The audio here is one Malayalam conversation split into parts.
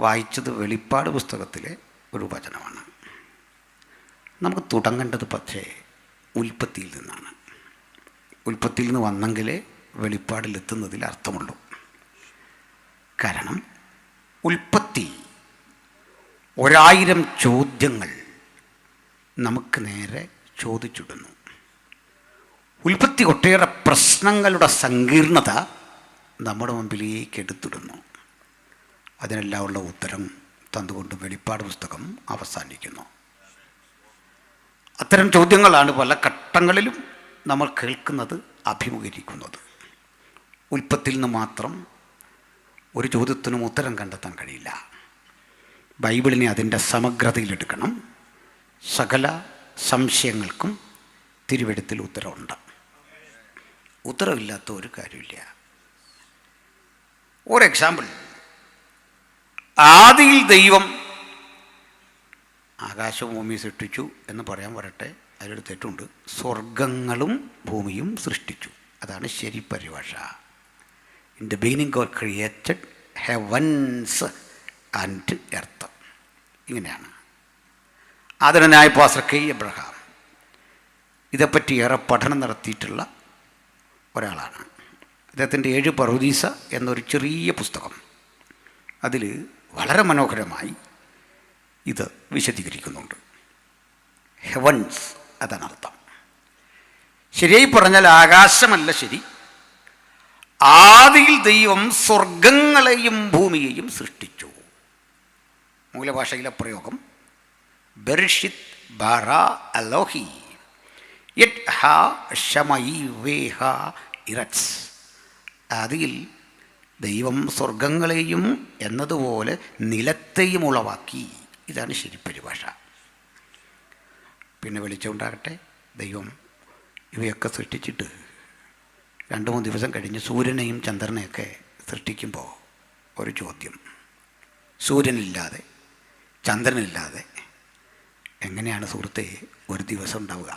വായിച്ചത് വെളിപ്പാട് പുസ്തകത്തിലെ ഒരു വചനമാണ്. നമുക്ക് തുടങ്ങേണ്ടത് പക്ഷേ ഉൽപ്പത്തിയിൽ നിന്നാണ്. ഉൽപ്പത്തിയിൽ നിന്ന് വന്നെങ്കിലേ വെളിപ്പാടിലെത്തുന്നതിൽ അർത്ഥമുള്ളൂ. കാരണം ഉൽപ്പത്തി 1000 ചോദ്യങ്ങൾ നമുക്ക് നേരെ ചോദിച്ചിടുന്നു. ഉൽപ്പത്തി ഒട്ടേറെ പ്രശ്നങ്ങളുടെ സങ്കീർണത നമ്മുടെ മുമ്പിലേക്ക് എടുത്തിടുന്നു. അതിനെല്ലാം ഉള്ള ഉത്തരം തന്നുകൊണ്ട് വെളിപ്പാട് പുസ്തകം അവസാനിക്കുന്നു. അത്തരം ചോദ്യങ്ങളാണ് പല ഘട്ടങ്ങളിലും നമ്മൾ കേൾക്കുന്നത്, അഭിമുഖീകരിക്കുന്നത്. ഉൽപ്പത്തിയിൽ നിന്ന് മാത്രം ഒരു ചോദ്യത്തിനും ഉത്തരം കണ്ടെത്താൻ കഴിയില്ല. ബൈബിളിനെ അതിൻ്റെ സമഗ്രതയിലെടുക്കണം. സകല സംശയങ്ങൾക്കും തിരുവെഴുത്തിൽ ഉത്തരവുണ്ട്. ഉത്തരവില്ലാത്ത ഒരു കാര്യമില്ല. ഒരു എക്സാമ്പിൾ, ആദിയിൽ ദൈവം ആകാശവും ഭൂമിയും സൃഷ്ടിച്ചു എന്ന് പറയാൻ വരട്ടെ, അതിലൊരു തെറ്റുണ്ട്. സ്വർഗങ്ങളും ഭൂമിയും സൃഷ്ടിച്ചു, അതാണ് ശരി പരിഭാഷ. In the beginning God created heavens and earth. ഇങ്ങനെയാണ്. ആദരണീയനായ പാസ്റ്റർ കെ എബ്രഹാം ഇതേപ്പറ്റി ഏറെ പഠനം നടത്തിയിട്ടുള്ള ഒരാളാണ്. അദ്ദേഹത്തിൻ്റെ 7 പറുദീസ എന്നൊരു ചെറിയ പുസ്തകം, അതിൽ വളരെ മനോഹരമായി ഇത് വിശദീകരിക്കുന്നുണ്ട്. ഹെവൻസ്, അതാണ് അർത്ഥം. ശരിയായി പറഞ്ഞാൽ ആകാശമല്ല ശരി, ആദിയിൽ ദൈവം സ്വർഗങ്ങളെയും ഭൂമിയെയും സൃഷ്ടിച്ചു. മൂലഭാഷയിലെ പ്രയോഗം ബെർഷിത് ബാറ അലോഹി യത് ഹാ ഷമൈ വേഹ ഇററ്റ്സ്. അതിൽ ദൈവം സ്വർഗങ്ങളെയും എന്നതുപോലെ നിലത്തെയും ഉളവാക്കി. ഇതാണ് ശരി പരിഭാഷ. പിന്നെ വെളിച്ചമുണ്ടാകട്ടെ, ദൈവം ഇവയൊക്കെ സൃഷ്ടിച്ചിട്ട് 2-3 ദിവസം കഴിഞ്ഞ് സൂര്യനെയും ചന്ദ്രനെയൊക്കെ സൃഷ്ടിക്കുമ്പോൾ ഒരു ചോദ്യം, സൂര്യനില്ലാതെ ചന്ദ്രനില്ലാതെ എങ്ങനെയാണ് സുഹൃത്തെ ഒരു ദിവസം ഉണ്ടാവുക?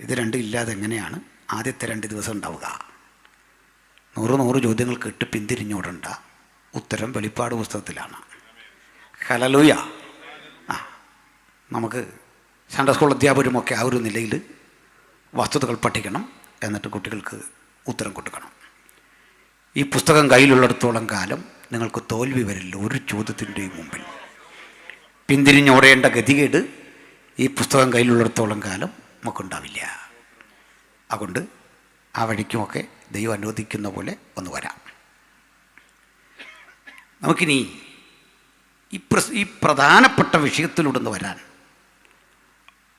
ഇത് രണ്ടും ഇല്ലാതെ എങ്ങനെയാണ് ആദ്യത്തെ 2 ദിവസം ഉണ്ടാവുക? 100 ചോദ്യങ്ങൾ കേട്ട് പിന്തിരിഞ്ഞോടണ്ട. ഉത്തരം വെളിപ്പാട് പുസ്തകത്തിലാണ്. ഹല്ലേലൂയ. നമുക്ക് സൺഡേ സ്കൂൾ അധ്യാപകരുമൊക്കെ ആ ഒരു നിലയിൽ വസ്തുതകൾ പഠിക്കണം, എന്നിട്ട് കുട്ടികൾക്ക് ഉത്തരം കൊടുക്കണം. ഈ പുസ്തകം കയ്യിലുള്ളിടത്തോളം കാലം നിങ്ങൾക്ക് തോൽവി വരില്ല. ഒരു ചോദ്യത്തിൻ്റെയും മുമ്പിൽ പിന്തിരിഞ്ഞോടേണ്ട ഗതികേട് ഈ പുസ്തകം കയ്യിലുള്ളിടത്തോളം കാലം നമുക്കുണ്ടാവില്ല. അതുകൊണ്ട് ആ വഴിക്കുമൊക്കെ ദൈവം അനുവദിക്കുന്ന പോലെ ഒന്ന് വരാം. നമുക്കിനി ഈ പ്രധാനപ്പെട്ട വിഷയത്തിലൂടെ വരാൻ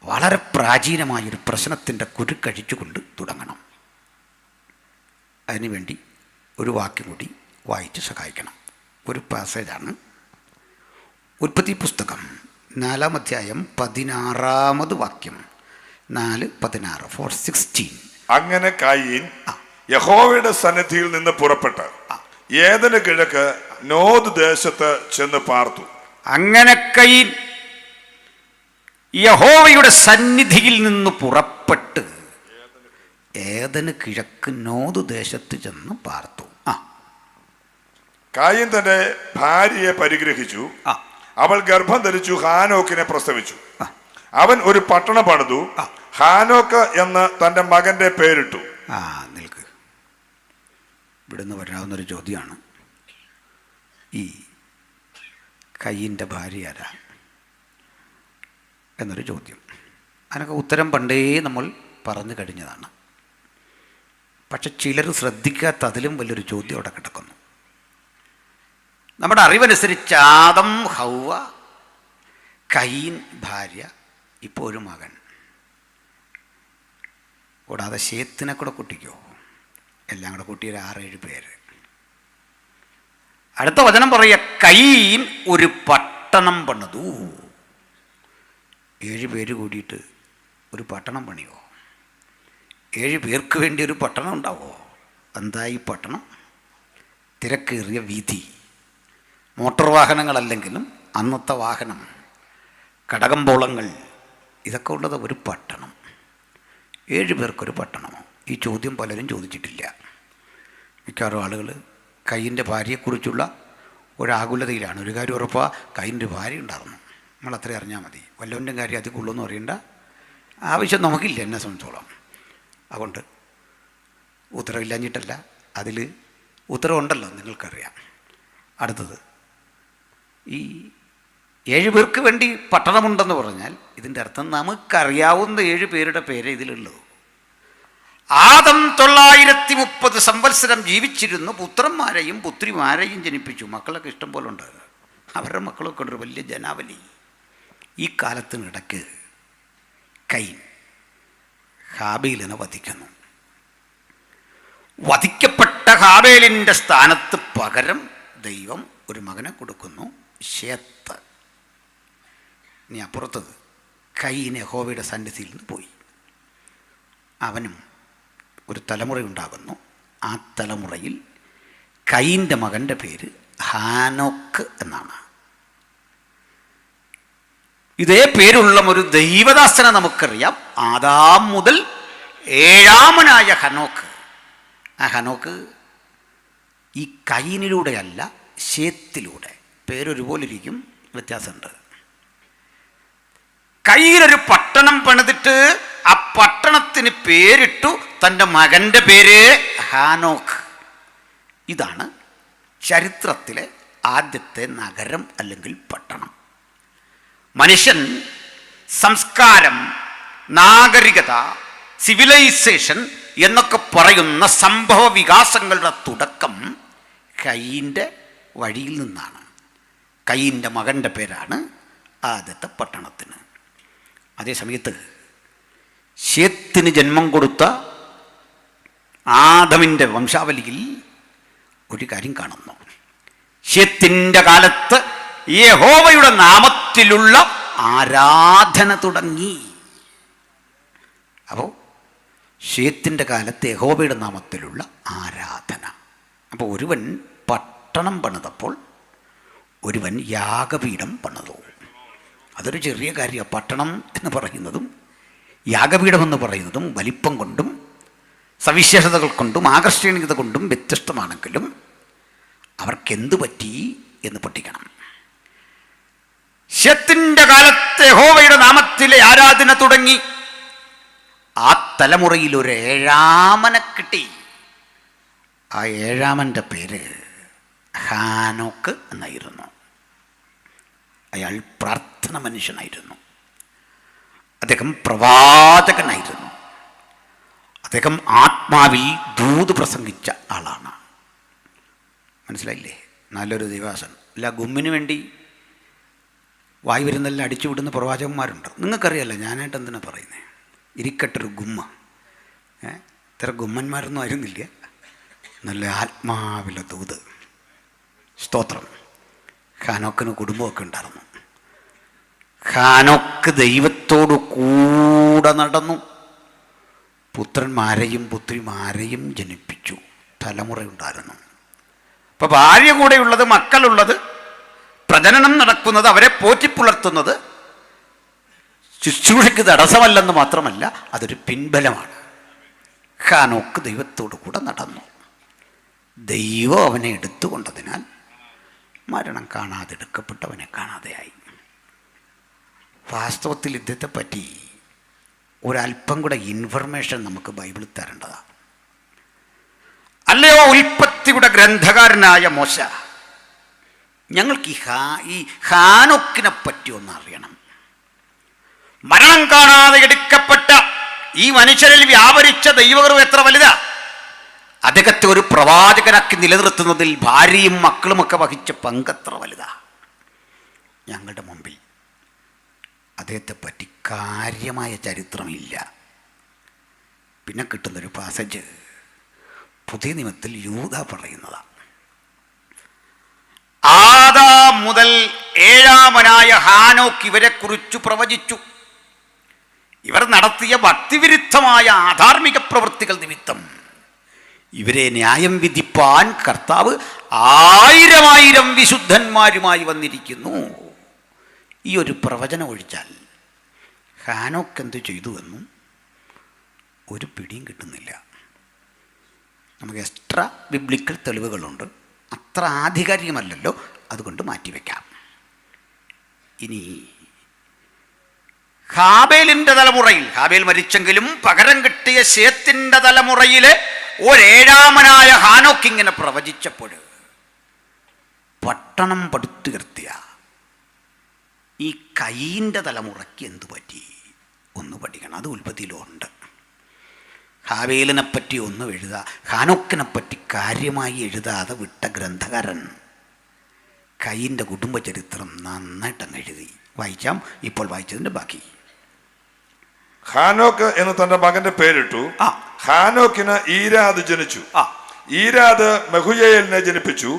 വളരെ പ്രാചീനമായൊരു പ്രശ്നത്തിൻ്റെ കുരുക്കഴിച്ചുകൊണ്ട് തുടങ്ങണം. അതിനുവേണ്ടി ഒരു വാക്യം കൂടി വായിച്ച് സഹായിക്കണം. ഒരു പാസേജാണ് ഉൽപ്പത്തി പുസ്തകം 4-ാം അധ്യായം 16-ാമത് വാക്യം. 4:16 4:16. അങ്ങനെ കയീൻ യഹോവയുടെ സന്നിധിയിൽ നിന്ന് പുറപ്പെട്ട് ഏദന് കിഴക്ക് നോദ് ദേശത്ത് ചെന്ന് പാർത്തു. അങ്ങനെ കയീൻ യഹോവയുടെ സന്നിധിയിൽ നിന്ന് പുറപ്പെട്ട് ഏദന് കിഴക്ക് നോദ് ദേശത്ത് ചെന്ന് പാർത്തു. കയീൻ തന്റെ ഭാര്യയെ പരിഗ്രഹിച്ചു. അവൾ ഗർഭം ധരിച്ചു ഹാനോക്കിനെ പ്രസവിച്ചു. അവൻ ഒരു പട്ടണം പണിതു, ഹാനോക്ക് എന്ന് തന്റെ മകന്റെ പേരിട്ടു. നിൽക്ക്, ഇവിടുന്ന് വരാവുന്നൊരു ചോദ്യമാണ്, ഈ കയീൻ്റെ ഭാര്യ ആരാ എന്നൊരു ചോദ്യം. അതിനൊക്കെ ഉത്തരം പണ്ടേ നമ്മൾ പറഞ്ഞു കഴിഞ്ഞതാണ്. പക്ഷെ ചിലർ ശ്രദ്ധിക്കാത്ത അതിലും വലിയൊരു ചോദ്യം അവിടെ കിടക്കുന്നു. നമ്മുടെ അറിവനുസരിച്ച് ആദം, ഹൗവ, കയീൻ ഭാര്യ, ഇപ്പോൾ ഒരു മകൻ, കൂടാതെ ശേത്തിനെ കൂടെ കൂട്ടിക്കോ, എല്ലാം കൂടെ കൂട്ടിയൊരു 6-7 പേര്. അടുത്ത വചനം പറയുക, കയീൻ ഒരു പട്ടണം പണിതു. 7 പേര് കൂടിയിട്ട് ഒരു പട്ടണം പണിയോ? 7 പേർക്ക് വേണ്ടി ഒരു പട്ടണം ഉണ്ടാവോ? എന്താ ഈ പട്ടണം? തിരക്കേറിയ വീഥി, മോട്ടോർ വാഹനങ്ങളല്ലെങ്കിലും അന്നത്തെ വാഹനം, കടകമ്പോളങ്ങൾ, ഇതൊക്കെ ഉള്ളത് ഒരു പട്ടണം. 7 പേർക്കൊരു പട്ടണമോ? ഈ ചോദ്യം പലരും ചോദിച്ചിട്ടില്ല. മിക്കവാറും ആളുകൾ കയീൻ്റെ ഭാര്യയെക്കുറിച്ചുള്ള ഒരാകുലതയിലാണ്. ഒരു കാര്യം ഉറപ്പാ, കയ്യിൻ്റെ ഭാര്യ ഉണ്ടായിരുന്നു. നമ്മളത്രയും അറിഞ്ഞാൽ മതി. വല്ലവൻ്റെ കാര്യം അതിൽ കൊള്ളുമെന്ന് അറിയേണ്ട ആവശ്യം നമുക്കില്ല എന്നെ സംബന്ധിച്ചോളം. അതുകൊണ്ട് ഉത്തരവില്ലാഞ്ഞിട്ടല്ല, അതിൽ ഉത്തരവുണ്ടല്ലോ, നിങ്ങൾക്കറിയാം. അടുത്തത്, ഈ 7 പേർക്ക് വേണ്ടി പട്ടണമുണ്ടെന്ന് പറഞ്ഞാൽ ഇതിൻ്റെ അർത്ഥം നമുക്കറിയാവുന്ന 7 പേരുടെ പേര് ഇതിലുള്ളൂ. ആദം 930 സംവത്സരം ജീവിച്ചിരുന്നു, പുത്രന്മാരെയും പുത്രിമാരെയും ജനിപ്പിച്ചു. മക്കളൊക്കെ ഇഷ്ടം പോലെ ഉണ്ട്, അവരുടെ മക്കളൊക്കെ ഉണ്ട്, വലിയ ജനാവലി. ഈ കാലത്തിനിടയ്ക്ക് കയീൻ ഹാബീലിനെ വധിക്കുന്നു. വധിക്കപ്പെട്ട ഹാബേലിൻ്റെ സ്ഥാനത്ത് പകരം ദൈവം ഒരു മകനെ കൊടുക്കുന്നു, ശേത്ത്. ഇനി അപ്പുറത്തത്, കയീൻ യഹോവയുടെ സന്നിധിയിൽ നിന്ന് പോയി. അവനും ഒരു തലമുറയുണ്ടാകുന്നു. ആ തലമുറയിൽ കയീൻ്റെ മകൻ്റെ പേര് ഹാനോക്ക് എന്നാണ്. ഇതേ പേരുള്ള ഒരു ദൈവദാസനെ നമുക്കറിയാം, ആദാം മുതൽ 7ാമനായ ഹനോക്ക്. ആ ഹനോക്ക് ഈ കയീനിലൂടെയല്ല, ശേത്തിലൂടെ. പേരൊരുപോലെ ഇരിക്കും, വ്യത്യാസമുണ്ട്. കയീനൊരു പട്ടണം പണിതിട്ട് ആ പട്ടണത്തിന് പേരിട്ടു തൻ്റെ മകൻ്റെ പേര് ഹാനോക്ക്. ഇതാണ് ചരിത്രത്തിലെ ആദ്യത്തെ നഗരം അല്ലെങ്കിൽ പട്ടണം. മനുഷ്യൻ സംസ്കാരം, നാഗരികത, സിവിലൈസേഷൻ എന്നൊക്കെ പറയുന്ന സംഭവ വികാസങ്ങളുടെ തുടക്കം കയീൻ്റെ വഴിയിൽ നിന്നാണ്. കയീൻ്റെ മകൻ്റെ പേരാണ് ആദ്യത്തെ പട്ടണത്തിന്. അതേസമയത്ത് ശേത്തിന് ജന്മം കൊടുത്ത ആദമിൻ്റെ വംശാവലിയിൽ ഒരു കാര്യം കാണുന്നു. ശേത്തിൻ്റെ കാലത്ത് യഹോവയുടെ നാമത്തിലുള്ള ആരാധന തുടങ്ങി. അപ്പോൾ ശേത്തിൻ്റെ കാലത്ത് യഹോവയുടെ നാമത്തിലുള്ള ആരാധന. അപ്പോൾ ഒരുവൻ പട്ടണം പണിതപ്പോൾ ഒരുവൻ യാഗപീഠം പണിതു. അതൊരു ചെറിയ കാര്യമാണ്. പട്ടണം എന്ന് പറയുന്നതും യാഗപീഠമെന്ന് പറയുന്നതും വലിപ്പം കൊണ്ടും സവിശേഷതകൾ കൊണ്ടും ആകർഷണീയത കൊണ്ടും വ്യത്യസ്തമാണെങ്കിലും അവർക്കെന്തു പറ്റി എന്ന് പഠിക്കണം. ശേത്തിൻ്റെ കാലത്ത് യഹോവയുടെ നാമത്തിലെ ആരാധന തുടങ്ങി. ആ തലമുറയിൽ ഒരു 7ാമനെ കിട്ടി. ആ 7ാമൻ്റെ പേര് ഹാനോക്ക് എന്നായിരുന്നു. അയാൾ പ്രാർത്ഥന മനുഷ്യനായിരുന്നു. അദ്ദേഹം പ്രവാചകനായിരുന്നു. അദ്ദേഹം ആത്മാവിൽ ദൂത് പ്രസംഗിച്ച ആളാണ്. മനസ്സിലായില്ലേ? നല്ലൊരു ദിവാസൻ. അല്ല, ഗുമ്മിന് വേണ്ടി വായി വരുന്നെല്ലാം അടിച്ചു വിടുന്ന പ്രവാചകന്മാരുണ്ട്. നിങ്ങൾക്കറിയാമല്ലോ, ഞാനായിട്ട് എന്തിനാ പറയുന്നത്. ഇരിക്കട്ടൊരു ഗുമ്മ. ഇത്ര ഗുമ്മന്മാരൊന്നും ആയിരുന്നില്ല. നല്ല ആത്മാവിലെ ദൂത്. സ്തോത്രം. ഹാനോക്കിന് കുടുംബമൊക്കെ ഉണ്ടായിരുന്നു. ഹാനോക്ക് ദൈവത്തോടു കൂടെ നടന്നു, പുത്രന്മാരെയും പുത്രിമാരെയും ജനിപ്പിച്ചു. തലമുറയുണ്ടായിരുന്നു. അപ്പോൾ ഭാര്യ കൂടെയുള്ളത്, മക്കളുള്ളത്, പ്രജനനം നടക്കുന്നത്, അവരെ പോറ്റിപ്പുലർത്തുന്നത് ശുശ്രൂഷയ്ക്ക് തടസ്സമല്ലെന്ന് മാത്രമല്ല, അതൊരു പിൻബലമാണ്. ഹാനോക്ക് ദൈവത്തോടു കൂടെ നടന്നു. ദൈവം അവനെ എടുത്തുകൊണ്ടതിനാൽ മരണം കാണാതെ എടുക്കപ്പെട്ടവനെ കാണാതെയായി. വാസ്തവത്തിൽ ഇദ്ദേഹത്തെ പറ്റി ഒരല്പം കൂടെ ഇൻഫർമേഷൻ നമുക്ക് ബൈബിളിൽ തരേണ്ടതാണ്. അല്ലയോ ഉൽപ്പത്തിയുടെ ഗ്രന്ഥകാരനായ മോശ, ഞങ്ങൾക്ക് ഈ ഹാനോക്കിനെ പറ്റി ഒന്ന് അറിയണം. മരണം കാണാതെ എടുക്കപ്പെട്ട ഈ മനുഷ്യരിൽ വ്യാപരിച്ച ദൈവകൃപ എത്ര വലുതാ! അദ്ദേഹത്തെ ഒരു പ്രവാചകനാക്കി നിലനിർത്തുന്നതിൽ ഭാര്യയും മക്കളുമൊക്കെ വഹിച്ച പങ്കെത്ര വലുതാ! ഞങ്ങളുടെ മുമ്പിൽ അദ്ദേഹത്തെ പറ്റി കാര്യമായ ചരിത്രമില്ല. പിന്നെ കിട്ടുന്നൊരു പാസേജ് പുതിയ നിയമത്തിൽ യൂദാ പറയുന്നതാണ്. ആദാം മുതൽ 7ാമനായ ഹാനോക്ക് ഇവരെക്കുറിച്ച് പ്രവചിച്ചു. ഇവർ നടത്തിയ ഭക്തിവിരുദ്ധമായ ആധാർമിക പ്രവൃത്തികൾ നിമിത്തം ഇവരെ ന്യായം വിധിപ്പാൻ കർത്താവ് 1000 വിശുദ്ധന്മാരുമായി വന്നിരിക്കുന്നു. ഈ ഒരു പ്രവചനം ഒഴിച്ചാൽ ഹാനോക്ക് എന്ത് ചെയ്തുവെന്നും ഒരു പിടിയും കിട്ടുന്നില്ല. നമുക്ക് എക്സ്ട്രാ ബിബ്ലിക്കൽ തെളിവുകളുണ്ട്. അത്ര ആധികാരികമല്ലല്ലോ, അതുകൊണ്ട് മാറ്റിവെക്കാം. ഇനി ഹാബേലിൻ്റെ തലമുറയിൽ, ഹാബേൽ മരിച്ചെങ്കിലും പകരം കിട്ടിയ ശേത്തിൻ്റെ തലമുറയിൽ ഒരേഴാമനായ ഹാനോക്ക് ഇങ്ങനെ പ്രവചിച്ചപ്പോൾ പട്ടണം പടുത്തുയർത്തിയ ഈ കയീൻ്റെ തലമുറയ്ക്ക് എന്തു പറ്റി ഒന്ന് പഠിക്കണം. അത് ഉൽപ്പത്തിയിലുണ്ട്. ഹാബേലിനെപ്പറ്റി ഒന്നും ഹാനോക്കിനെപ്പറ്റി കാര്യമായി എഴുതാതെ വിട്ട ഗ്രന്ഥകാരൻ കയീൻ്റെ കുടുംബചരിത്രം നന്നായിട്ടങ്ങ് എഴുതി. വായിക്കാം, ഇപ്പോൾ വായിച്ചതിൻ്റെ ബാക്കി. ഹാനോക്ക് എന്ന് തന്റെ മകന്റെ പേരിട്ടു. ഹാനോക്കിന് ഈരാദ് ജനിച്ചു. ഈരാദ് മെഹുയേലിനെ ജനിപ്പിച്ചു.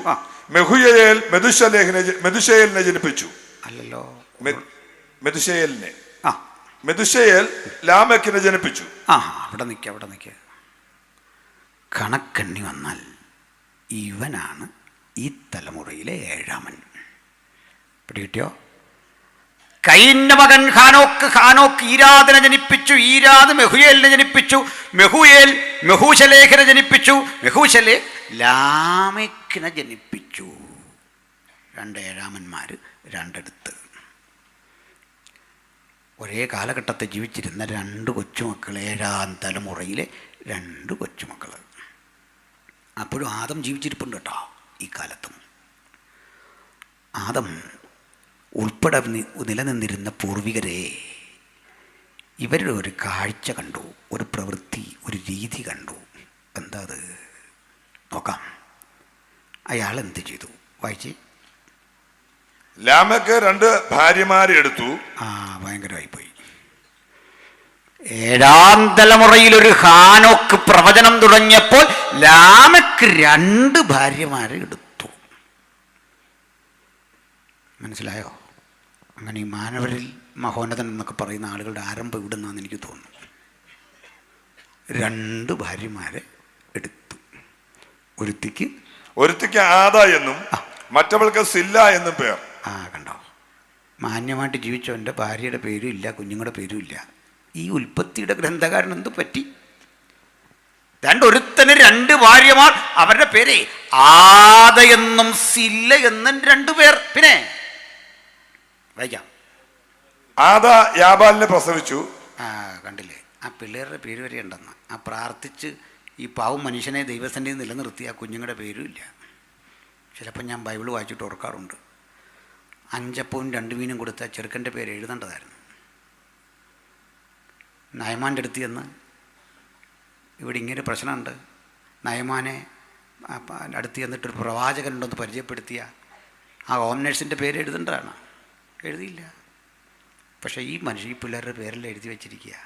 മെഹുയേൽ മെതുശയേലിനെ ജനിപ്പിച്ചു. അല്ലല്ലോ, മെതുശയേൽ ലാമെക്കിനെ ജനിപ്പിച്ചു. അവിടെ നിൽക്കുക. കണക്കെണ്ണി വന്നാൽ ഇവനാണ് ഈ തലമുറയിലെ ഏഴാമൻ. പിടികിട്ടിയോ? കയീന്റെ മകൻ ഹാനോക്ക് ഈരാദിനെ ജനിപ്പിച്ചു. ഈരാദ് മെഹുയേലിനെ ജനിപ്പിച്ചു. മെഹുയേൽ മെഹൂശലേഖിനെ ജനിപ്പിച്ചു. മെഹൂശലേ ലാമെക്കിനെ ജനിപ്പിച്ചു. രണ്ട് ഏഴാമന്മാർ, രണ്ടിടത്ത്. ഒരേ കാലഘട്ടത്തിൽ ജീവിച്ചിരുന്ന രണ്ട് കൊച്ചുമക്കൾ, ഏഴാം തലമുറയിലെ രണ്ട് കൊച്ചുമക്കൾ. അപ്പോഴും ആദം ജീവിച്ചിരിപ്പുണ്ട് കേട്ടോ. ഈ കാലത്തും ആദം ഉൾപ്പെടെ നിലനിന്നിരുന്ന പൂർവികരെ ഇവരുടെ ഒരു കാഴ്ച കണ്ടു, ഒരു പ്രവൃത്തി, ഒരു രീതി കണ്ടു. എന്താ അത് നോക്കാം. അയാൾ എന്ത് ചെയ്തു? വായിച്ചേ. ലാമെക്ക് രണ്ട് ഭാര്യമാരെ എടുത്തു. ഭയങ്കരമായിപ്പോയി. ഏഴാം തലമുറയിൽ ഒരു ഹാനോക്ക് പ്രവചനം തുടങ്ങിയപ്പോൾ ലാമെക്ക് രണ്ട് ഭാര്യമാരെ എടുത്തു. മനസ്സിലായോ? അങ്ങനെ ഈ മാനവരിൽ മഹോന്നതൻ എന്നൊക്കെ പറയുന്ന ആളുകളുടെ ആരംഭം ഇവിടുന്നാന്ന് എനിക്ക് തോന്നുന്നു. രണ്ട് ഭാര്യമാരെ എടുത്തു. ഒരുത്തിക്ക് ആദ എന്നും മറ്റവൾക്ക് സില്ല എന്നും പേർ. കണ്ടോ, മാന്യമായിട്ട് ജീവിച്ചവൻ്റെ ഭാര്യയുടെ പേരും ഇല്ല, കുഞ്ഞുങ്ങളുടെ പേരും ഇല്ല. ഈ ഉൽപ്പത്തിയുടെ ഗ്രന്ഥകാരൻ എന്ത് പറ്റി? ഒരുത്തന് രണ്ട് ഭാര്യമാർ, അവരുടെ പേര് ആദ എന്നും സില്ല എന്നും രണ്ടു പേർ. പിന്നെ വായിക്കാം. ആദ യാബാലിനെ പ്രസവിച്ചു. കണ്ടില്ലേ, ആ പിള്ളേരുടെ പേര് വരെ ഉണ്ടെന്ന്. പ്രാർത്ഥിച്ച് ഈ പാവം മനുഷ്യനെ ദൈവസന്നിധി നിലനിർത്തി ആ കുഞ്ഞുങ്ങളുടെ പേരും ഇല്ല. ചിലപ്പോൾ ഞാൻ ബൈബിൾ വായിച്ചിട്ട് ഓർക്കാറുണ്ട്, 5 അപ്പവും 2 മീനും കൊടുത്ത ചെറുക്കൻ്റെ പേര് എഴുതേണ്ടതായിരുന്നു. നയമാൻ്റെ അടുത്ത് ചെന്ന്, ഇവിടെ ഇങ്ങനെ പ്രശ്നമുണ്ട്, നയമാനെ അടുത്ത് ചെന്നിട്ടൊരു പ്രവാചകനുണ്ടെന്ന് പരിചയപ്പെടുത്തിയ ആ ഹോം നേഴ്സിൻ്റെ പേര് എഴുതേണ്ടതാണ്. എഴുതിയില്ല. പക്ഷേ ഈ പിള്ളേരുടെ പേരെല്ലാം എഴുതി വെച്ചിരിക്കുക.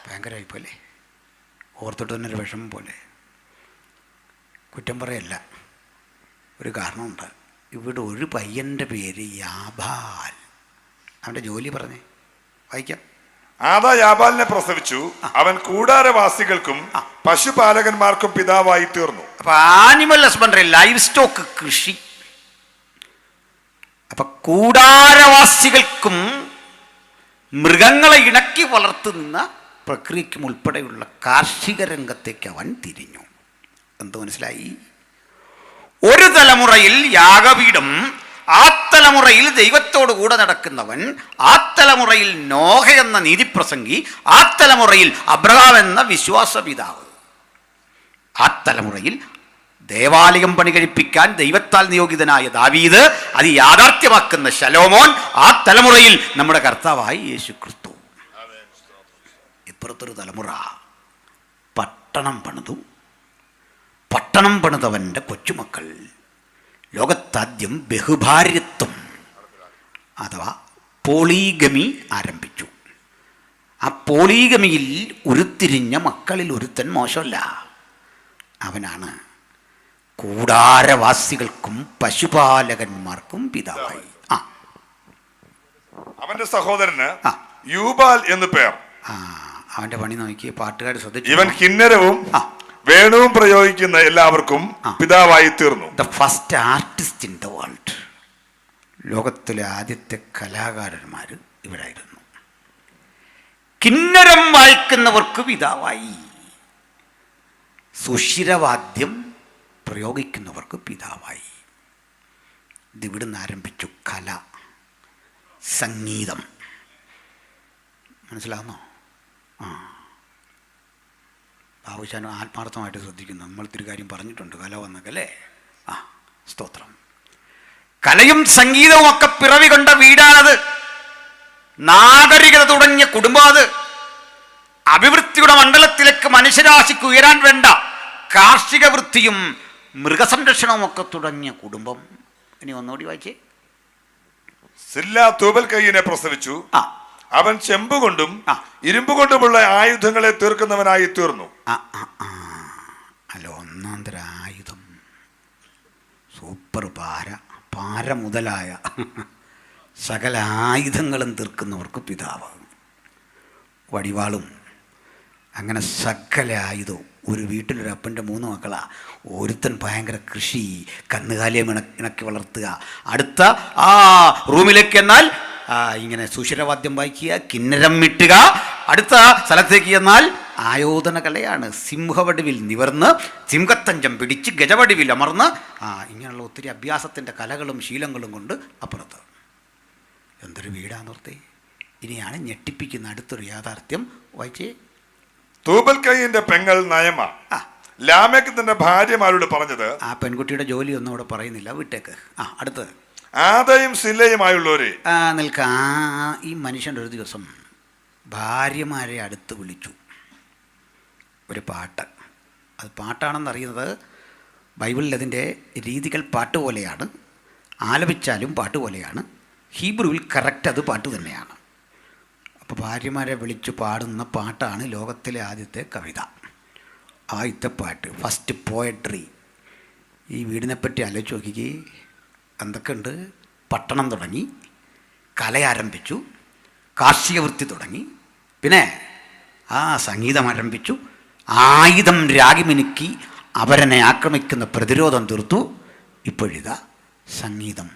ഭയങ്കരമായിപ്പോലെ, ഓർത്തിട്ട് തന്നെ ഒരു വിഷമം പോലെ. കുറ്റം പറയല്ല, ഒരു കാരണമുണ്ട്. ഇവിടെ ഒരു പയ്യൻ്റെ പേര് യാബാൽ. അവൻ്റെ ജോലി പറഞ്ഞേ, വായിക്കാം. ആദാ യാബാലിനെ പ്രസവിച്ചു. അവൻ കൂടാരവാസികൾക്കും പശുപാലകന്മാർക്കും പിതാവായി തീർന്നു. അപ്പൊ ആനിമൽ ഹസ്ബൻഡറി, ലൈഫ് സ്റ്റോക്ക് കൃഷി. അപ്പൊ കൂടാരവാസികൾക്കും മൃഗങ്ങളെ ഇണക്കി വളർത്തുന്ന പ്രക്രിയയ്ക്കും ഉൾപ്പെടെയുള്ള കാർഷിക രംഗത്തേക്ക് അവൻ തിരിഞ്ഞു. എന്ത് മനസ്സിലായി? ഒരു തലമുറയിൽ യാഗപീഠം, ആ തലമുറയിൽ ദൈവത്തോടു കൂടെ നടക്കുന്നവൻ, ആ തലമുറയിൽ നോഹ എന്ന നീതിപ്രസംഗി, ആ തലമുറയിൽ അബ്രഹാം എന്ന വിശ്വാസപിതാവ്, ആ തലമുറയിൽ ദേവാലയം പണി കഴിപ്പിക്കാൻ ദൈവത്താൽ നിയോഗിതനായ ദാവീദ്, അത് യാഥാർത്ഥ്യമാക്കുന്ന ശലോമോൻ, ആ തലമുറയിൽ നമ്മുടെ കർത്താവായി യേശു ക്രിസ്തു. ഇപ്പുറത്തൊരു തലമുറ പട്ടണം പണിതു. പട്ടണം പണിതവൻ്റെ കൊച്ചുമക്കൾ ലോകത്താദ്യം ബഹുഭാര്യത്വം അഥവാ പോളിഗമി ആരംഭിച്ചു. ആ പോളിഗമിയിൽ ഉരുത്തിരിഞ്ഞ മക്കളിൽ ഒരുത്തൻ മോശമല്ല. അവനാണ് കൂടാരവാസികൾക്കും പശുപാലകന്മാർക്കും പിതാവായി. അവന്റെ സഹോദരന് യൂബാൽ എന്ന് പേർ. അവന്റെ പണി നോക്കി പാട്ടുകാർ ശ്രദ്ധിച്ചു. ഇവൻ കിന്നരവും വേണുവും പ്രയോഗിക്കുന്ന എല്ലാവർക്കും പിതാവായി തീർന്നു. The first artist in the world. ലോകത്തിലെ ആദ്യത്തെ കലാകാരന്മാർ ഇവരായിരുന്നു. കിന്നരം വായിക്കുന്നവർക്ക് പിതാവായി, സുഷിരവാദ്യം പ്രയോഗിക്കുന്നവർക്ക് പിതാവായി. ഇവിടുന്ന് ആരംഭിച്ചു കല, സംഗീതം. മനസ്സിലാകുന്നോ? ബാബുശാൻ ആത്മാർത്ഥമായിട്ട് ശ്രദ്ധിക്കുന്നു. നമ്മൾ ഇത്തിരി കാര്യം പറഞ്ഞിട്ടുണ്ട് കല വന്നൊക്കെ അല്ലേ. സ്തോത്രം. കലയും സംഗീതവും ഒക്കെ പിറവി കൊണ്ട വീടാണത്. നാഗരികത തുടങ്ങിയ കുടുംബം അത്. അഭിവൃദ്ധിയുടെ മണ്ഡലത്തിലേക്ക് മനുഷ്യരാശിക്ക് ഉയരാൻ വേണ്ട കാർഷിക വൃത്തിയും മൃഗസംരക്ഷണവും ഒക്കെ തുടങ്ങിയ കുടുംബം. ഇനി ഒന്നുകൂടി വായിച്ചേ. സില്ല തൂബൽകൈയിനെ പ്രസവിച്ചു. അവൻ ചെമ്പുകൊണ്ടും ഇരുമ്പുകൊണ്ടുമുള്ള ആയുധങ്ങളെ തീർക്കുന്നവനായി തീർന്നു. അല്ല, ഒന്നാം തരം ആയുധം, സൂപ്പർ പാര മുതലായ സകല ആയുധങ്ങളും തീർക്കുന്നവർക്ക് പിതാവ്. വടിവാളും അങ്ങനെ സകല ആയുധവും. ഒരു വീട്ടിലൊരു അപ്പൻ്റെ 3 മക്കളാ. ഒരുത്തൻ ഭയങ്കര കൃഷി, കന്നുകാലിയെ ഇണക്കി വളർത്തുക. അടുത്ത റൂമിലേക്ക് എന്നാൽ ഇങ്ങനെ സുഷിരവാദ്യം വായിക്കുക, കിന്നരം മിട്ടുക. അടുത്ത സ്ഥലത്തേക്ക് എന്നാൽ ആയോധന കലയാണ്. സിംഹവടിവിൽ നിവർന്ന്, സിംഹത്തഞ്ചം പിടിച്ച്, ഗജവടിവിൽ അമർന്ന്, ഇങ്ങനെയുള്ള ഒത്തിരി അഭ്യാസത്തിൻ്റെ കലകളും ശീലങ്ങളും കൊണ്ട് അപ്പുറത്ത്. എന്തൊരു വീടാന്നോർത്തേ. ഇനിയാണ് ഞെട്ടിപ്പിക്കുന്ന അടുത്തൊരു യാഥാർത്ഥ്യം. വായിച്ചേ. തൂബൽകൈയിന്റെ പെങ്ങൾ നയമ ലാമെക്ക് തന്റെ ഭാര്യമാരോട് പറഞ്ഞത്. ആ പെൺകുട്ടിയുടെ ജോലി ഒന്നും അവിടെ പറയുന്നില്ല, വിട്ടേക്ക്. അടുത്തത്. ആദയും സില്ലയുമായുള്ളവരെ നിൽക്ക. ഈ മനുഷ്യൻ്റെ ഒരു ദിവസം ഭാര്യമാരെ അടുത്ത് വിളിച്ചു. ഒരു പാട്ട്. അത് പാട്ടാണെന്നറിയുന്നത് ബൈബിളിൽ അതിൻ്റെ രീതികൾ പാട്ട് പോലെയാണ്, ആലപിച്ചാലും പാട്ട് പോലെയാണ്. ഹീബ്രുവിൽ കറക്റ്റ് അത് പാട്ട് തന്നെയാണ്. അപ്പോൾ ഭാര്യമാരെ വിളിച്ചു പാടുന്ന പാട്ടാണ് ലോകത്തിലെ ആദ്യത്തെ കവിത, ആദ്യത്തെ പാട്ട്, ഫസ്റ്റ് പോയട്രി. ഈ വീടിനെപ്പറ്റി ആലോചിച്ച് നോക്കിക്കേ. എന്തൊക്കെയുണ്ട്? പട്ടണം തുടങ്ങി, കല ആരംഭിച്ചു, കാർഷിക വൃത്തി തുടങ്ങി, പിന്നെ സംഗീതം ആരംഭിച്ചു, ആയുധം രാഗിമിനുക്കി അവരനെ ആക്രമിക്കുന്ന പ്രതിരോധം തീർത്തു. ഇപ്പോഴിതാ സംഗീതം.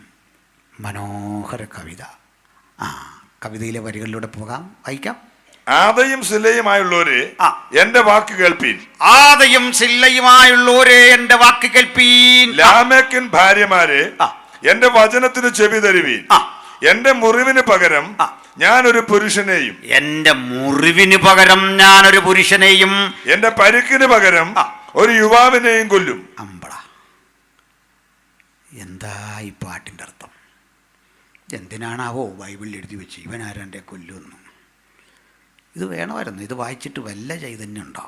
മനോഹര കവിത. കവിതയിലെ വരികളിലൂടെ പോകാം, വായിക്കാം. ആദയും സില്ലയുമായുള്ളവരെ എന്റെ വാക്ക് കേൾപ്പീൻ. ആദയും സില്ലയുമായുള്ളവരെ എന്റെ വാക്ക് കേൾപ്പീൻ. ലാമെക്കിൻ ഭാര്യമാരെ എന്റെ വചനത്തിന് ചെവി തരുവീൻ. എന്റെ മുറിവിന് പകരം ഞാനൊരു പുരുഷനെയും, എന്റെ മുറിവിന് പകരം ഞാനൊരു പുരുഷനെയും, എന്റെ പരിക്കിന് പകരം ഒരു യുവാവിനെയും കൊല്ലും. അമ്പട. എന്താ ഈ പാട്ടിൻ്റെ അർത്ഥം? എന്തിനാണാവോ ബൈബിളിൽ എഴുതി വെച്ച് ഇവൻ ആരാൻ്റെ കൊല്ലുമെന്ന്? ഇത് വേണമായിരുന്നു. ഇത് വായിച്ചിട്ട് വല്ല ചൈതന്യം ഉണ്ടോ,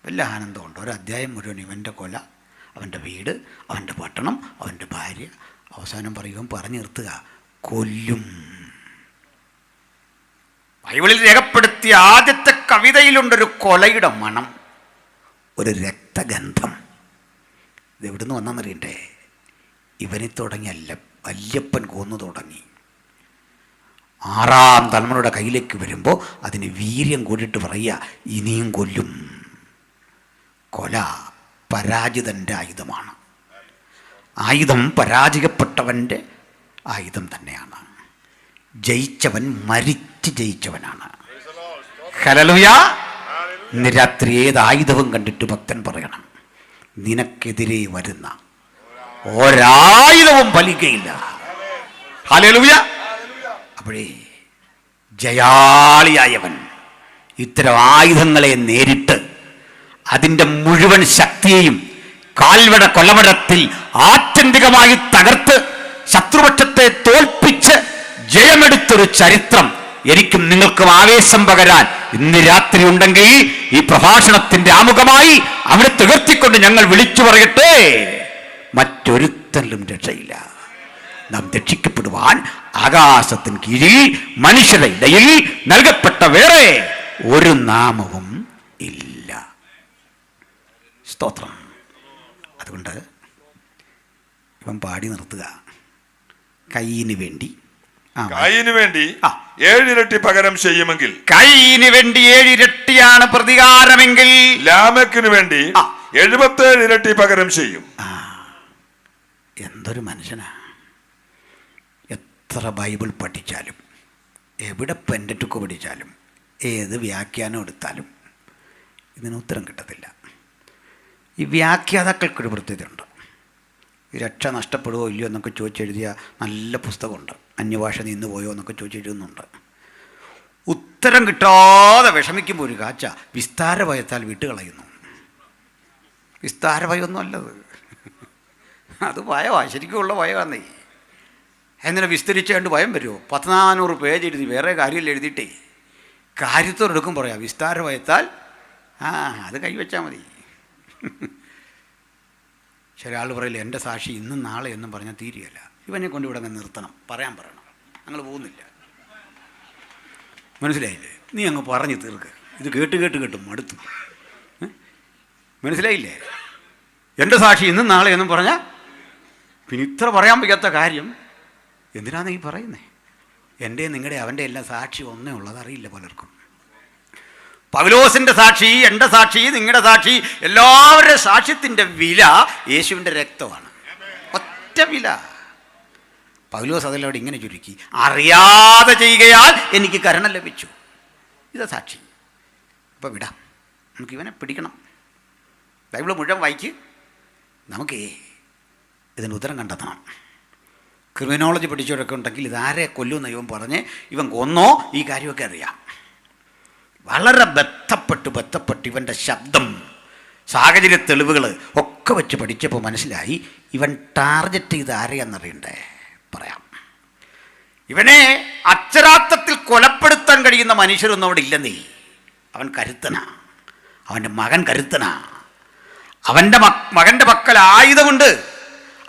വല്ല ആനന്ദമുണ്ടോ? ഒരു അധ്യായം മുഴുവൻ ഇവൻ്റെ കൊല, അവൻ്റെ വീട്, അവൻ്റെ പട്ടണം, അവൻ്റെ ഭാര്യ. അവസാനം പറയുകയും പറഞ്ഞു നിർത്തുക, കൊല്ലും. ബൈബിളിൽ രേഖപ്പെടുത്തിയ ആദ്യത്തെ കവിതയിലുണ്ടൊരു കൊലയുടെ മണം, ഒരു രക്തഗന്ധം. ഇതെവിടുന്ന് വന്നെന്നറിയണ്ടേ? ഇവനെ തുടങ്ങിയല്ല, വല്യപ്പൻ കൊന്നു തുടങ്ങി. 6ാം തലമുറയുടെ കയ്യിലേക്ക് വരുമ്പോൾ അതിന് വീര്യം കൂടിയിട്ട് പറയുക, ഇനിയും കൊല്ലും. കൊല പരാജിതൻ്റെ ആയുധമാണ്. ആയുധം പരാജയപ്പെട്ടവൻ്റെ ആയുധം തന്നെയാണ്. ജയിച്ചവൻ മരിച്ച് ജയിച്ചവനാണ്. ഹല്ലേലൂയ. ഇന്ന് രാത്രി ഏത് ആയുധവും കണ്ടിട്ട് ഭക്തൻ പറയണം, നിനക്കെതിരെ വരുന്ന ഒരായുധവും ഫലിക്കയില്ല. ഹല്ലേലൂയ. അപ്പോഴേ ജയാളിയായവൻ ഇത്തരം ആയുധങ്ങളെ നേരിട്ട് അതിൻ്റെ മുഴുവൻ ശക്തിയെയും കാൽവട കൊലമടത്തിൽ ആത്യന്തികമായി തകർത്ത് ശത്രുപക്ഷത്തെ തോൽപ്പിച്ച് ജയമെടുത്തൊരു ചരിത്രം എനിക്കും നിങ്ങൾക്കും ആവേശം പകരാൻ ഇന്ന് രാത്രി ഉണ്ടെങ്കിൽ ഈ പ്രഭാഷണത്തിന്റെ ആമുഖമായി അവിടെ ഉയർത്തിക്കൊണ്ട് ഞങ്ങൾ വിളിച്ചു പറയട്ടെ, മറ്റൊരുത്തരിലും രക്ഷയില്ല. നാം രക്ഷിക്കപ്പെടുവാൻ ആകാശത്തിന് കീഴിൽ മനുഷ്യരുടെ ഇടയിൽ നൽകപ്പെട്ട വേറെ ഒരു നാമവും ഇല്ല. സ്തോത്രം. അതുകൊണ്ട് ഇവൻ പാടി നിർത്തുക. കയ്യിന് വേണ്ടി 7 ഇരട്ടി പകരം ചെയ്യുമെങ്കിൽ, കയ്യിന് വേണ്ടി 7 ഇരട്ടിയാണ് പ്രതികാരമെങ്കിൽ, ലാമെക്കിന് വേണ്ടി 77 ഇരട്ടി പകരം ചെയ്യും. എന്തൊരു മനുഷ്യനാ! എത്ര ബൈബിൾ പഠിച്ചാലും, എവിടെ പെൻഡറ്റുക്ക് പഠിച്ചാലും, ഏത് വ്യാഖ്യാനം എടുത്താലും ഇതിന് ഉത്തരം കിട്ടത്തില്ല. ഈ വ്യാഖ്യാതാക്കൾക്കൊരു പ്രത്യേകതയുണ്ട്. രക്ഷ നഷ്ടപ്പെടുമോ ഇല്ലയോ എന്നൊക്കെ ചോദിച്ചെഴുതിയ നല്ല പുസ്തകമുണ്ട്. അന്യഭാഷ നിന്ന് പോയോ എന്നൊക്കെ ചോദിച്ചെഴുതുന്നുണ്ട്. ഉത്തരം കിട്ടാതെ വിഷമിക്കുമ്പോൾ ഒരു കാച്ച വിസ്താരഭയത്താൽ വിട്ടുകളയുന്നു. വിസ്താരഭയമൊന്നും അല്ലത്, അത് ഭയമാണ്, ശരിക്കുമുള്ള ഭയമാന്നേ. എന്നിട്ട് വിസ്തരിച്ച് കണ്ട് ഭയം വരുമോ? 1400 പേജ് എഴുതി വേറെ കാര്യമില്ല എഴുതിയിട്ടേ കാര്യത്തോടെടുക്കും പറയാം വിസ്താരഭയത്താൽ അത് കൈവച്ചാൽ മതി. ചില ആൾ പറയില്ല എൻ്റെ സാക്ഷി ഇന്നും നാളെ എന്നും പറഞ്ഞാൽ തീരുകയില്ല. ഇവനെ കൊണ്ട് ഇവിടെ അങ്ങ് നിർത്തണം, പറയണം, ഞങ്ങൾ പോകുന്നില്ല. മനസ്സിലായില്ലേ? നീ അങ്ങ് പറഞ്ഞ് തീർക്ക്. ഇത് കേട്ട് മടുത്തു. മനസ്സിലായില്ലേ? എൻ്റെ സാക്ഷി ഇന്നും നാളെ എന്നും പറഞ്ഞാൽ പിന്നെ ഇത്ര പറയാൻ വയ്യാത്ത കാര്യം എന്തിനാണ് ഈ പറയുന്നത്? എൻ്റെ നിങ്ങളുടെ അവൻ്റെ എല്ലാം സാക്ഷി ഒന്നേ ഉള്ളത് അറിയില്ല പലർക്കും. പൗലോസിൻ്റെ സാക്ഷി, എൻ്റെ സാക്ഷി, നിങ്ങളുടെ സാക്ഷി, എല്ലാവരുടെ സാക്ഷ്യത്തിൻ്റെ വില യേശുവിൻ്റെ രക്തമാണ്. ഒറ്റ വില. പൗലോസ് അതിലവിടെ ഇങ്ങനെ ചുരുക്കി, അറിയാതെ ചെയ്യുകയാൽ എനിക്ക് കരുണ ലഭിച്ചു. ഇതാ സാക്ഷി. അപ്പോൾ വിടാം, നമുക്ക് ഇവനെ പിടിക്കണം. ബൈബിൾ മുഴുവൻ വായിക്ക്, നമുക്ക് ഇതിന് ഉത്തരം കണ്ടെത്തണം. ക്രിമിനോളജി പഠിച്ചവരൊക്കെ ഉണ്ടെങ്കിൽ ഇതാരെ കൊല്ലുമെന്ന് ഇവൻ പറഞ്ഞ് ഇവൻ കൊന്നോ ഈ കാര്യമൊക്കെ അറിയാം. വളരെ ബന്ധപ്പെട്ട് ഇവൻ്റെ ശബ്ദം, സാഹചര്യ തെളിവുകൾ ഒക്കെ വെച്ച് പഠിച്ചപ്പോൾ മനസ്സിലായി ഇവൻ ടാർഗറ്റ് ചെയ്ത് ആരെയാണെന്നറിയണ്ടേ. പറയാം, ഇവനെ അക്ഷരാർത്ഥത്തിൽ കൊലപ്പെടുത്താൻ കഴിയുന്ന മനുഷ്യരൊന്നും അവിടെ ഇല്ലെന്നേ. അവൻ കരുത്തനാ, അവൻ്റെ മകൻ കരുത്തനാ. അവൻ്റെ മകൻ്റെ പക്കൽ ആയുധമുണ്ട്.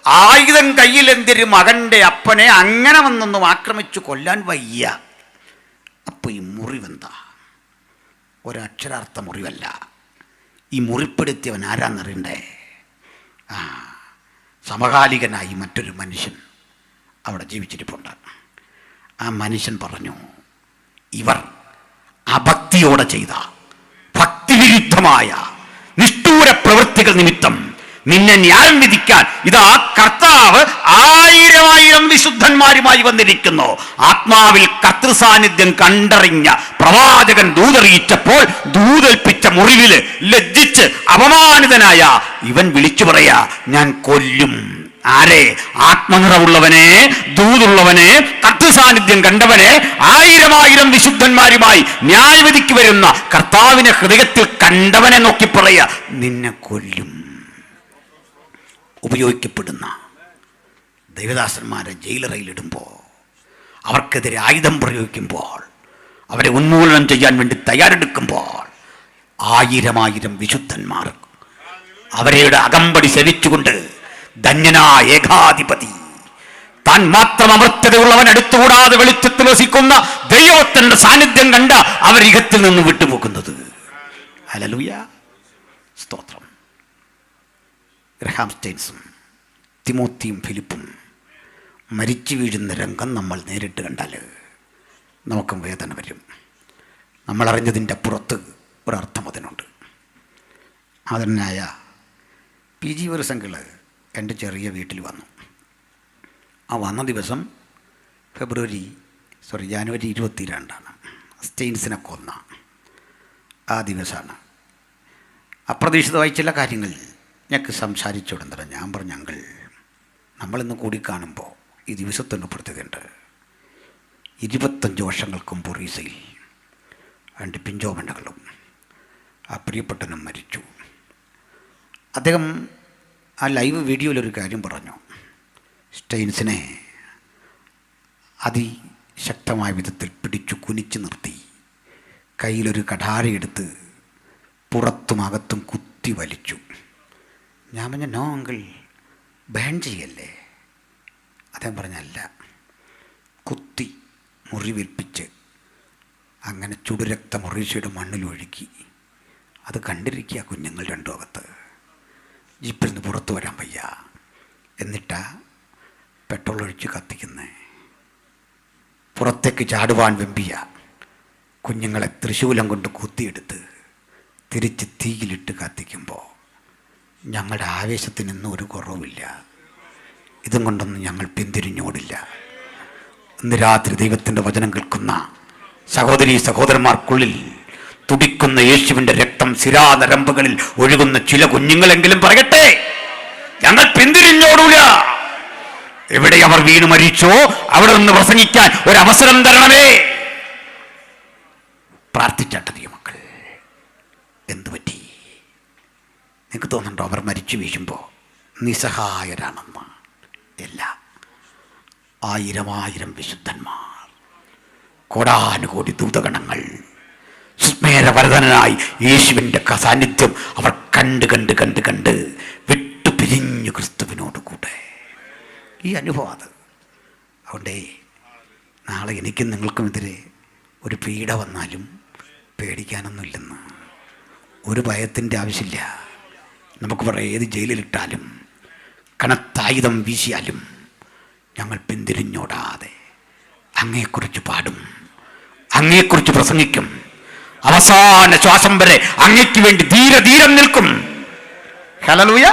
ആയുധം കയ്യിലെന്തൊരു മകൻ്റെ അപ്പനെ അങ്ങനെ വന്നൊന്നും ആക്രമിച്ചു കൊല്ലാൻ വയ്യ. അപ്പോൾ ഈ മുറിവെന്താ? ഒരക്ഷരാർത്ഥ മുറിവല്ല. ഈ മുറിപ്പെടുത്തിയവൻ ആരാന്നറിയണ്ടേ? സമകാലികനായി മറ്റൊരു മനുഷ്യൻ അവിടെ ജീവിച്ചിരിപ്പുണ്ട്. ആ മനുഷ്യൻ പറഞ്ഞു, ഇവർ അഭക്തിയോടെ ചെയ്ത ഭക്തിവിരുദ്ധമായ നിഷ്ഠൂര പ്രവൃത്തികൾ നിമിത്തം നിന്നെ ന്യായം വിധിക്കാൻ ഇതാ കർത്താവ് 1000 വിശുദ്ധന്മാരുമായി വന്നിരിക്കുന്നു. ആത്മാവിൽ കർത്തൃസാന്നിധ്യം കണ്ടറിഞ്ഞ പ്രവാചകൻ ദൂതറിയിച്ചപ്പോൾ ദൂതൽപ്പിച്ച മുറിവില് ലജ്ജിച്ച് അപമാനിതനായ ഇവൻ വിളിച്ചു പറയാ, ഞാൻ കൊല്ലും. ആരെ? ആത്മനിറവുള്ളവനെ, ദൂതുള്ളവനെ, കർത്തൃസാന്നിധ്യം കണ്ടവനെ, 1000 വിശുദ്ധന്മാരുമായി ന്യായവിധിക്ക് വരുന്ന കർത്താവിനെ ഹൃദയത്തിൽ കണ്ടവനെ നോക്കി പറയാ, നിന്നെ കൊല്ലും. ഉപയോഗിക്കപ്പെടുന്ന ദൈവദാസന്മാരെ ജയിലറയിലിടുമ്പോൾ, അവർക്കെതിരെ ആയുധം പ്രയോഗിക്കുമ്പോൾ, അവരെ ഉന്മൂലനം ചെയ്യാൻ വേണ്ടി തയ്യാറെടുക്കുമ്പോൾ 1000 വിശുദ്ധന്മാർ അവരുടെ അകമ്പടി സേവിച്ചുകൊണ്ട് ധന്യനായ ഏകാധിപതി, താൻ മാത്രം അമർത്യതയുള്ളവൻ, അടുത്തുകൂടാതെ വെളിച്ചത്തിൽ വസിക്കുന്ന ദൈവത്തിന്റെ സാന്നിധ്യം കണ്ട അവർ ഇഹത്തിൽ നിന്ന് വിട്ടുപോകുന്നത്. ഹല്ലേലൂയ, സ്തോത്രം. ഗ്രഹാം സ്റ്റെയിൻസും തിമോത്തിയും ഫിലിപ്പും മരിച്ചു വീഴുന്ന രംഗം നമ്മൾ നേരിട്ട് കണ്ടാൽ നമുക്കും വേദന വരും. നമ്മളറിഞ്ഞതിൻ്റെ പുറത്ത് ഒരർത്ഥം അതിനുണ്ട്. ആദരനായ പി ജി വരസംഗിൾ എൻ്റെ ചെറിയ വീട്ടിൽ വന്നു. ആ വന്ന ദിവസം ജാനുവരി 22 സ്റ്റെയിൻസിനെ കൊന്ന ആ ദിവസമാണ്. അപ്രതീക്ഷിതമായി ചില കാര്യങ്ങൾ ഞങ്ങൾക്ക് സംസാരിച്ചുകൊണ്ടെന്ന് ഞാൻ പറഞ്ഞു, അങ്കിൾ, നമ്മളിന്ന് കൂടിക്കാണുമ്പോൾ ഈ ദിവസത്തിൻ്റെ പ്രത്യേകതയുണ്ട്. 25 വർഷങ്ങൾക്ക് മുമ്പ് ഒറീസയിൽ 2 പിഞ്ചോമണ്ണകളും ആ പ്രിയപ്പെട്ടനും മരിച്ചു. അദ്ദേഹം ആ ലൈവ് വീഡിയോയിലൊരു കാര്യം പറഞ്ഞു. സ്റ്റെയിൻസിനെ അതിശക്തമായ വിധത്തിൽ പിടിച്ചു കുനിച്ചു നിർത്തി കയ്യിലൊരു കഠാരയെടുത്ത് പുറത്തും അകത്തും കുത്തി വലിച്ചു. ഞാൻ പറഞ്ഞ, നോ അങ്കിൾ, ബാൻ ചെയ്യല്ലേ. അദ്ദേഹം പറഞ്ഞല്ല, കുത്തി മുറിവേൽപ്പിച്ച് അങ്ങനെ ചുടുരക്തം ഒറീസയുടെ മണ്ണിലൊഴുക്കി. അത് കണ്ടിരിക്കുക കുഞ്ഞുങ്ങൾ 2 അകത്ത്. ജീപ്പിൽ നിന്ന് പുറത്തു വരാൻ വയ്യ. എന്നിട്ടാ പെട്രോൾ ഒഴിച്ച് കത്തിക്കുന്നേ. പുറത്തേക്ക് ചാടുവാൻ വെമ്പിയ കുഞ്ഞുങ്ങളെ തൃശൂലം കൊണ്ട് കുത്തിയെടുത്ത് തിരിച്ച് തീയിലിട്ട് കത്തിക്കുമ്പോൾ ഞങ്ങളുടെ ആവേശത്തിനൊന്നും ഒരു കുറവില്ല. ഇതും കൊണ്ടൊന്നും ഞങ്ങൾ പിന്തിരിഞ്ഞോടില്ല. ഇന്ന് രാത്രി ദൈവത്തിൻ്റെ വചനം കേൾക്കുന്ന സഹോദരീ സഹോദരന്മാർക്കുള്ളിൽ തുടിക്കുന്ന യേശുവിൻ്റെ രക്തം സിരാനരമ്പുകളിൽ ഒഴുകുന്ന ചില കുഞ്ഞുങ്ങളെങ്കിലും പറയട്ടെ, ഞങ്ങൾ പിന്തിരിഞ്ഞോടൂല. എവിടെ അവർ വീണ് മരിച്ചോ അവിടെ നിന്ന് പ്രസംഗിക്കാൻ ഒരവസരം തരണമേ. പ്രാർത്ഥിച്ചാട്ട് ദൈവമക്കൾ. എന്തു പറ്റി? നിങ്ങൾക്ക് തോന്നുന്നുണ്ടോ അവർ മരിച്ചു വീഴുമ്പോൾ നിസ്സഹായരാണെന്ന്? ഇല്ല. 1000 വിശുദ്ധന്മാർ, കോടാനുകോടി ദൂതഗണങ്ങൾ, സുസ്മേരവരതനായി യേശുവിൻ്റെ സാന്നിധ്യം അവർ കണ്ട് കണ്ട് കണ്ട് കണ്ട് വിട്ടുപിരിഞ്ഞു ക്രിസ്തുവിനോട് കൂടെ. ഈ അനുഭവം അത്. അതുകൊണ്ടേ നാളെ എനിക്കും നിങ്ങൾക്കും എതിരെ ഒരു പീഡ വന്നാലും പേടിക്കാനൊന്നുമില്ലെന്ന്. ഒരു ഭയത്തിൻ്റെ ആവശ്യമില്ല. നമുക്ക് പറയാം, ഏത് ജയിലിലിട്ടാലും കനത്തായുധം വീശിയാലും ഞങ്ങൾ പിന്തിരിഞ്ഞോടാതെ അങ്ങയെക്കുറിച്ച് പാടും, അങ്ങയെക്കുറിച്ച് പ്രസംഗിക്കും, അവസാന ശ്വാസം വരെ അങ്ങയ്ക്ക് വേണ്ടി ധീരം നിൽക്കും. ഹല്ലേലൂയ.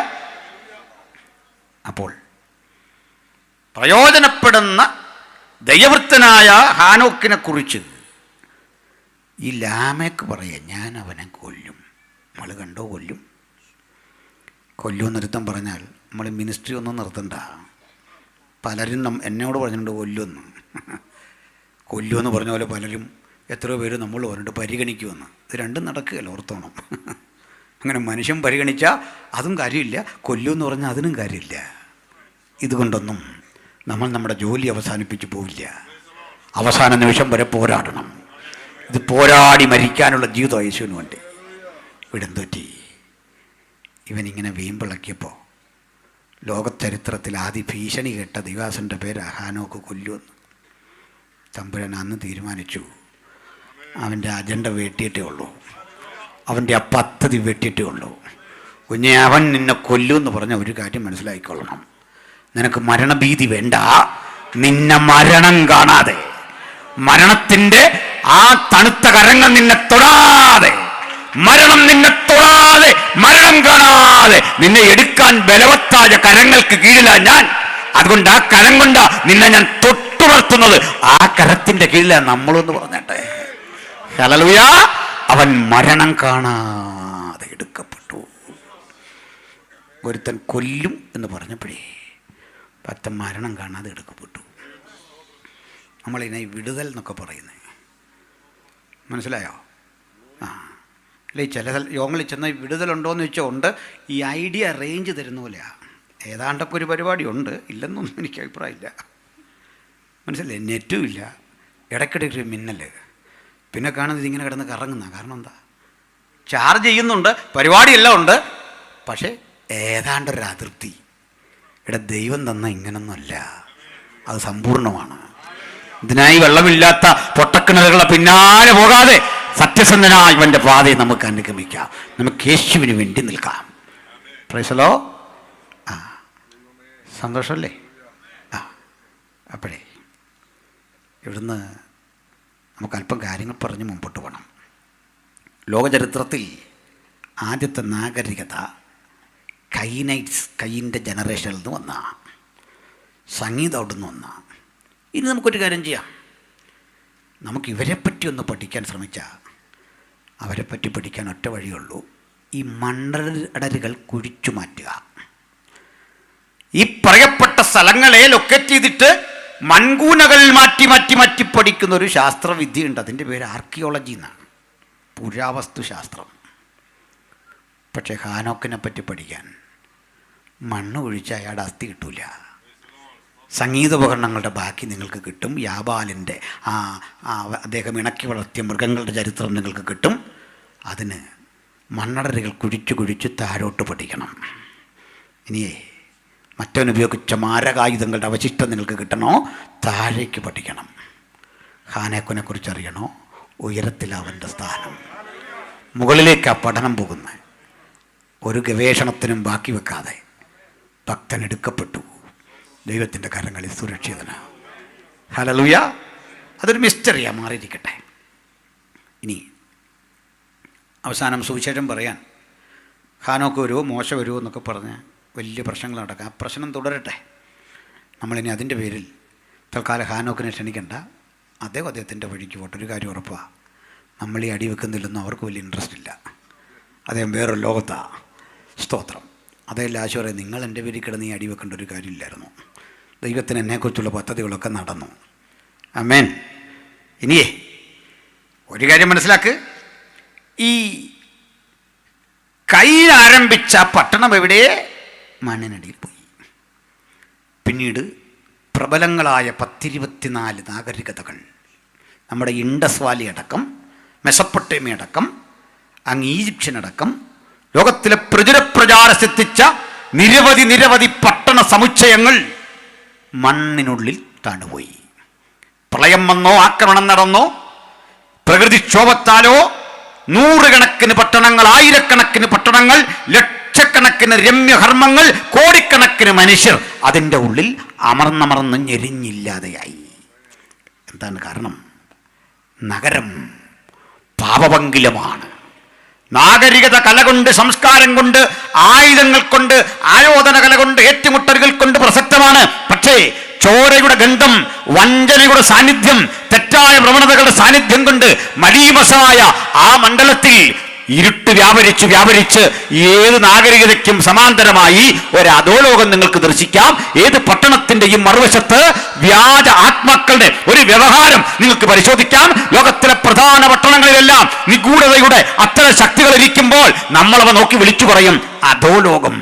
അപ്പോൾ പ്രയോജനപ്പെടുന്ന ദൈവവൃത്തനായ ഹാനോക്കിനെ കുറിച്ച് ഈ ലാമേക്ക് പറയാം, ഞാൻ അവനെ കൊല്ലും. നമ്മൾ കണ്ടോ കൊല്ലുമെന്നൊരുത്തം പറഞ്ഞാൽ നമ്മൾ മിനിസ്ട്രി ഒന്നും നിർത്തണ്ട. പലരും എന്നോട് പറഞ്ഞിട്ടുണ്ട് കൊല്ലുമെന്ന് പറഞ്ഞ പോലെ പലരും എത്രയോ പേര് നമ്മൾ പറഞ്ഞിട്ട് പരിഗണിക്കുമെന്ന്. ഇത് രണ്ടും നടക്കുകയല്ല, ഓർത്തോണം. അങ്ങനെ മനുഷ്യൻ പരിഗണിച്ചാൽ അതും കാര്യമില്ല, കൊല്ലുമെന്ന് പറഞ്ഞാൽ അതിനും കാര്യമില്ല. ഇതുകൊണ്ടൊന്നും നമ്മൾ നമ്മുടെ ജോലി അവസാനിപ്പിച്ച് പോവില്ല. അവസാന നിമിഷം വരെ പോരാടണം. ഇത് പോരാടി മരിക്കാനുള്ള ജീവിതം യേശുവിന് വേണ്ടി. ഇവിടെന്തൊറ്റി ഇവനിങ്ങനെ വീമ്പിളക്കിയപ്പോൾ ലോകചരിത്രത്തിൽ ആദ്യ ഭീഷണി കേട്ട ദൈവാസൻ്റെ പേര് ഹാനോക്ക് കൊല്ലുമെന്ന്. തമ്പുരാൻ അന്ന് തീരുമാനിച്ചു. അവൻ്റെ അജണ്ട വെട്ടിയിട്ടേ ഉള്ളൂ, അവൻ്റെ ആ പദ്ധതി വെട്ടിയിട്ടേ ഉള്ളൂ. കുഞ്ഞെ, അവൻ നിന്നെ കൊല്ലുമെന്ന് പറഞ്ഞ ഒരു കാര്യം മനസ്സിലാക്കിക്കൊള്ളണം. നിനക്ക് മരണഭീതി വേണ്ട. നിന്നെ മരണം കാണാതെ, മരണത്തിൻ്റെ ആ തണുത്ത കരങ്ങൾ നിന്നെ തൊടാതെ, മരണം നിന്നെ തൊടാതെ, മരണം കാണാതെ നിന്നെ എടുക്കാൻ ബലവത്തായ കരങ്ങൾക്ക് കീഴിലാണ് ഞാൻ. അതുകൊണ്ട് ആ കരം കൊണ്ടാ നിന്നെ ഞാൻ തൊട്ടുണർത്തുന്നത്. ആ കരത്തിന്റെ കീഴിലാണ് നമ്മളൊന്ന് പറഞ്ഞട്ടെ. ഹല്ലേലൂയ. അവൻ മരണം കാണാതെ എടുക്കപ്പെട്ടു. ഒരുത്തൻ കൊല്ലും എന്ന് പറഞ്ഞപ്പോഴേ പത്തൻ മരണം കാണാതെ എടുക്കപ്പെട്ടു. നമ്മളിതിനെ വിടുതൽ എന്നൊക്കെ പറയുന്നത് മനസ്സിലായോ? അല്ലെ, ചില യോഗങ്ങളിൽ ചെന്നാൽ വിടുതലുണ്ടോയെന്ന് ചോദിച്ചാൽ ഉണ്ട്. ഈ ഐഡിയ അറേഞ്ച് തരുന്ന പോലെയാണ്. ഏതാണ്ടൊക്കെ ഒരു പരിപാടി ഉണ്ട്, ഇല്ലെന്നൊന്നും എനിക്ക് അഭിപ്രായമില്ല. മനസ്സിലായി? നെറ്റും ഇല്ല, ഇടയ്ക്കിടയ്ക്ക് മിന്നൽ, പിന്നെ കാണുന്നത് ഇങ്ങനെ കിടന്ന് കറങ്ങുന്ന. കാരണം എന്താ? ചാർജ് ചെയ്യുന്നുണ്ട്, പരിപാടിയെല്ലാം ഉണ്ട്, പക്ഷേ ഏതാണ്ടൊരു അതൃപ്തി. ഇവിടെ ദൈവം തന്ന ഇങ്ങനൊന്നുമല്ല, അത് സമ്പൂർണ്ണമാണ്. ഇതിനായി വെള്ളമില്ലാത്ത പൊട്ടക്കിണറുകളെ പിന്നാലെ പോകാതെ സത്യസന്ധനായ ഇവൻ്റെ പാതയെ നമുക്ക് അനുഗമിക്കാം. നമുക്ക് യേശുവിന് വേണ്ടി നിൽക്കാം. Praise the Lord. സന്തോഷമല്ലേ? അപ്പോഴേ ഇവിടുന്ന് നമുക്ക് അല്പം കാര്യങ്ങൾ പറഞ്ഞ് മുമ്പോട്ട് പോകണം. ലോകചരിത്രത്തിൽ ആദ്യത്തെ നാഗരികത കൈൻ്റെ ജനറേഷനിൽ നിന്ന് വന്ന സംഗീതം അവിടെ നിന്ന് വന്ന. ഇനി നമുക്കൊരു കാര്യം ചെയ്യാം. നമുക്ക് ഇവരെപ്പറ്റി ഒന്ന് പഠിക്കാൻ ശ്രമിച്ചാൽ അവരെപ്പറ്റി പഠിക്കാൻ ഒറ്റ വഴിയുള്ളൂ. ഈ മണ്ണടരുകൾ കുഴിച്ചു മാറ്റുക. ഈ പറയപ്പെട്ട സ്ഥലങ്ങളെ ലൊക്കേറ്റ് ചെയ്തിട്ട് മൺകൂനകൾ മാറ്റി മാറ്റി മാറ്റി പഠിക്കുന്ന ഒരു ശാസ്ത്രവിദ്യയുണ്ട്. അതിൻ്റെ പേര് ആർക്കിയോളജി എന്നാണ്, പുരാവസ്തു ശാസ്ത്രം. പക്ഷേ ഹാനോക്കിനെ പറ്റി പഠിക്കാൻ മണ്ണ് കുഴിച്ച് അയാളുടെ അസ്ഥി കിട്ടൂല. സംഗീതോപകരണങ്ങളുടെ ബാക്കി നിങ്ങൾക്ക് കിട്ടും. യാബാലിൻ്റെ അദ്ദേഹം ഇണക്കി വളർത്തിയ മൃഗങ്ങളുടെ ചരിത്രം നിങ്ങൾക്ക് കിട്ടും. അതിന് മണ്ണടരുകൾ കുഴിച്ച് കുഴിച്ച് താഴോട്ട് പഠിക്കണം. ഇനിയേ മറ്റവനുപയോഗിച്ച മാരകായുധങ്ങളുടെ അവശിഷ്ടം നിങ്ങൾക്ക് കിട്ടണോ, താഴേക്ക് പഠിക്കണം. ഹാനോക്കിനെ കുറിച്ച് അറിയണോ, ഉയരത്തിലവൻ്റെ സ്ഥാനം, മുകളിലേക്ക് ആ പഠനം പോകുന്നത്. ഒരു ഗവേഷണത്തിനും ബാക്കി വെക്കാതെ ഭക്തൻ എടുക്കപ്പെട്ടു, ദൈവത്തിൻ്റെ കരങ്ങളിൽ സുരക്ഷിതനാണ്. ഹല്ലേലൂയ. അതൊരു മിസ്റ്ററിയാണ്, മാറിയിരിക്കട്ടെ. ഇനി അവസാനം സുവിശേഷം പറയാൻ ഹാനോക്ക് വരുമോ മോശ വരുമോ എന്നൊക്കെ പറഞ്ഞ് വലിയ പ്രശ്നങ്ങൾ നടക്കാം. ആ പ്രശ്നം തുടരട്ടെ. നമ്മളിനി അതിൻ്റെ പേരിൽ തൽക്കാലം ഹാനോക്കിനെ ക്ഷണിക്കണ്ട. അദ്ദേഹത്തിൻ്റെ വഴിക്ക് പോട്ടെ. ഒരു കാര്യം ഉറപ്പാണ്, നമ്മൾ ഈ അടി വെക്കുന്നില്ലെന്നും അവർക്ക് വലിയ ഇൻട്രസ്റ്റ് ഇല്ല. അദ്ദേഹം വേറൊരു ലോകത്താണ്. സ്തോത്രം. അതല്ല ആശുപത്രി, നിങ്ങൾ എൻ്റെ പേരിൽ കിടന്ന് ഈ അടി വെക്കേണ്ട ഒരു കാര്യമില്ലായിരുന്നു. ദൈവത്തിന് എന്നെക്കുറിച്ചുള്ള പദ്ധതികളൊക്കെ നടന്നു. ആമേൻ. ഇനിയേ ഒരു കാര്യം മനസ്സിലാക്ക്, ഈ കയ്യിൽ ആരംഭിച്ച പട്ടണം എവിടെ? മണ്ണിനടിയിൽ പോയി. പിന്നീട് പ്രബലങ്ങളായ 10-24 നാഗരികതകൾ, നമ്മുടെ ഇൻഡസ് വാലി അടക്കം, മെസപ്പൊട്ടേമിയ അടക്കം, അങ്ങ് ഈജിപ്ഷ്യനടക്കം ലോകത്തിലെ പ്രചാരസിദ്ധിച്ച നിരവധി പട്ടണ സമുച്ചയങ്ങൾ മണ്ണിനുള്ളിൽ താണുപോയി. പ്രളയം വന്നോ, ആക്രമണം നടന്നോ, പ്രകൃതിക്ഷോഭത്താലോ നൂറുകണക്കിന് പട്ടണങ്ങൾ, ആയിരക്കണക്കിന് പട്ടണങ്ങൾ, ലക്ഷക്കണക്കിന് രമ്യകർമ്മങ്ങൾ, കോടിക്കണക്കിന് മനുഷ്യർ അതിൻ്റെ ഉള്ളിൽ അമർന്നമർന്ന് ഞെരിഞ്ഞില്ലാതെയായി. എന്താണ് കാരണം? നഗരം പാപപങ്കിലമാണ്. നാഗരികത കല കൊണ്ട്, സംസ്കാരം കൊണ്ട്, ആയുധങ്ങൾ കൊണ്ട്, ആയോധന കല കൊണ്ട്, ഏറ്റുമുട്ടലുകൾ കൊണ്ട് പ്രസക്തമാണ്. പക്ഷേ ചോരയുടെ ഗന്ധം, വഞ്ചനയുടെ സാന്നിധ്യം, തെറ്റായ പ്രവണതകളുടെ സാന്നിധ്യം കൊണ്ട് മലീമസമായ ആ മണ്ഡലത്തിൽ ഇരുട്ട് വ്യാപരിച്ച് ഏത് നാഗരികതയ്ക്കും സമാന്തരമായി ഒരു അധോലോകം നിങ്ങൾക്ക് ദർശിക്കാം. ഏത് പട്ടണത്തിന്റെയും മറുവശത്ത് വ്യാജ ആത്മാക്കളുടെ ഒരു വ്യവഹാരം നിങ്ങൾക്ക് പരിശോധിക്കാം. ലോകത്തിലെ പ്രധാന പട്ടണങ്ങളിലെല്ലാം നിഗൂഢതയുടെ അത്തരം ശക്തികൾ ഇരിക്കുമ്പോൾ നമ്മളവ നോക്കി വിളിച്ചു പറയും അധോലോകം,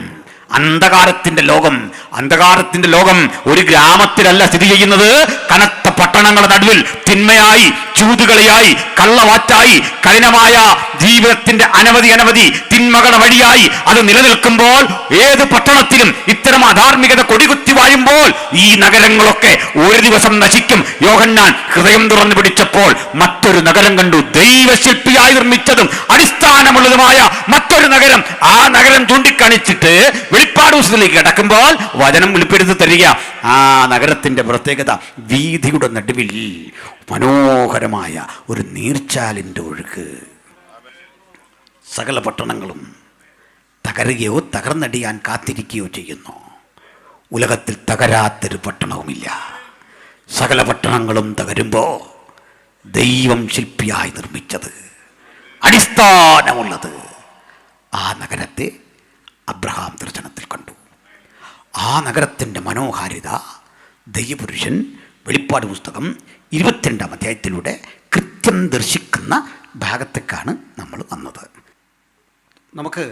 അന്ധകാരത്തിന്റെ ലോകം. അന്ധകാരത്തിന്റെ ലോകം ഒരു ഗ്രാമത്തിലല്ല സ്ഥിതി ചെയ്യുന്നത്. കനത്ത പട്ടണങ്ങളുടെ നടുവിൽ തിന്മയായി, ചൂതുകളിയായി, കള്ളവാറ്റായി, കഠിനമായ ജീവിതത്തിന്റെ അനവധി തിന്മകളുടെ വഴിയായി അത് നിലനിൽക്കുമ്പോൾ, ഏത് പട്ടണത്തിലും ഇത്തരം അധാർമികത കൊടികുത്തി വാഴുമ്പോൾ ഈ നഗരങ്ങളൊക്കെ ഒരു ദിവസം നശിക്കും. യോഹന്നാൻ ഹൃദയം തുറന്നു പിടിച്ചപ്പോൾ മറ്റൊരു നഗരം കണ്ടു, ദൈവശില്പിയായി നിർമ്മിച്ചതും അടിസ്ഥാനമുള്ളതുമായ മറ്റൊരു നഗരം. ആ നഗരം ചൂണ്ടിക്കാണിച്ചിട്ട് വെളിപ്പാട് പുസ്തകത്തിലേക്ക് കിടക്കുമ്പോൾ വചനം വെളിപ്പെടുത്തി തരിക. ആ നഗരത്തിന്റെ പ്രത്യേകത, വീഥിയുടെ നടുവിൽ മനോഹരമായ ഒരു നീർച്ചാലിൻ്റെ ഒഴുക്ക്. സകല പട്ടണങ്ങളും തകരുകയോ തകർന്നടിയാൻ കാത്തിരിക്കുകയോ ചെയ്യുന്നു. ഉലകത്തിൽ തകരാത്തൊരു പട്ടണവുമില്ല. സകല പട്ടണങ്ങളും തകരുമ്പോൾ ദൈവം ശില്പിയായി നിർമ്മിച്ചത്, അടിസ്ഥാനമുള്ളത് ആ നഗരത്തെ അബ്രഹാം ദർശനത്തിൽ കണ്ടു. ആ നഗരത്തിൻ്റെ മനോഹാരിത ദൈവപുരുഷൻ വെളിപ്പാട് പുസ്തകം 22-ാം അധ്യായത്തിലൂടെ കൃത്യം ദർശിക്കുന്ന ഭാഗത്തേക്കാണ് നമ്മൾ വന്നത്. നമുക്ക്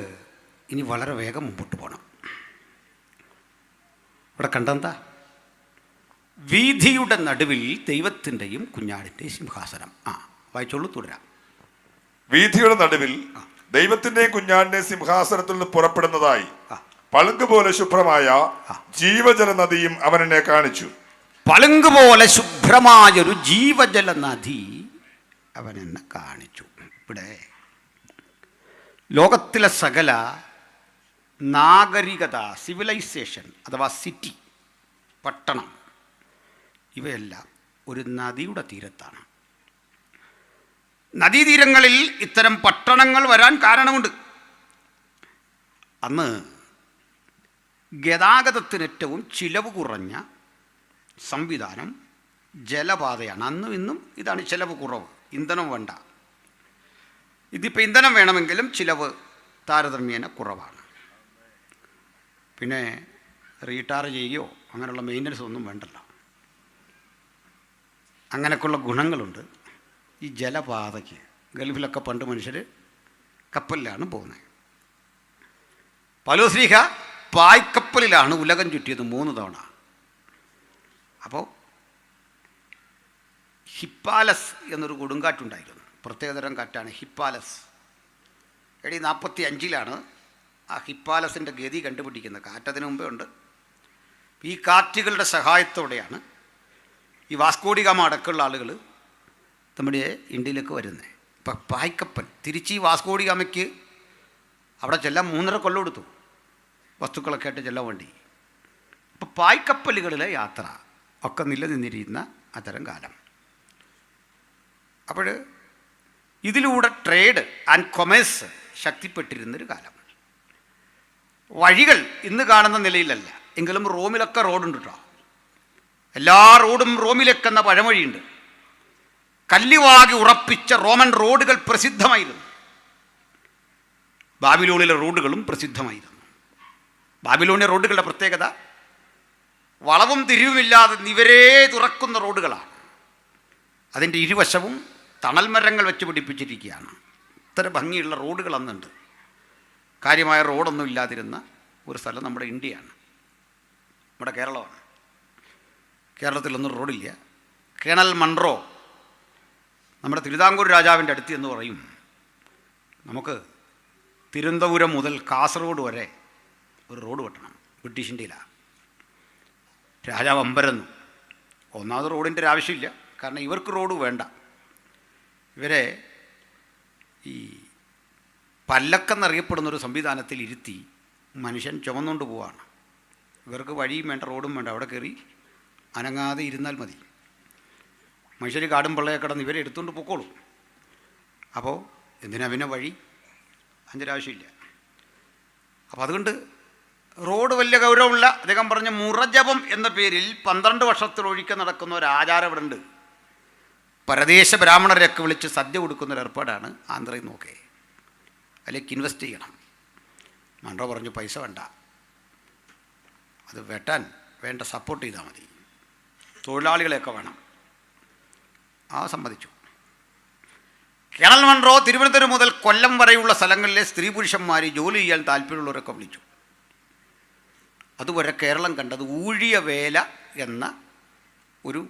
ഇനി വളരെ വേഗം മുമ്പോട്ട് പോകണം. ഇവിടെ കണ്ടെന്താ? വീഥിയുടെ നടുവിൽ ദൈവത്തിൻ്റെയും കുഞ്ഞാടിൻ്റെയും സിംഹാസനം. വായിച്ചോളൂ, തുടരാം. വീഥിയുടെ നടുവിൽ ദൈവത്തിന്റെയും കുഞ്ഞാടിന്റെയും സിംഹാസനത്തിൽ നിന്ന് പുറപ്പെടുന്നതായി പളുങ്ക് പോലെ ശുഭ്രമായ ജീവജല നദിയും അവൻ എന്നെ കാണിച്ചു. പളുങ്ക് പോലെ ശുഭ്രമായൊരു ജീവജല നദി അവൻ എന്നെ കാണിച്ചു. ഇവിടെ ലോകത്തിലെ സകല നാഗരികത, സിവിലൈസേഷൻ അഥവാ സിറ്റി, പട്ടണം, ഇവയെല്ലാം ഒരു നദിയുടെ തീരത്താണ്. നദീതീരങ്ങളിൽ ഇത്തരം പട്ടണങ്ങൾ വരാൻ കാരണമുണ്ട്. അന്ന് ഗതാഗതത്തിന് ഏറ്റവും ചിലവ് കുറഞ്ഞ സംവിധാനം ജലപാതയാണ്. അന്നും ഇന്നും ഇതാണ് ചിലവ് കുറവ്, ഇന്ധനം വേണ്ട. ഇതിപ്പോൾ ഇന്ധനം വേണമെങ്കിലും ചിലവ് താരതമ്യേന കുറവാണ്. പിന്നെ റീടാർ ചെയ്യുകയോ അങ്ങനെയുള്ള മെയിൻ്റനൻസ് ഒന്നും വേണ്ടല്ലോ. അങ്ങനെയൊക്കെയുള്ള ഗുണങ്ങളുണ്ട് ഈ ജലപാതയ്ക്ക്. ഗൾഫിലൊക്കെ പണ്ട് മനുഷ്യർ കപ്പലിലാണ് പോകുന്നത്. പൗലോസ്ലീഹ പായ്ക്കപ്പലിലാണ് ഉലകം ചുറ്റിയത് 3 തവണ. അപ്പോൾ ഹിപ്പാലസ് എന്നൊരു കൊടുങ്കാറ്റുണ്ടായിരുന്നു. പ്രത്യേകതരം കാറ്റാണ് ഹിപ്പാലസ്. AD 45-ലാണ് ആ ഹിപ്പാലസിൻ്റെ ഗതി കണ്ടുപിടിക്കുന്നത്. കാറ്റതിന് മുമ്പേ ഉണ്ട്. ഈ കാറ്റുകളുടെ സഹായത്തോടെയാണ് ഈ വാസ്കോഡിഗാമ അടക്കമുള്ള ആളുകൾ നമ്മുടെ ഇന്ത്യയിലേക്ക് വരുന്നത്. ഇപ്പം പായ്ക്കപ്പൽ തിരിച്ച് ഈ വാസ്കോഡിഗാമയ്ക്ക് അവിടെ ചെല്ലാൻ 3.5 കൊല്ലം എടുത്തു, വസ്തുക്കളൊക്കെ ആയിട്ട് ചെല്ലാൻ വേണ്ടി. അപ്പോൾ പായ്ക്കപ്പലുകളിലെ യാത്ര ഒക്കെ നിലനിന്നിരുന്ന അത്തരം കാലം. അപ്പോൾ ഇതിലൂടെ ട്രേഡ് ആൻഡ് കൊമേഴ്സ് ശക്തിപ്പെട്ടിരുന്നൊരു കാലം. വഴികൾ ഇന്ന് കാണുന്ന നിലയിലല്ല, എങ്കിലും റോമിലൊക്കെ റോഡുണ്ട് കേട്ടോ. എല്ലാ റോഡും റോമിലേക്കെന്ന പഴമൊഴിയുണ്ട്. കല്ലുവാകി ഉറപ്പിച്ച റോമൻ റോഡുകൾ പ്രസിദ്ധമായിരുന്നു. ബാബിലോണിലെ റോഡുകളും പ്രസിദ്ധമായിരുന്നു. ബാബിലോണിയ റോഡുകളുടെ പ്രത്യേകത വളവും തിരിവുമില്ലാതെ നിവരേ തുറക്കുന്ന റോഡുകളാണ്. അതിൻ്റെ ഇരുവശവും തണൽ മരങ്ങൾ വെച്ച് പിടിപ്പിച്ചിരിക്കുകയാണ്. ഇത്ര ഭംഗിയുള്ള റോഡുകൾ അന്നുണ്ട്. കാര്യമായ റോഡൊന്നും ഇല്ലാതിരുന്ന ഒരു സ്ഥലം നമ്മുടെ ഇന്ത്യയാണ്, നമ്മുടെ കേരളമാണ്. കേരളത്തിലൊന്നും റോഡില്ല. കേണൽ മൺറോ നമ്മുടെ തിരുവിതാംകൂർ രാജാവിൻ്റെ അടുത്ത് എന്ന് പറയും, നമുക്ക് തിരുവനന്തപുരം മുതൽ കാസർഗോഡ് വരെ ഒരു റോഡ് വെട്ടണം, ബ്രിട്ടീഷ് ഇന്ത്യയിലാണ്. രാജാവ് അമ്പരന്നു. ഒന്നാമത് റോഡിൻ്റെ ഒരു ആവശ്യമില്ല, കാരണം ഇവർക്ക് റോഡ് വേണ്ട. ഇവരെ ഈ പല്ലക്കെന്നറിയപ്പെടുന്നൊരു സംവിധാനത്തിൽ ഇരുത്തി മനുഷ്യൻ ചുമന്നുകൊണ്ട് പോവാണ്. ഇവർക്ക് വഴിയും വേണ്ട, റോഡും വേണ്ട. അവിടെ കയറി അനങ്ങാതെ ഇരുന്നാൽ മതി. മനുഷ്യർ കാടും പള്ളയെ കിടന്ന് ഇവരെ എടുത്തുകൊണ്ട് പൊക്കോളും. അപ്പോൾ എന്തിനാ പിന്നെ വഴി? അതിൻ്റെ ആവശ്യമില്ല. അപ്പോൾ അതുകൊണ്ട് റോഡ് വലിയ ഗൗരവമുള്ള, അദ്ദേഹം പറഞ്ഞ മുറജപം എന്ന പേരിൽ 12 വർഷത്തിലൊഴിക്കെ നടക്കുന്ന ഒരു ആചാരം ഇവിടെ ഉണ്ട്. പരദേശ ബ്രാഹ്മണരെയൊക്കെ വിളിച്ച് സദ്യ കൊടുക്കുന്നൊരു ഏർപ്പാടാണ് ആന്ധ്രയിൽ നോക്കേ. അതിലേക്ക് ഇൻവെസ്റ്റ് ചെയ്യണം. മൺറോ പറഞ്ഞു പൈസ വേണ്ട, അത് വെട്ടാൻ വേണ്ട സപ്പോർട്ട് ചെയ്താൽ മതി, തൊഴിലാളികളെയൊക്കെ വേണം. ആ സമ്മതിച്ചു. കേണൽ മൺറോ തിരുവനന്തപുരം മുതൽ കൊല്ലം വരെയുള്ള സ്ഥലങ്ങളിലെ സ്ത്രീ പുരുഷന്മാർ ജോലി ചെയ്യാൻ താല്പര്യമുള്ളവരൊക്കെ വിളിച്ചു. അതുവരെ കേരളം കണ്ടത് ഊഴിയ വേല എന്ന ഒരു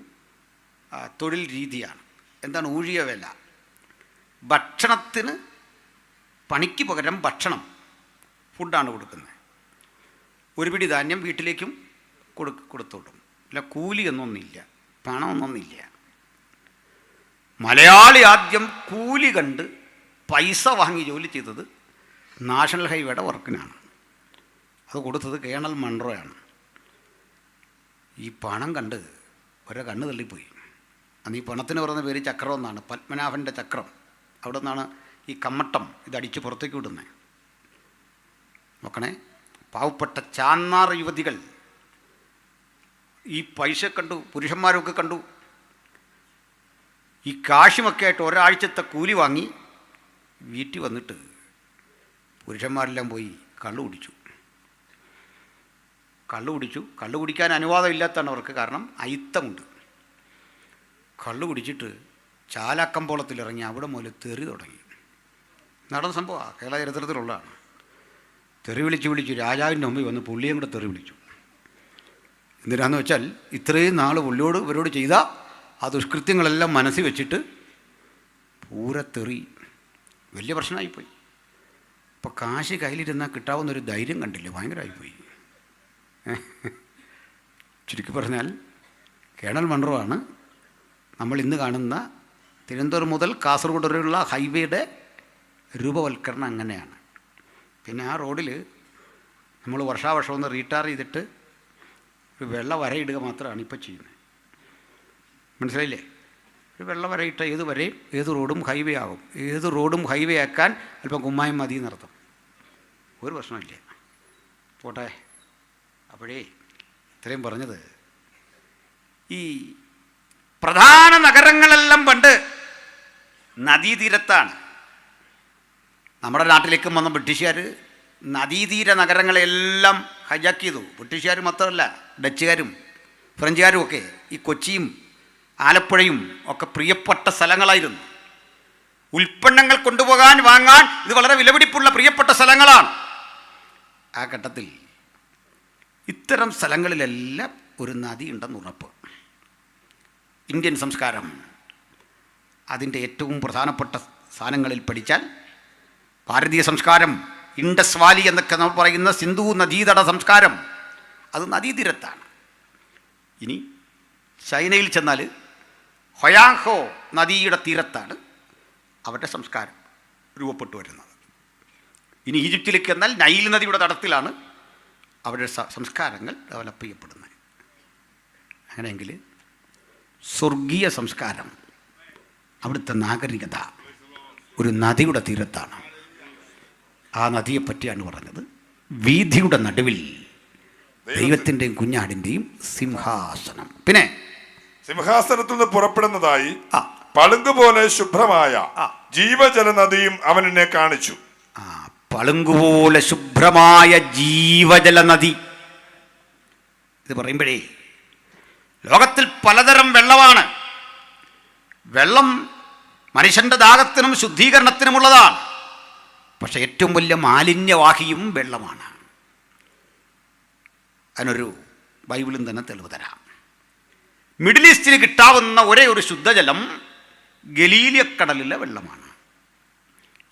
തൊഴിൽ രീതിയാണ്. എന്താണ് ഊഴിയ വേല? ഭക്ഷണത്തിന്, പണിക്ക് പകരം ഭക്ഷണം, ഫുഡാണ് കൊടുക്കുന്നത്. ഒരു പിടി ധാന്യം വീട്ടിലേക്കും കൊടുത്തോട്ടും. അല്ല കൂലി എന്നൊന്നില്ല, പണമൊന്നൊന്നില്ല. മലയാളി ആദ്യം കൂലി കണ്ട് പൈസ വാങ്ങി ജോലി ചെയ്തത് നാഷണൽ ഹൈവേയുടെ വർക്കിനാണ്. അത് കൊടുത്തത് കേണൽ മൺറോയാണ്. ഈ പണം കണ്ട് ഒരേ കണ്ണ് തള്ളിപ്പോയി. അന്ന് ഈ പണത്തിന് പറയുന്ന പേര് ചക്രം എന്നാണ്, പത്മനാഭൻ്റെ ചക്രം. അവിടെ നിന്നാണ് ഈ കമ്മട്ടം ഇതടിച്ച് പുറത്തേക്ക് വിടുന്നത്. നോക്കണേ, പാവപ്പെട്ട ചാന്നാർ യുവതികൾ ഈ പൈസ കണ്ടു, പുരുഷന്മാരൊക്കെ കണ്ടു. ഈ കാശുമൊക്കെ ആയിട്ട് ഒരാഴ്ചത്തെ കൂലി വാങ്ങി വീട്ടിൽ വന്നിട്ട് പുരുഷന്മാരെല്ലാം പോയി കള്ളു കുടിച്ചു. കള്ളു കുടിക്കാൻ അനുവാദം ഇല്ലാത്തതാണ് അവർക്ക്, കാരണം അയിത്തമുണ്ട്. കള്ളു കുടിച്ചിട്ട് ചാലാക്കമ്പോളത്തിലിറങ്ങി അവിടെ മുതൽ തെറി തുടങ്ങി. നടന്ന സംഭവമാണ്, കേരള ചരിത്രത്തിലുള്ളതാണ്. തെറി വിളിച്ച് രാജാവിൻ്റെ മുമ്പിൽ വന്ന് പുള്ളിയും കൂടെ തെറി വിളിച്ചു. എന്തിനാന്ന് വെച്ചാൽ ഇത്രയും നാൾ പുള്ളിയോട് ഇവരോട് ചെയ്ത ആ ദുഷ്കൃത്യങ്ങളെല്ലാം മനസ്സിൽ വെച്ചിട്ട് പൂരത്തെറി. വലിയ പ്രശ്നമായിപ്പോയി. അപ്പോൾ കാശ് കയ്യിലിരുന്നാൽ കിട്ടാവുന്നൊരു ധൈര്യം കണ്ടില്ലേ, ഭയങ്കരമായിപ്പോയി. ചുരുക്കി പറഞ്ഞാൽ കേണൽ മൺറോ ആണ് നമ്മൾ ഇന്ന് കാണുന്ന തിരുവനന്തപുരം മുതൽ കാസർഗോഡ് വരെയുള്ള ഹൈവേയുടെ രൂപവൽക്കരണം. അങ്ങനെയാണ്. പിന്നെ ആ റോഡിൽ നമ്മൾ വർഷാവർഷം ഒന്ന് റീടാർ ചെയ്തിട്ട് ഒരു വെള്ള വരയിടുക മാത്രമാണ് ഇപ്പോൾ ചെയ്യുന്നത്. മനസ്സിലായില്ലേ? ഒരു വെള്ള വരയിട്ട ഏത് വരെയും ഏത് റോഡും ഹൈവേ ആകും. ഏത് റോഡും ഹൈവേ ആക്കാൻ അല്പം കുമ്മായം മതി എന്നർത്ഥം. ഒരു പ്രശ്നമില്ല. പോട്ടെ. അപ്പോഴേ ഇത്രയും പറഞ്ഞത്, ഈ പ്രധാന നഗരങ്ങളെല്ലാം പണ്ട് നദീതീരത്താണ്. നമ്മുടെ നാട്ടിലേക്കും വന്ന ബ്രിട്ടീഷുകാർ നദീതീര നഗരങ്ങളെല്ലാം ഹൈജാക്ക് ചെയ്തു. ബ്രിട്ടീഷുകാർ മാത്രമല്ല, ഡച്ചുകാരും ഫ്രഞ്ചുകാരും ഒക്കെ ഈ കൊച്ചിയും ആലപ്പുഴയും ഒക്കെ പ്രിയപ്പെട്ട സ്ഥലങ്ങളായിരുന്നു. ഉൽപ്പന്നങ്ങൾ കൊണ്ടുപോകാൻ, വാങ്ങാൻ ഇത് വളരെ വിലപിടിപ്പുള്ള പ്രിയപ്പെട്ട സ്ഥലങ്ങളാണ്. ആ ഘട്ടത്തിൽ ഇത്തരം സ്ഥലങ്ങളിലെല്ലാം ഒരു നദി ഉണ്ടെന്ന് ഉറപ്പ്. ഇന്ത്യൻ സംസ്കാരം അതിൻ്റെ ഏറ്റവും പ്രധാനപ്പെട്ട സ്ഥാനങ്ങളിൽ പഠിച്ചാൽ, ഭാരതീയ സംസ്കാരം, ഇൻഡസ് വാലി എന്നൊക്കെ നമ്മൾ പറയുന്ന സിന്ധു നദീതട സംസ്കാരം, അത് നദീതീരത്താണ്. ഇനി ചൈനയിൽ ചെന്നാൽ ഹൊയാങ്ഹോ നദിയുടെ തീരത്താണ് അവരുടെ സംസ്കാരം രൂപപ്പെട്ടു വരുന്നത്. ഇനി ഈജിപ്തിലേക്ക് എന്നാൽ നൈൽ നദിയുടെ തടത്തിലാണ് അവരുടെ സംസ്കാരങ്ങൾ ഡെവലപ്പ് ചെയ്യപ്പെടുന്നത്. അങ്ങനെയെങ്കിൽ സ്വർഗീയ സംസ്കാരം, അവിടുത്തെ നാഗരികത ഒരു നദിയുടെ തീരത്താണ്. ആ നദിയെപ്പറ്റിയാണ് പറഞ്ഞത്. വീഥിയുടെ നടുവിൽ ദൈവത്തിൻ്റെയും കുഞ്ഞാടിൻ്റെയും സിംഹാസനം. പിന്നെ സിംഹാസനത്തിൽ നിന്ന് പുറപ്പെടുന്നതായി പളുങ്ക് പോലെ ശുഭ്രമായ ജീവജല നദിയും അവൻ എന്നെ കാണിച്ചു. പളുങ്കുപോലെ ശുഭ്രമായ ജീവജല നദി. ഇത് പറയുമ്പോഴേ ലോകത്തിൽ പലതരം വെള്ളമാണ്. വെള്ളം മനുഷ്യൻ്റെ ദാഹത്തിനും ശുദ്ധീകരണത്തിനുമുള്ളതാണ്. പക്ഷെ ഏറ്റവും വലിയ മാലിന്യവാഹിയും വെള്ളമാണ്. അതിനൊരു ബൈബിളിൽ തന്നെ തെളിവ് തരാം. മിഡിൽ ഈസ്റ്റിന് കിട്ടാവുന്ന ഒരേ ഒരു ശുദ്ധജലം ഗലീലിയക്കടലിലെ വെള്ളമാണ്.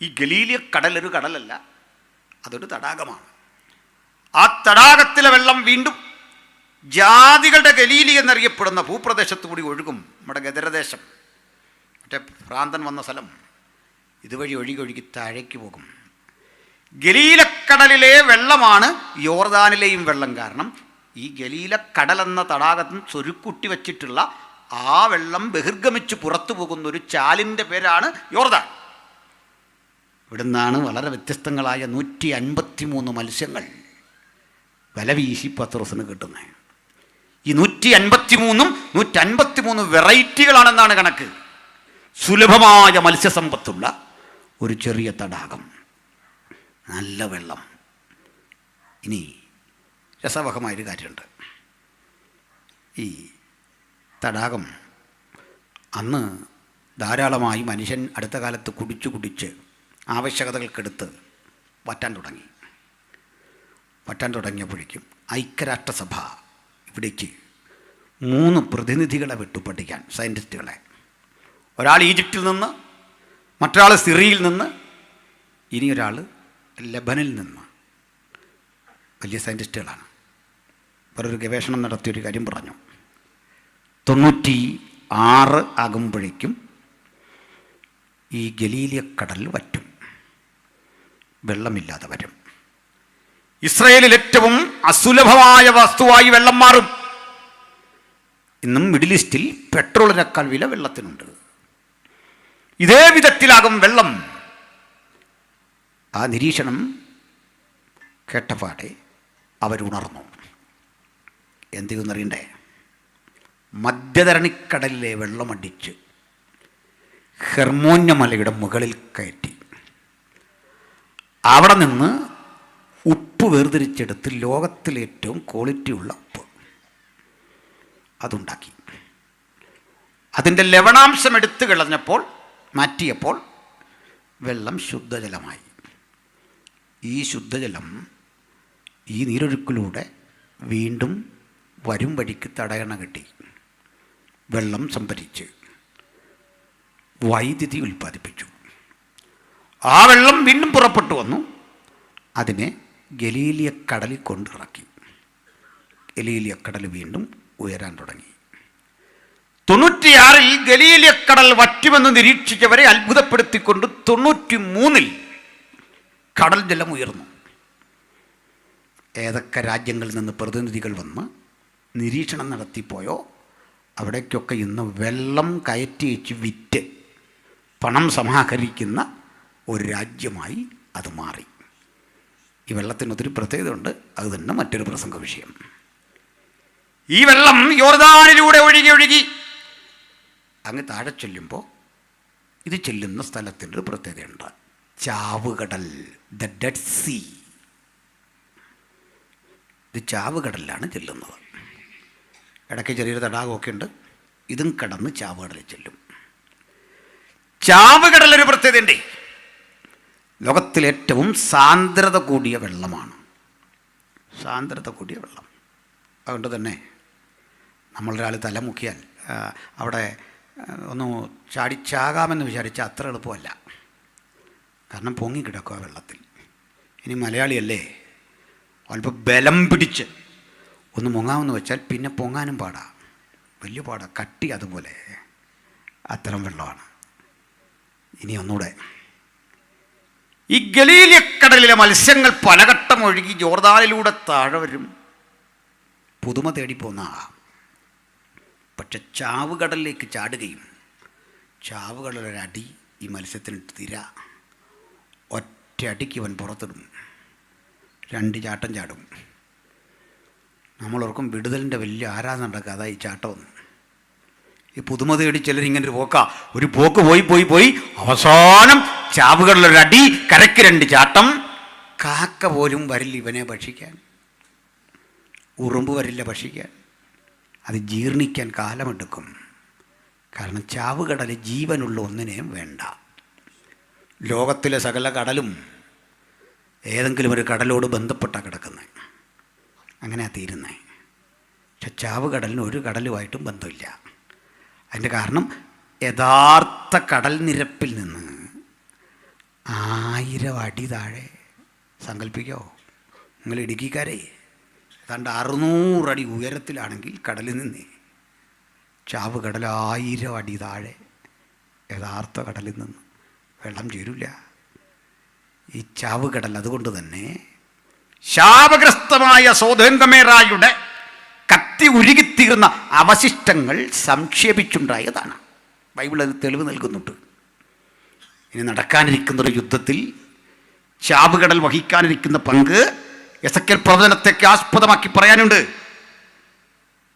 ഈ ഗലീലിയക്കടൽ ഒരു കടലല്ല, അതൊരു തടാകമാണ്. ആ തടാകത്തിലെ വെള്ളം വീണ്ടും ജാതികളുടെ ഗലീലി എന്നറിയപ്പെടുന്ന ഭൂപ്രദേശത്തു കൂടി ഒഴുകും. നമ്മുടെ ഗദരദേശം, മറ്റേ ഭ്രാന്തൻ വന്ന സ്ഥലം, ഇതുവഴി ഒഴുകി താഴേക്ക് പോകും. ഗലീലക്കടലിലെ വെള്ളമാണ് യോർദാനിലെയും വെള്ളം. കാരണം ഈ ഗലീലക്കടൽ എന്ന തടാകത്തിൽ ചൊരുക്കുട്ടി വച്ചിട്ടുള്ള ആ വെള്ളം ബഹിർഗമിച്ച് പുറത്തു പോകുന്ന ഒരു ചാലിൻ്റെ പേരാണ് യോർദാൻ. ഇവിടുന്നാണ് വളരെ വ്യത്യസ്തങ്ങളായ 153 മത്സ്യങ്ങൾ വില വീശി പത്രോസിന് കിട്ടുന്നത്. ഈ 153 വെറൈറ്റികളാണെന്നാണ് കണക്ക്. സുലഭമായ മത്സ്യസമ്പത്തുള്ള ഒരു ചെറിയ തടാകം, നല്ല വെള്ളം. ഇനി രസവഹമായൊരു കാര്യമുണ്ട്. ഈ തടാകം അന്ന് ധാരാളമായി മനുഷ്യൻ അടുത്ത കാലത്ത് കുടിച്ച് ആവശ്യകതകൾക്കെടുത്ത് വറ്റാൻ തുടങ്ങിയപ്പോഴേക്കും ഐക്യരാഷ്ട്രസഭ ഇവിടേക്ക് 3 പ്രതിനിധികളെ വിട്ടു പഠിക്കാൻ, സയൻറ്റിസ്റ്റുകളെ. ഒരാൾ ഈജിപ്തിൽ നിന്ന്, മറ്റൊരാൾ സിറിയയിൽ നിന്ന്, ഇനി ഒരാൾ ലെബനിൽ നിന്ന്. വലിയ സയൻറ്റിസ്റ്റുകളാണ്. വേറൊരു ഗവേഷണം നടത്തിയൊരു കാര്യം പറഞ്ഞു. 96 ആകുമ്പോഴേക്കും ഈ ഗലീലിയക്കടൽ വറ്റും, വെള്ളമില്ലാതെ വരും. ഇസ്രയേലിൽ ഏറ്റവും അസുലഭമായ വസ്തുവായി വെള്ളം മാറും. ഇന്നും മിഡിൽ ഈസ്റ്റിൽ പെട്രോളിനേക്കാൾ വില വെള്ളത്തിനുണ്ട്. ഇതേ വിധത്തിലാകും വെള്ളം. ആ നിരീക്ഷണം കേട്ടപാടെ അവരുണർന്നു. എന്തെന്നറിയണ്ടേ? മധ്യധരണിക്കടലിലെ വെള്ളമടിച്ച് ഹെർമോന്യ മലയുടെ മുകളിൽ കയറ്റി അവിടെ നിന്ന് ഉപ്പ് വേർതിരിച്ചെടുത്ത് ലോകത്തിലെ ഏറ്റവും ക്വാളിറ്റിയുള്ള ഉപ്പ് അതുണ്ടാക്കി. അതിൻ്റെ ലവണാംശം എടുത്തു കളഞ്ഞപ്പോൾ, മാറ്റിയപ്പോൾ വെള്ളം ശുദ്ധജലമായി. ഈ ശുദ്ധജലം ഈ നീരൊഴുക്കിലൂടെ വീണ്ടും വരും വഴിക്ക് തടയണ കെട്ടി വെള്ളം സംഭരിച്ച് വൈദ്യുതി ഉൽപ്പാദിപ്പിച്ചു. ആ വെള്ളം വീണ്ടും പുറപ്പെട്ടു വന്നു. അതിനെ ഗലീലിയക്കടലിൽ കൊണ്ടിറക്കി. ഗലീലിയക്കടൽ വീണ്ടും ഉയരാൻ തുടങ്ങി. 96 ഗലീലിയക്കടൽ വറ്റുമെന്ന് നിരീക്ഷിച്ചവരെ അത്ഭുതപ്പെടുത്തിക്കൊണ്ട് 93 കടൽ ജലം ഉയർന്നു. ഏതൊക്കെ രാജ്യങ്ങളിൽ നിന്ന് പ്രതിനിധികൾ വന്ന് നിരീക്ഷണം നടത്തിപ്പോയോ അവിടേക്കൊക്കെ ഇന്ന് വെള്ളം കയറ്റി വെച്ച് വിറ്റ് പണം സമാഹരിക്കുന്ന ഒരു രാജ്യമായി അത് മാറി. ഈ വെള്ളത്തിന് ഒത്തിരി പ്രത്യേകതയുണ്ട്. അത് തന്നെ മറ്റൊരു പ്രസംഗ വിഷയം. ഈ വെള്ളം യോർദാനിലൂടെ ഒഴുകി അങ്ങ് താഴെ ചെല്ലുമ്പോൾ ഇത് ചെല്ലുന്ന സ്ഥലത്തിനൊരു പ്രത്യേകതയുണ്ട്. ചാവുകടൽ, ദ ഡെഡ് സീ. ഇത് ചാവുകടലിലാണ് ചെല്ലുന്നത്. ഇടയ്ക്ക് ചെറിയൊരു തടാകമൊക്കെ ഉണ്ട്. ഇതും കടന്ന് ചാവുകടലിൽ ചെല്ലും. ചാവുകടലൊരു പ്രത്യേകതയുണ്ട്. ലോകത്തിലേറ്റവും സാന്ദ്രത കൂടിയ വെള്ളമാണ്. സാന്ദ്രത കൂടിയ വെള്ളം. അതുകൊണ്ട് തന്നെ നമ്മളൊരാൾ തലമുക്കിയാൽ അവിടെ ഒന്ന് ചാടിച്ചാകാമെന്ന് വിചാരിച്ചാൽ അത്ര എളുപ്പമല്ല. കാരണം പൊങ്ങിക്കിടക്കുക വെള്ളത്തിൽ. ഇനി മലയാളിയല്ലേ, അല്പം ബലം പിടിച്ച് ഒന്ന് മുങ്ങാമെന്ന് വെച്ചാൽ പിന്നെ പൊങ്ങാനും പാടാ, വലിയ പാടാ, കട്ടി അതുപോലെ. അത്തരം വെള്ളമാണ്. ഇനി ഒന്നുകൂടെ, ഈ ഗലീലിയക്കടലിലെ മത്സ്യങ്ങൾ പലഘട്ടം ഒഴുകി ജോർദാനിലൂടെ താഴെ വരും. പുതുമ തേടിപ്പോന്നാകാം. പക്ഷെ ചാവുകടലിലേക്ക് ചാടുകയും ചാവുകടലൊരടി ഈ മത്സ്യത്തിന് തിര ഒറ്റയടിക്ക് ഇവൻ പുറത്തിടും. 2 ചാട്ടം ചാടും. നമ്മളോർക്കും വിടുതലിൻ്റെ വലിയ ആരാധന കഥ ഈ ചാട്ടമൊന്നും. ഈ പുതുമ തേടി ചിലരിങ്ങനെ ഒരു പോക്ക് പോയി അവസാനം ചാവുകളിലൊരടി, കരയ്ക്ക് 2 ചാട്ടം, കാക്ക പോലും വരില്ല ഇവനെ ഭക്ഷിക്കാൻ, ഉറുമ്പ് വരില്ല ഭക്ഷിക്കാൻ. അത് ജീർണിക്കാൻ കാലമെടുക്കും. കാരണം ചാവുകടൽ ജീവനുള്ള ഒന്നിനെയും വേണ്ട. ലോകത്തിലെ സകല കടലും ഏതെങ്കിലും ഒരു കടലോട് ബന്ധപ്പെട്ടാണ് കിടക്കുന്നത്, അങ്ങനെയാണ് തീരുന്നത്. പക്ഷെ ചാവുകടലിന് ഒരു കടലുമായിട്ടും ബന്ധമില്ല. അതിൻ്റെ കാരണം യഥാർത്ഥ കടൽ നിരപ്പിൽ നിന്ന് 1000 അടി താഴെ സങ്കല്പിക്കോ നിങ്ങൾ ഇടുക്കിക്കാരെ, ഏതാണ്ട് 600 അടി ഉയരത്തിലാണെങ്കിൽ കടലിൽ നിന്ന് ചാവുകടൽ 1000 അടി താഴെ യഥാർത്ഥ കടലിൽ നിന്ന് വെള്ളം ചേരില്ല. ഈ ചാവുകടൽ അതുകൊണ്ട് തന്നെ ശാപഗ്രസ്തമായ സോദോംഗൊമോറയുടെ കത്തി ഉരുകിത്തീർന്ന അവശിഷ്ടങ്ങൾ സംക്ഷേപിച്ചുണ്ടായതാണ്. ബൈബിൾ അത് തെളിവ് നൽകുന്നുണ്ട്. ഇനി നടക്കാനിരിക്കുന്നൊരു യുദ്ധത്തിൽ ചാവുകടൽ വഹിക്കാനിരിക്കുന്ന പങ്ക് എസെക്കിയേൽ പ്രവചനത്തേക്ക് ആസ്പദമാക്കി പറയാനുണ്ട്.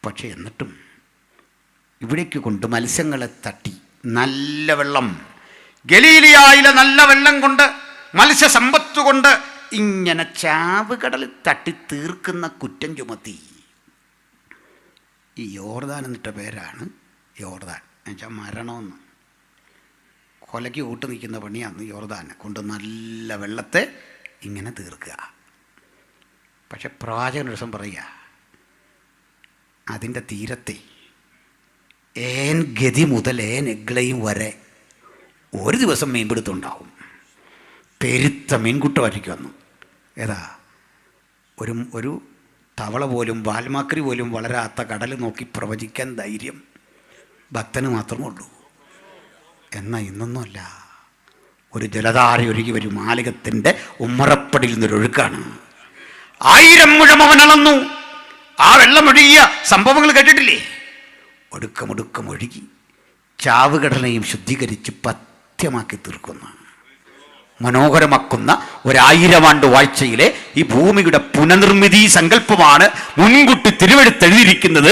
പക്ഷെ എന്നിട്ടും ഇവിടേക്ക് കൊണ്ട് മത്സ്യങ്ങളെ തട്ടി നല്ല വെള്ളം, ഗലീലിയായിലെ നല്ല വെള്ളം കൊണ്ട്, മത്സ്യസമ്പത്ത് കൊണ്ട് ഇങ്ങനെ ചാവുകടലിൽ തട്ടി തീർക്കുന്ന കുറ്റം ചുമത്തി ഈ യോർദാൻ എന്നിട്ട പേരാണ് യോർദാൻ. എന്നുവെച്ചാൽ മരണമെന്ന്, കൊലയ്ക്ക് കൂട്ട് നിൽക്കുന്ന പണിയാണ് യോർദാൻ കൊണ്ട് നല്ല വെള്ളത്തെ ഇങ്ങനെ തീർക്കുക. പക്ഷെ പ്രവാചകൻ ഒരു ദിവസം പറയുക, അതിൻ്റെ തീരത്തെ ഏൻ ഗതി മുതൽ ഏൻ എഗ്ലയും വരെ ഒരു ദിവസം മീൻപിടുത്തമുണ്ടാവും. പെരുത്ത മീൻകുട്ടമായിരിക്കും വന്നു. ഏതാ ഒരു തവള പോലും വാൽമാക്രി പോലും വളരാത്ത കടൽ നോക്കി പ്രവചിക്കാൻ ധൈര്യം ഭക്തന് മാത്രമേ ഉള്ളൂ. എന്നാൽ ഇന്നൊന്നുമല്ല. ഒരു ജലധാര ഒഴുകി ഒരു മാലികത്തിൻ്റെ ഉമ്മറപ്പടിയിൽ നിന്നൊരൊഴുക്കാണ്. 1000 മുഴം അവൻ അളന്നു. ആ വെള്ളമൊഴുകിയ സംഭവങ്ങൾ കേട്ടിട്ടില്ലേ? ഒടുക്കം ഒഴുകി ചാവുകടലിനെയും ശുദ്ധീകരിച്ച് പഥ്യമാക്കി തീർക്കുന്ന, മനോഹരമാക്കുന്ന 1000 ആണ്ട് വാഴ്ചയിലെ ഈ ഭൂമിയുടെ പുനർനിർമ്മിതി സങ്കല്പമാണ് മുൻകൂട്ടി തിരുവെടുത്തെഴുതിയിരിക്കുന്നത്.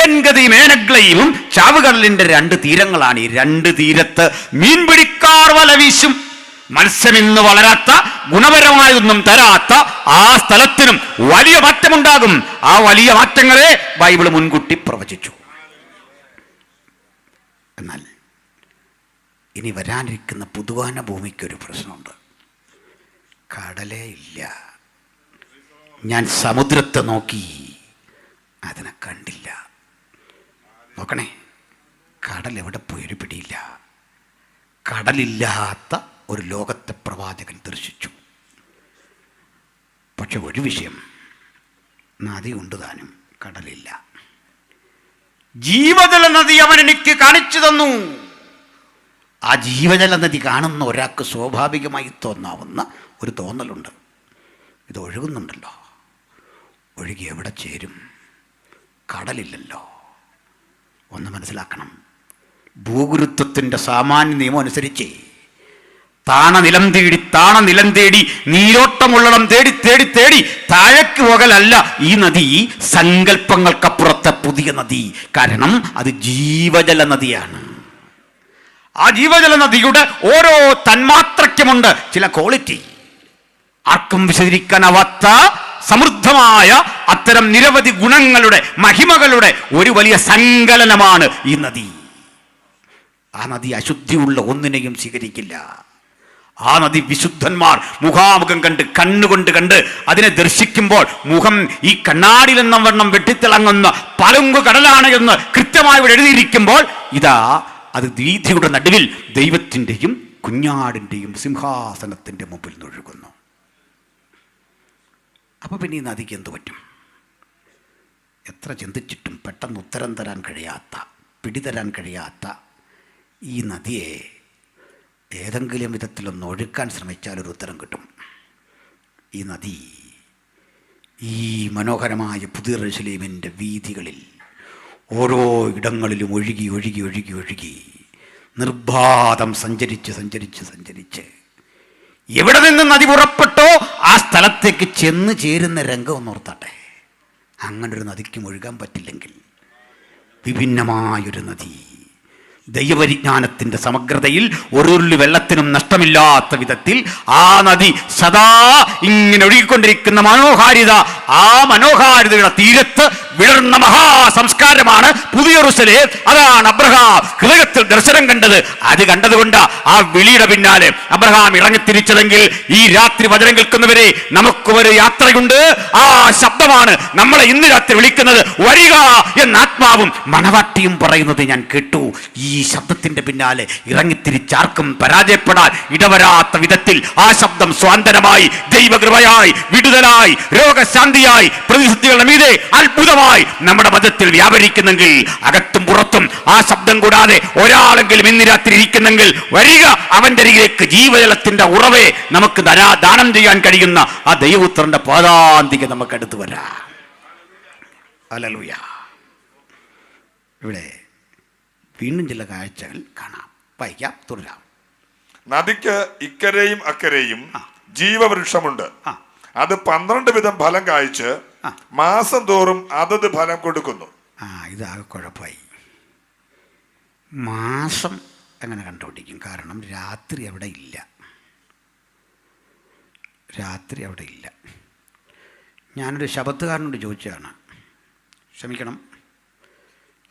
ഏൻഗതിയും ഏനഗ്ലയും ചാവുകടലിൻ്റെ 2 തീരങ്ങളാണ്. ഈ 2 തീരത്ത് മീൻപിടിക്കാർ വല വീശും. മത്സ്യമിന്ന് വളരാത്ത, ഗുണപരമായൊന്നും തരാത്ത ആ സ്ഥലത്തിനും വലിയ മാറ്റമുണ്ടാകും. ആ വലിയ മാറ്റങ്ങളെ ബൈബിൾ മുൻകൂട്ടി പ്രവചിച്ചു. എന്നാൽ ഇനി വരാനിരിക്കുന്ന പുതുവാന ഭൂമിക്കൊരു പ്രശ്നമുണ്ട്. കടലേ ഇല്ല. ഞാൻ സമുദ്രത്തെ നോക്കി, അതിനെ കണ്ടില്ല. നോക്കണേ, കടൽ എവിടെ പോയൊരു പിടിയില്ല. കടലില്ലാത്ത ഒരു ലോകത്തെ പ്രവാചകൻ ദർശിച്ചു. പക്ഷെ ഒരു വിഷയം, നദി ഉണ്ട് താനും, കടലില്ല. ജീവജല നദി അവൻ എനിക്ക് കാണിച്ചു തന്നു. ആ ജീവജല നദി കാണുന്ന ഒരാൾക്ക് സ്വാഭാവികമായി തോന്നാവുന്ന ഒരു തോന്നലുണ്ട്, ഇത് ഒഴുകുന്നുണ്ടല്ലോ. ഒഴുകി എവിടെ ചേരും? കടലില്ലല്ലോ. ഒന്ന് മനസ്സിലാക്കണം, ഭൂഗുരുത്വത്തിൻ്റെ സാമാന്യ നിയമം അനുസരിച്ച് താണ നിലം തേടി നീരോട്ടമുള്ളം തേടി താഴേക്ക് പോകലല്ല ഈ നദി, സങ്കല്പങ്ങൾക്കപ്പുറത്തെ പുതിയ നദി. കാരണം അത് ജീവജല നദിയാണ്. ആ ജീവജല നദിയുടെ ഓരോ തന്മാത്രയ്ക്കുമുണ്ട് ചില ക്വാളിറ്റി. ആർക്കും വിശദീകരിക്കാനാവാത്ത സമൃദ്ധമായ അത്തരം നിരവധി ഗുണങ്ങളുടെ, മഹിമകളുടെ ഒരു വലിയ സങ്കലനമാണ് ഈ നദി. ആ നദി അശുദ്ധിയുള്ള ഒന്നിനെയും സ്വീകരിക്കില്ല. ആ നദി വിശുദ്ധന്മാർ മുഖാമുഖം കണ്ണുകൊണ്ട് കണ്ട് അതിനെ ദർശിക്കുമ്പോൾ മുഖം ഈ കണ്ണാടിയിൽ എന്ന വണ്ണം വെട്ടിത്തിളങ്ങുന്ന പളുങ്കു കടലാണ് എന്ന് കൃത്യമായി ഇവിടെ എഴുതിയിരിക്കുമ്പോൾ ഇതാ അത് വീഥിയുടെ നടുവിൽ ദൈവത്തിൻ്റെയും കുഞ്ഞാടിൻ്റെയും സിംഹാസനത്തിൻ്റെ മുമ്പിൽ നിന്നൊഴുകുന്നു. അപ്പോൾ പിന്നെ ഈ നദിക്ക് എന്തു പറ്റും? എത്ര ചിന്തിച്ചിട്ടും പെട്ടെന്ന് ഉത്തരം തരാൻ കഴിയാത്ത, പിടിതരാൻ കഴിയാത്ത ഈ നദിയെ ഏതെങ്കിലും വിധത്തിലൊന്ന് ഒഴുക്കാൻ ശ്രമിച്ചാൽ ഒരു ഉത്തരം കിട്ടും. ഈ നദി ഈ മനോഹരമായ പുതിയ യെരൂശലേമിൻ്റെ വീഥികളിൽ ഓരോ ഇടങ്ങളിലും ഒഴുകി നിർബാധം സഞ്ചരിച്ച് എവിടെ നിന്ന് നദി പുറപ്പെട്ടോ ആ സ്ഥലത്തേക്ക് ചെന്ന് ചേരുന്ന രംഗം ഒന്നോർത്താട്ടെ. അങ്ങനൊരു നദിക്കും ഒഴുകാൻ പറ്റില്ലെങ്കിൽ വിഭിന്നമായൊരു നദി, ദൈവപരിജ്ഞാനത്തിൻ്റെ സമഗ്രതയിൽ ഒരുരുളി വെള്ളത്തിനും നഷ്ടമില്ലാത്ത വിധത്തിൽ ആ നദി സദാ ഇങ്ങനെ ഒഴുകിക്കൊണ്ടിരിക്കുന്ന മനോഹാരിത, ആ മനോഹാരിതയുടെ തീരത്ത് വിളർന്ന മഹാസംസ്കാരമാണ് പുതിയ യെരൂശലേം. അതാണ് അബ്രഹാം ഹൃദയത്തിൽ ദർശനം കണ്ടത്. അത് കണ്ടതുകൊണ്ട് ആ വിളിയുടെ പിന്നാലെ അബ്രഹാം ഇറങ്ങിത്തിരിച്ചതെങ്കിൽ ഈ രാത്രി വചനം കേൾക്കുന്നവരെ നമുക്ക് ഒരു യാത്രയുണ്ട്. ആ ശബ്ദമാണ് നമ്മളെ ഇന്ന് രാത്രി വിളിക്കുന്നത്. വരിക എന്ന ആത്മാവും മണവാട്ടിയും പറയുന്നത് ഞാൻ കേട്ടു. ഈ ശബ്ദത്തിന്റെ പിന്നാലെ ഇറങ്ങിത്തിരിച്ചാർക്കും പരാജയപ്പെടാൻ ഇടവരാത്ത വിധത്തിൽ ആ ശബ്ദം സ്വാന്തനമായി, ദൈവകൃപയായി, വിടുതലായി, രോഗശാന്തിയായി, പ്രതിസന്ധികളുടെ മീതെ അത്ഭുതമായി നമ്മുടെ മതത്തിൽ വ്യാപരിക്കുന്നെങ്കിൽ, അകത്തും പുറത്തും ആ ശബ്ദം കൂടാതെ ഒരാളെങ്കിലും ഇന്ന് രാത്രി ഇരിക്കുന്നെങ്കിൽ വരിക. അവന്റെ അരികിലേക്ക് ജീവജലത്തിന്റെ ഉറവെ നമുക്ക് ദാനം ചെയ്യാൻ കഴിയുന്ന ആ ദൈവപുത്രന്റെ പാദാന്തിക നമുക്ക് അടുത്ത് വരാം. ഹല്ലേലൂയ. ഇവിടെ വീണ്ടും ചില കാഴ്ചകൾ കാണാം. വായിക്കാം, തുടരാം. നദിക്ക് ഇക്കരെയും അക്കരെയും ജീവവൃക്ഷമുണ്ട്. അത് 12 വിധം ഫലം കായ്ച്ച് മാസം തോറും അതത് ഫലം കൊടുക്കുന്നു. ഇതാകെ കുഴപ്പമായി. മാസം എങ്ങനെ കണ്ടുപിടിക്കും? കാരണം രാത്രി അവിടെ ഇല്ല. ഞാനൊരു ശബത്തുകാരനോട് ചോദിച്ചതാണ്. ക്ഷമിക്കണം,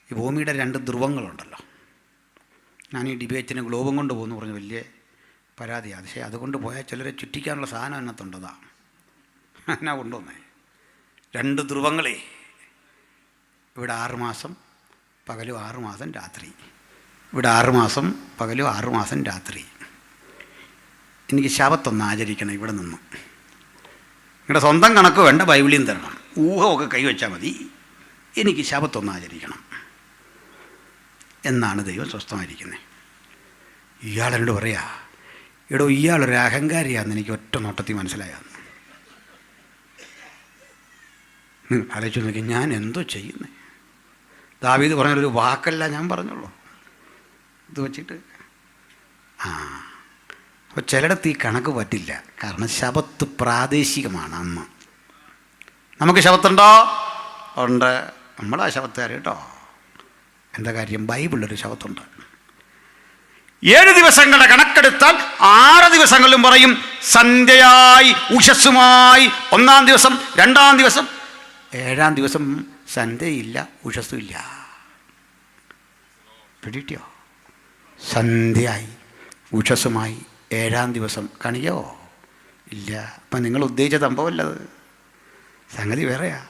ഈ ഭൂമിയുടെ 2 ധ്രുവങ്ങളുണ്ടല്ലോ. ഞാൻ ഈ ഡിബേറ്റിന് ഗ്ലോബും കൊണ്ട് പോകുന്നു പറഞ്ഞ് വലിയ പരാതിയാണ്. പക്ഷേ അതുകൊണ്ട് പോയാൽ ചിലരെ ചുറ്റിക്കാനുള്ള സാധനം അതിനകത്തുണ്ടതാ. എന്നാ കൊണ്ടുവന്നേ 2 ധ്രുവങ്ങളെ. ഇവിടെ 6 മാസം പകലും 6 മാസം രാത്രി. ഇവിടെ 6 മാസം പകലും 6 മാസം രാത്രി. എനിക്ക് ശബത്തൊന്ന് ആചരിക്കണം. ഇവിടെ നിന്ന് നിങ്ങളുടെ സ്വന്തം കണക്ക് വേണ്ട, ബൈബിളിയും തരണം. ഊഹമൊക്കെ കൈവച്ചാൽ മതി. എനിക്ക് ശബത്തൊന്ന് ആചരിക്കണം എന്നാണ് ദൈവം സ്വസ്ഥമായിരിക്കുന്നത്. ഇയാളെന്നോട് പറയാ, എടോ ഇയാളൊരു അഹങ്കാരിയാണെന്ന് എനിക്ക് ഒറ്റ നോട്ടത്തിൽ മനസ്സിലായാന്ന്. ആലോചിച്ച് നോക്കി, ഞാൻ എന്തോ ചെയ്യുന്നത്? ദാവീദ് പറഞ്ഞൊരു വാക്കല്ല ഞാൻ പറഞ്ഞുള്ളൂ. ഇത് വച്ചിട്ട് അപ്പോൾ ചിലയിടത്ത് ഈ കണക്ക് പറ്റില്ല. കാരണം ശബത്ത് പ്രാദേശികമാണ്. അന്ന് നമുക്ക് ശബത്തുണ്ടോ? ഉണ്ട്. നമ്മളാ ശബത്തുകാർ കേട്ടോ. എന്താ കാര്യം? ബൈബിളിലൊരു ശബത്തുണ്ട്. 7 ദിവസങ്ങളുടെ കണക്കെടുത്താൽ 6 ദിവസങ്ങളിലും പറയും സന്ധ്യയായി ഉഷസ്സുമായി. 1-ാം ദിവസം, 2-ാം ദിവസം, 7-ാം ദിവസം സന്ധ്യയില്ല, ഉഷസ്സുമില്ല. പിടിയോ? സന്ധ്യയായി ഉഷസ്സുമായി 7-ാം ദിവസം കാണിക്കോ? ഇല്ല. അപ്പം നിങ്ങൾ ഉദ്ദേശിച്ച സംഭവമല്ലത്, സംഗതി വേറെയാ.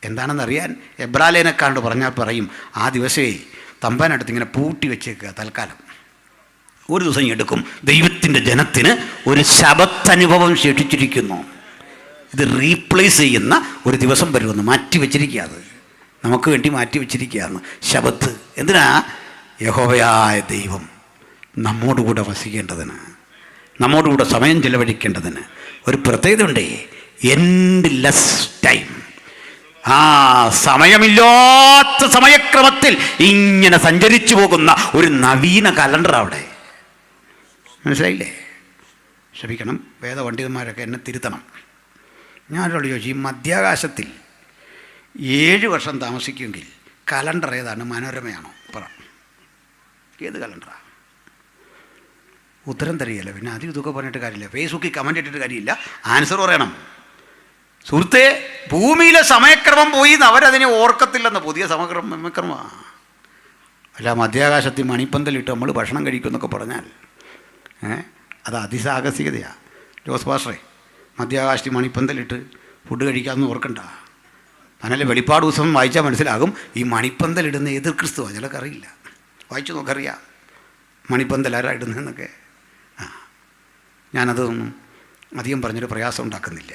എന്താണെന്നറിയാൻ എബ്രാലേനെക്കാണ്ട് പറഞ്ഞാൽ പറയും, ആ ദിവസമേ തമ്പാനടുത്ത് ഇങ്ങനെ പൂട്ടി വെച്ചേക്കുക തൽക്കാലം. ഒരു ദിവസം എടുക്കും. ദൈവത്തിൻ്റെ ജനത്തിന് ഒരു ശബത്തനുഭവം ശേഷിച്ചിരിക്കുന്നു. ഇത് റീപ്ലേസ് ചെയ്യുന്ന ഒരു ദിവസം വരുമെന്ന് മാറ്റി വെച്ചിരിക്കുക. അത് നമുക്ക് വേണ്ടി മാറ്റി വെച്ചിരിക്കുകയാണ് ശബത്ത്. എന്തിനാ? യഹോവയായ ദൈവം നമ്മോടുകൂടെ വസിക്കേണ്ടതിന്, നമ്മോടുകൂടെ സമയം ചെലവഴിക്കേണ്ടതിന്. ഒരു പ്രത്യേകതയുണ്ടേ, എൻഡ്ലെസ് ടൈം. ആ സമയമില്ലാത്ത സമയക്രമത്തിൽ ഇങ്ങനെ സഞ്ചരിച്ചു പോകുന്ന ഒരു നവീന കലണ്ടർ അവിടെ. മനസ്സിലായില്ലേ? ക്ഷമിക്കണം, വേദപണ്ഡിതന്മാരൊക്കെ എന്നെ തിരുത്തണം. ഞാനോട് ചോദിച്ചു, ഈ മധ്യാകാശത്തിൽ 7 വർഷം താമസിക്കുമെങ്കിൽ കലണ്ടർ ഏതാണ്? മനോരമയാണോ? പറ, ഏത് കലണ്ടറാണ്? ഉത്തരം തരികയല്ല. പിന്നെ അതിൽ ഇതൊക്കെ പറഞ്ഞിട്ട് കാര്യമില്ല. ഫേസ്ബുക്കിൽ കമൻ്റ് ഇട്ടിട്ട് കാര്യമില്ല, ആൻസർ പറയണം. സുഹൃത്തെ, ഭൂമിയിലെ സമയക്രമം പോയി എന്ന് അവരതിനെ ഓർക്കത്തില്ലെന്ന്. പുതിയ സമയക്രമമാണ്. അല്ല, മധ്യാകാശത്തിൽ മണിപ്പന്തലിട്ട് നമ്മൾ ഭക്ഷണം കഴിക്കുമെന്നൊക്കെ പറഞ്ഞാൽ അത് അതിസാഹസികതയാണ്. ജോസ് പാസ്റ്ററെ, മധ്യാകാശത്തിൽ മണിപ്പന്തലിട്ട് ഫുഡ് കഴിക്കാമെന്ന് ഓർക്കണ്ട. അങ്ങനെ വെളിപ്പാട് ദിവസം വായിച്ചാൽ മനസ്സിലാകും ഈ മണിപ്പന്തലിടുന്ന എതിർ ക്രിസ്തുവാണ്. ചിലർക്ക് അറിയില്ല, വായിച്ചു നോക്കറിയാം മണിപ്പന്തൽ ആരാ ഇടുന്നതെന്നൊക്കെ. ഞാനതൊന്നും അധികം പറഞ്ഞൊരു പ്രയാസം ഉണ്ടാക്കുന്നില്ല.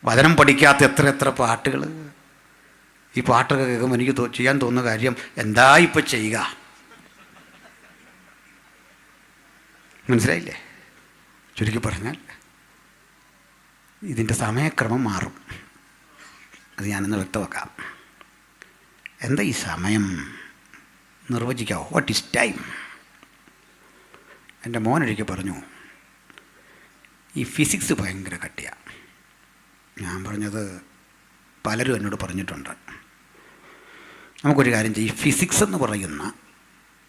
വചനം പഠിക്കാത്ത എത്ര പാട്ടുകൾ. ഈ പാട്ടൊക്കെ കേൾക്കുമ്പോൾ എനിക്ക് ചെയ്യാൻ തോന്നുന്ന കാര്യം, എന്താ ഇപ്പം ചെയ്യുക? മനസ്സിലായില്ലേ? ചുരുക്കി പറഞ്ഞാൽ ഇതിൻ്റെ സമയക്രമം മാറും. അത് ഞാനൊന്ന് വ്യക്തമാക്കാം. എന്താ ഈ സമയം? നിർവചിക്കാവോ? What is time? എൻ്റെ മോനൊരിക്കൽ പറഞ്ഞു, ഈ ഫിസിക്സ് ഭയങ്കര കട്ടിയാണ്. ഞാൻ പറഞ്ഞത് പലരും എന്നോട് പറഞ്ഞിട്ടുണ്ട്. നമുക്കൊരു കാര്യം ചെയ്യും, ഈ ഫിസിക്സ് എന്ന് പറയുന്ന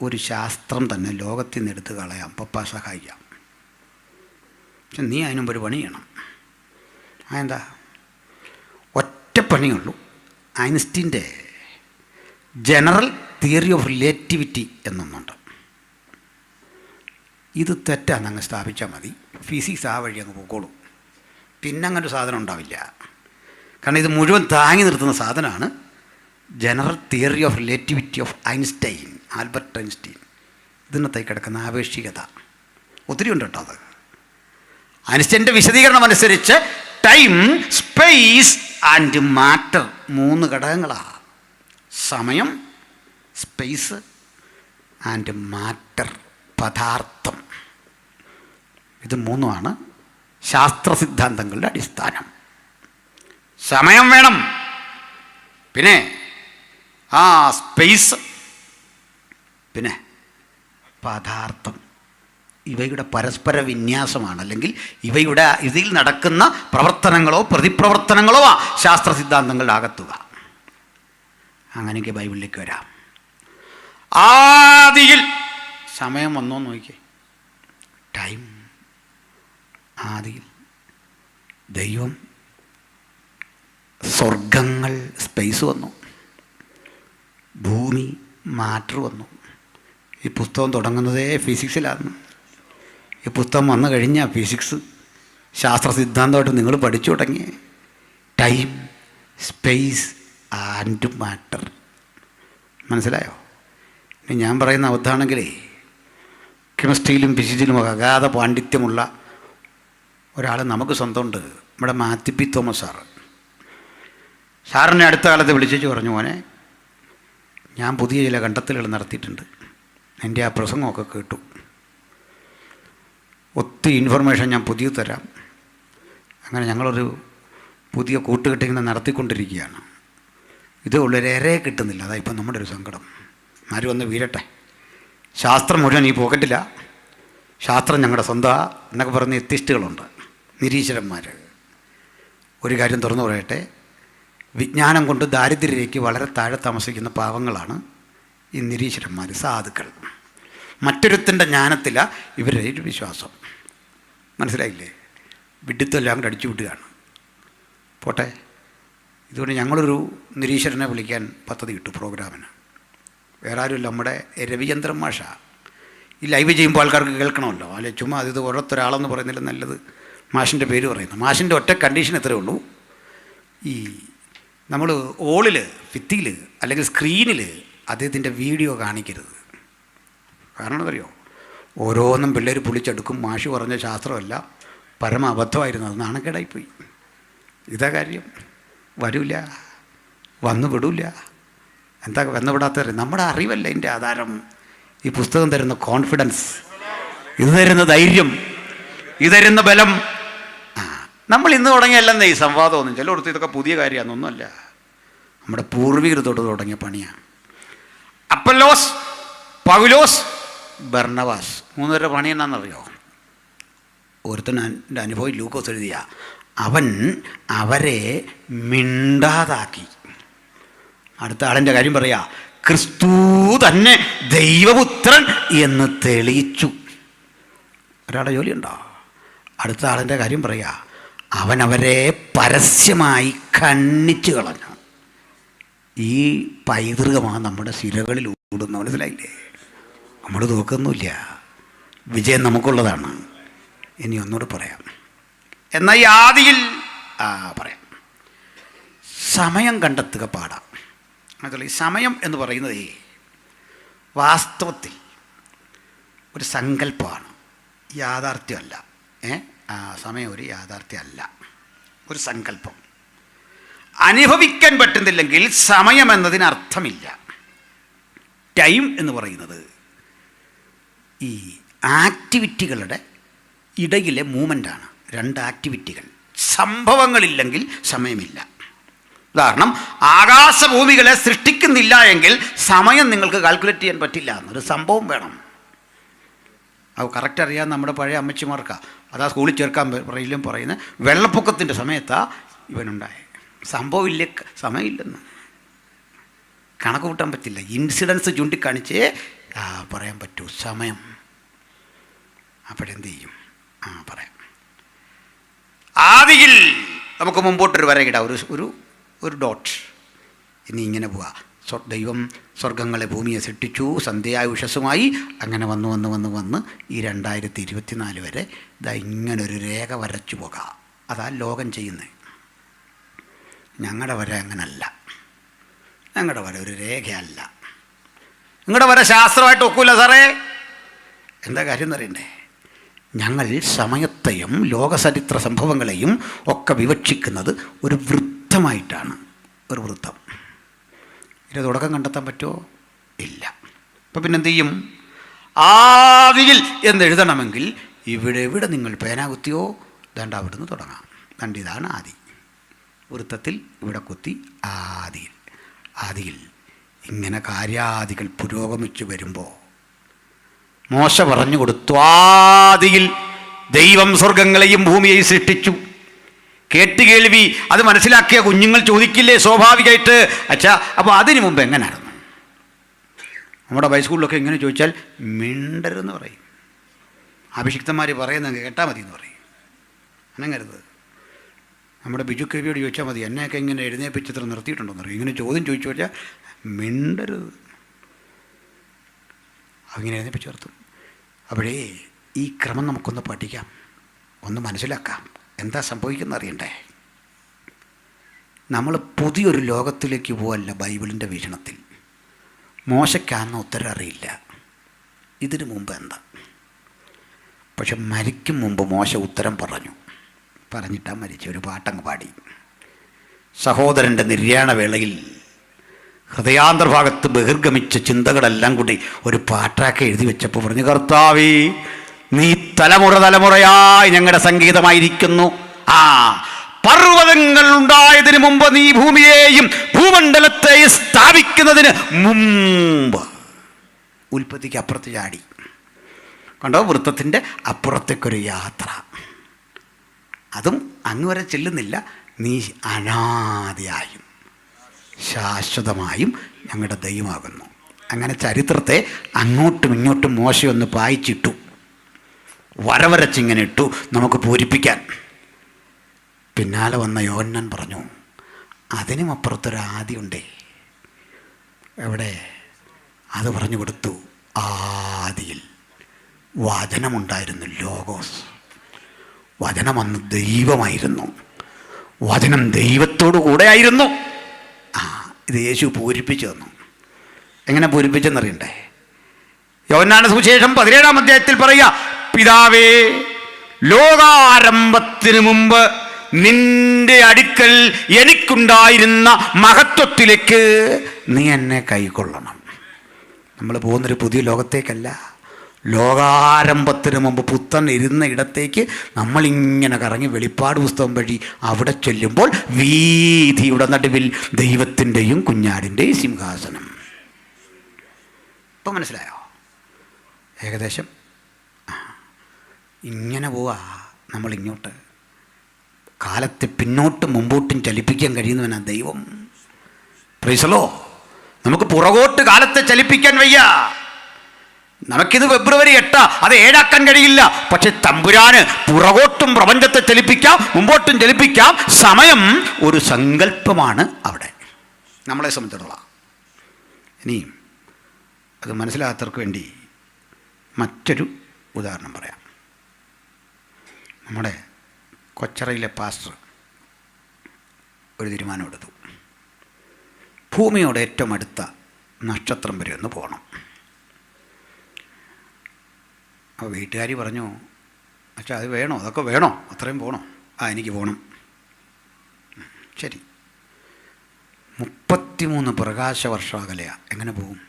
ഒരു ശാസ്ത്രം തന്നെ ലോകത്തിൽ നിന്ന് എടുത്ത് കളയാം, പപ്പ സഹായിക്കാം. പക്ഷെ നീ അതിന് മുമ്പ് ഒരു പണി ചെയ്യണം. അതെന്താ? ഒറ്റ പണിയുള്ളൂ. ഐൻസ്റ്റീൻ്റെ ജനറൽ തിയറി ഓഫ് റിലേറ്റിവിറ്റി എന്നൊന്നുണ്ട്. ഇത് തെറ്റാന്ന് അങ്ങ് സ്ഥാപിച്ചാൽ മതി. ഫിസിക്സ് ആ വഴി അങ്ങ് പോയിക്കോളും. പിന്നെ അങ്ങനെ ഒരു സാധനം ഉണ്ടാവില്ല. കാരണം ഇത് മുഴുവൻ താങ്ങി നിർത്തുന്ന സാധനമാണ് general theory of relativity of Einstein, Albert Einstein. ഇതിനകത്തേക്ക് കിടക്കുന്ന ആപേക്ഷികത ഒത്തിരി ഉണ്ട് കേട്ടോ. അത് ഐൻസ്റ്റൈൻ്റെ വിശദീകരണം അനുസരിച്ച് ടൈം, സ്പേസ് ആൻഡ് മാറ്റർ 3 ഘടകങ്ങളാണ്. സമയം, സ്പേസ് ആൻഡ് മാറ്റർ, പദാർത്ഥം. ഇത് 3 ശാസ്ത്ര സിദ്ധാന്തങ്ങളുടെ അടിസ്ഥാനം. സമയം വേണം, പിന്നെ സ്പേസ്, പിന്നെ പദാർത്ഥം. ഇവയുടെ പരസ്പര വിന്യാസമാണ്, അല്ലെങ്കിൽ ഇതിൽ നടക്കുന്ന പ്രവർത്തനങ്ങളോ പ്രതിപ്രവർത്തനങ്ങളോ ശാസ്ത്ര സിദ്ധാന്തങ്ങളുടെ അകത്തുക. അങ്ങനെയൊക്കെ ബൈബിളിലേക്ക് വരാം. ആദിയിൽ സമയം വന്നോ നോക്കിക്കേ. ടൈം ആദിയിൽ ദൈവം, സ്വർഗങ്ങൾ സ്പേസ് വന്നു, ഭൂമി മാറ്റർ വന്നു. ഈ പുസ്തകം തുടങ്ങുന്നതേ ഫിസിക്സിലാണ്. ഈ പുസ്തകം വന്നു കഴിഞ്ഞാൽ ഫിസിക്സ് ശാസ്ത്ര സിദ്ധാന്തമായിട്ട് നിങ്ങൾ പഠിച്ചു തുടങ്ങി. Time, space and matter. മനസ്സിലായോ? ഇനി ഞാൻ പറയുന്ന അബദ്ധമാണെങ്കിലേ, കെമിസ്ട്രിയിലും ഫിസിക്സിലും അഗാധ പാണ്ഡിത്യമുള്ള ഒരാൾ നമുക്ക് സ്വന്തമുണ്ട്. നമ്മുടെ മാത്യു പി തോമസ് സാറിനെ അടുത്ത കാലത്ത് വിളിച്ചു പറഞ്ഞു, മോനെ ഞാൻ പുതിയ ചില കണ്ടെത്തലുകൾ നടത്തിയിട്ടുണ്ട്, എൻ്റെ ആ പ്രസംഗമൊക്കെ കേട്ടു, ഒത്തിരി ഇൻഫർമേഷൻ ഞാൻ പുതിയ തരാം. അങ്ങനെ ഞങ്ങളൊരു പുതിയ കൂട്ടുകെട്ടിങ്ങനെ നടത്തിക്കൊണ്ടിരിക്കുകയാണ്. ഇത് ഉള്ളൊരേറെ കിട്ടുന്നില്ല. അതാ ഇപ്പം നമ്മുടെ ഒരു സങ്കടം. ആരും ഒന്ന് വീരട്ടെ. ശാസ്ത്രം മുഴുവൻ ഈ പോക്കറ്റില്ല, ശാസ്ത്രം ഞങ്ങളുടെ സ്വന്തം എന്നൊക്കെ പറഞ്ഞ എത്തിസ്റ്റുകളുണ്ട്, നിരീശ്വരന്മാർ. ഒരു കാര്യം തുറന്നു പറയട്ടെ, വിജ്ഞാനം കൊണ്ട് ദാരിദ്ര്യരേഖയ്ക്ക് വളരെ താഴെ താമസിക്കുന്ന പാവങ്ങളാണ് ഈ നിരീശ്വരന്മാർ, സാധുക്കൾ. മറ്റൊരുത്തിൻ്റെ ജ്ഞാനത്തിലാണ് ഇവരുടെ ഒരു വിശ്വാസം. മനസ്സിലായില്ലേ? വിഡിത്തെല്ലാം അടിച്ചു വിടുകയാണ്. പോട്ടെ. ഇതുകൊണ്ട് ഞങ്ങളൊരു നിരീശ്വരനെ വിളിക്കാൻ പദ്ധതി ഇട്ടു പ്രോഗ്രാമിന്. വേറെ ആരുമില്ല, നമ്മുടെ രവിചന്ദ്രൻ മാഷ. ഈ ലൈവ് ചെയ്യുമ്പോൾ ആൾക്കാർക്ക് കേൾക്കണമല്ലോ, അല്ലെ ചുമ്മാ ഇത് ഓരോരുത്തരാളെന്ന് പറയുന്നില്ല, നല്ലത് മാഷിൻ്റെ പേര് പറയുന്നു. മാഷിൻ്റെ ഒറ്റ കണ്ടീഷൻ എത്രയേ ഉള്ളൂ, ഈ നമ്മൾ ഓളിൽ, ഭിത്തിയിൽ അല്ലെങ്കിൽ സ്ക്രീനിൽ അദ്ദേഹത്തിൻ്റെ വീഡിയോ കാണിക്കരുത്. കാരണം എന്തറിയോ, ഓരോന്നും പിള്ളേർ പൊളിച്ചെടുക്കും. മാഷ് പറഞ്ഞ ശാസ്ത്രമല്ല, പരമ അബദ്ധമായിരുന്നു, അത് നാണക്കേടായിപ്പോയി. ഇതാ കാര്യം. വരില്ല, വന്നു വിടില്ല. എന്താ വന്നുവിടാത്തവർ? നമ്മുടെ അറിവല്ല ഇതിൻ്റെ ആധാരം. ഈ പുസ്തകം തരുന്ന കോൺഫിഡൻസ്, ഇത് തരുന്ന ധൈര്യം, ഇത് തരുന്ന ബലം. നമ്മൾ ഇന്ന് തുടങ്ങിയല്ലെന്നേ ഈ സംവാദമൊന്നും. ചിലയിടത്ത് ഇതൊക്കെ പുതിയ കാര്യമാണെന്നൊന്നുമല്ല, നമ്മുടെ പൂർവികർ തൊട്ട് തുടങ്ങിയ പണിയാണ്. അപ്പല്ലോസ്, പൗലോസ്, ബർണബാസ് 3 പേരുടെ പണി എന്നാണെന്നറിയോ? ഒരുത്തൻ്റെ അനുഭവം ലൂക്കോസ് എഴുതിയ, അവൻ അവരെ മിണ്ടാതാക്കി. അടുത്ത ആളിൻ്റെ കാര്യം പറയാ, ക്രിസ്തു തന്നെ ദൈവപുത്രൻ എന്ന് തെളിയിച്ചു. ഒരാളുടെ ജോലിയുണ്ടോ? അടുത്ത ആളിൻ്റെ കാര്യം പറയാ, അവൻ അവരെ പരസ്യമായി ഖണ്ഡിച്ചു കളഞ്ഞു. ഈ പൈതൃകമാണ് നമ്മുടെ ശിലകളിൽ ഊടുന്ന. മനസ്സിലായില്ലേ? നമ്മൾ നോക്കുന്നില്ല, വിജയം നമുക്കുള്ളതാണ്. ഇനി ഒന്നുകൂടെ പറയാം. എന്നാൽ ഈ ആദിയിൽ പറയാം, സമയം കണ്ടെത്തുക പാടാം. അതുപോലെ ഈ സമയം എന്ന് പറയുന്നത് വാസ്തവത്തിൽ ഒരു സങ്കല്പമാണ്, യാഥാർത്ഥ്യമല്ല. സമയം ഒരു യാഥാർത്ഥ്യമല്ല, ഒരു സങ്കല്പം. അനുഭവിക്കാൻ പറ്റുന്നില്ലെങ്കിൽ സമയം എന്നതിന് അർത്ഥമില്ല. ടൈം എന്ന് പറയുന്നത് ഈ ആക്ടിവിറ്റികളുടെ ഇടയിലെ മൂവ്മെൻ്റാണ്. 2 ആക്ടിവിറ്റികൾ, സംഭവങ്ങളില്ലെങ്കിൽ സമയമില്ല. ഉദാഹരണം, ആകാശഭൂമികളെ സൃഷ്ടിക്കുന്നില്ല എങ്കിൽ സമയം നിങ്ങൾക്ക് കാൽക്കുലേറ്റ് ചെയ്യാൻ പറ്റില്ല. എന്നൊരു സംഭവം വേണം. അത് കറക്റ്റ് അറിയാൻ നമ്മുടെ പഴയ അമ്മച്ചിമാർക്കാണ്. അതാ സ്കൂളിൽ ചേർക്കാൻ പറയുന്നത്, വെള്ളപ്പൊക്കത്തിൻ്റെ സമയത്താണ് ഇവനുണ്ടായത്. സംഭവമില്ല, സമയമില്ലെന്ന് കണക്ക് കൂട്ടാൻ പറ്റില്ല. ഇൻസിഡൻസ് ചൂണ്ടിക്കാണിച്ച് പറയാൻ പറ്റൂ, സമയം. അപ്പോഴെന്ത് ചെയ്യും? പറയാം. ആദിയിൽ നമുക്ക് മുമ്പോട്ടൊരു വരയിടാം, ഒരു ഡോട്ട്. ഇനി ഇങ്ങനെ പോവാ. ദൈവം സ്വർഗങ്ങളെ ഭൂമിയെ സൃഷ്ടിച്ചു, സന്ധ്യായുഷസ്സുമായി അങ്ങനെ വന്ന് ഈ 2024 വരെ ഇതാ ഇങ്ങനൊരു രേഖ വരച്ചു പോകാം. അതാ ലോകം ചെയ്യുന്നത്. ഞങ്ങളുടെ വര അങ്ങനല്ല. ഞങ്ങളുടെ വര ഒരു രേഖയല്ല. നിങ്ങളുടെ വര ശാസ്ത്രമായിട്ട് ഒക്കൂല സാറേ. എന്താ കാര്യം എന്നറിയണ്ടേ? ഞങ്ങൾ സമയത്തെയും ലോകചരിത്ര സംഭവങ്ങളെയും ഒക്കെ വിവക്ഷിക്കുന്നത് ഒരു വൃത്തമായിട്ടാണ്. ഒരു വൃത്തം. ഇതിന് തുടക്കം കണ്ടെത്താൻ പറ്റുമോ? ഇല്ല. അപ്പം പിന്നെന്ത് ചെയ്യും? ആദിയിൽ എന്നെഴുതണമെങ്കിൽ ഇവിടെ നിങ്ങൾ പേന കുത്തിയോ, ദാണ്ട് അവിടുന്ന് തുടങ്ങാം. ദാണ്ട് ഇതാണ് ആദി. വൃത്തത്തിൽ ഇവിടെ കുത്തി ആദിയിൽ ഇങ്ങനെ കാര്യാദികൾ പുരോഗമിച്ചു വരുമ്പോൾ മോശ പറഞ്ഞു കൊടുത്തു, ആദിയിൽ ദൈവം സ്വർഗങ്ങളെയും ഭൂമിയെയും സൃഷ്ടിച്ചു. കേട്ടുകേൾവി അത് മനസ്സിലാക്കിയ കുഞ്ഞുങ്ങൾ ചോദിക്കില്ലേ സ്വാഭാവികമായിട്ട്, അച്ഛാ അപ്പോൾ അതിനു മുമ്പ് എങ്ങനെയായിരുന്നു? നമ്മുടെ ഹൈസ്കൂളിലൊക്കെ എങ്ങനെ ചോദിച്ചാൽ മിണ്ടരുതെന്ന് പറയും. അഭിഷിക്തന്മാർ പറയുന്നത് കേട്ടാൽ മതി എന്ന് പറയും. അനങ്ങരുത്. നമ്മുടെ ബിജു കവിയോട് ചോദിച്ചാൽ മതി, എന്നെയൊക്കെ ഇങ്ങനെ എഴുന്നേപ്പിച്ചിത്ര നിർത്തിയിട്ടുണ്ടോന്ന് പറയും. ഇങ്ങനെ ചോദ്യം ചോദിച്ചു വെച്ചാൽ മിണ്ടരുത്. അങ്ങനെ എഴുന്നേപ്പിച്ച് നിർത്തും. അപ്പോഴേ ഈ ക്രമം നമുക്കൊന്ന് പഠിക്കാം, ഒന്ന് മനസ്സിലാക്കാം. എന്താ സംഭവിക്കുന്നത് അറിയണ്ടേ? നമ്മൾ പുതിയൊരു ലോകത്തിലേക്ക് പോവല്ല. ബൈബിളിൻ്റെ വീക്ഷണത്തിൽ മോശയ്ക്കാന്ന് ഉത്തരം അറിയില്ല, ഇതിനു മുമ്പ് എന്താ. പക്ഷെ മരിക്കും മുമ്പ് മോശ ഉത്തരം പറഞ്ഞിട്ടാണ് മരിച്ച. ഒരു പാട്ടങ്ങ് പാടി. സഹോദരൻ്റെ നിര്യാണ വേളയിൽ ഹൃദയാന്തർഭാഗത്ത് ബഹിർഗമിച്ച ചിന്തകളെല്ലാം കൂടി ഒരു പാട്ടാക്കി എഴുതി വെച്ചപ്പോൾ പറഞ്ഞു, കർത്താവേ നീ തലമുറയായി ഞങ്ങളുടെ സംഗീതമായിരിക്കുന്നു. പർവ്വതങ്ങൾ ഉണ്ടായതിനു മുമ്പ് നീ ഭൂമിയെയും ഭൂമണ്ഡലത്തെയും സ്ഥാപിക്കുന്നതിന് മുമ്പ്. ഉൽപ്പത്തിക്ക് അപ്പുറത്ത് ചാടി. കണ്ടോ? വൃത്തത്തിൻ്റെ അപ്പുറത്തേക്കൊരു യാത്ര. അതും അങ്ങ് വരെ ചെല്ലുന്നില്ല. നീ അനാദിയായും ശാശ്വതമായും ഞങ്ങളുടെ ദൈവമാകുന്നു. അങ്ങനെ ചരിത്രത്തെ അങ്ങോട്ടും ഇങ്ങോട്ടും മോശയൊന്ന് പായിച്ചിട്ടു, വരവരച്ചിങ്ങനെ ഇട്ടു നമുക്ക് പൂരിപ്പിക്കാൻ. പിന്നാലെ വന്ന യോഹന്നാൻ പറഞ്ഞു, അതിനും അപ്പുറത്തൊരു ആദിയുണ്ടേ. എവിടെ? അത് പറഞ്ഞു കൊടുത്തു. ആദിയിൽ വചനമുണ്ടായിരുന്നു, ലോഗോസ്. വചനം അന്ന് ദൈവമായിരുന്നു. വചനം ദൈവത്തോടു കൂടെ ആയിരുന്നു. ഇത് യേശു പൂരിപ്പിച്ചു തന്നു. എങ്ങനെ പൂരിപ്പിച്ചെന്നറിയണ്ടേ? യോഹന്നാന്റെ സുവിശേഷം 17-ാം അധ്യായത്തിൽ പറയുക, പിതാവേ, ലോകാരംഭത്തിന് മുമ്പ് നിന്റെ അടുക്കൽ എനിക്കുണ്ടായിരുന്ന മഹത്വത്തിലേക്ക് നീ എന്നെ കൈക്കൊള്ളണം. നമ്മൾ പോകുന്നൊരു പുതിയ ലോകത്തേക്കല്ല, ലോകാരംഭത്തിന് മുമ്പ് പുത്രൻ ഇരുന്ന ഇടത്തേക്ക് നമ്മളിങ്ങനെ കറങ്ങി വെളിപ്പാട് പുസ്തകം വഴി അവിടെ ചെല്ലുമ്പോൾ വീഥിയുടെ നടുവിൽ ദൈവത്തിൻ്റെയും കുഞ്ഞാടിൻ്റെയും സിംഹാസനം. ഇപ്പം മനസ്സിലായോ? ഏകദേശം ഇങ്ങനെ പോവാ നമ്മളിങ്ങോട്ട്. കാലത്തെ പിന്നോട്ടും മുമ്പോട്ടും ചലിപ്പിക്കാൻ കഴിയുന്നവനാ ദൈവം. പ്രൈസലോ. നമുക്ക് പുറകോട്ട് കാലത്തെ ചലിപ്പിക്കാൻ വയ്യ. നമുക്കിത് ഫെബ്രുവരി 8, അത് 7 കഴിയില്ല. പക്ഷെ തമ്പുരാന് പുറകോട്ടും പ്രപഞ്ചത്തെ ചലിപ്പിക്കാം, മുമ്പോട്ടും ചലിപ്പിക്കാം. സമയം ഒരു സങ്കല്പമാണ് അവിടെ നമ്മളെ സംബന്ധിച്ചിടത്തോളം. ഇനിയും അത് മനസ്സിലാത്തവർക്ക് വേണ്ടി മറ്റൊരു ഉദാഹരണം പറയാം. നമ്മുടെ കൊച്ചറയിലെ പാസ്റ്റർ ഒരു തീരുമാനമെടുത്തു, ഭൂമിയോട് ഏറ്റവും അടുത്ത നക്ഷത്രം വരെ ഒന്ന് പോകണം. അപ്പോൾ വീട്ടുകാർ പറഞ്ഞു, അച്ഛാ അത് വേണോ? അതൊക്കെ വേണോ? അത്രയും പോകണോ? എനിക്ക് പോകണം. ശരി. 33 പ്രകാശവർഷം അകലെയാണ്. എങ്ങനെ പോകും?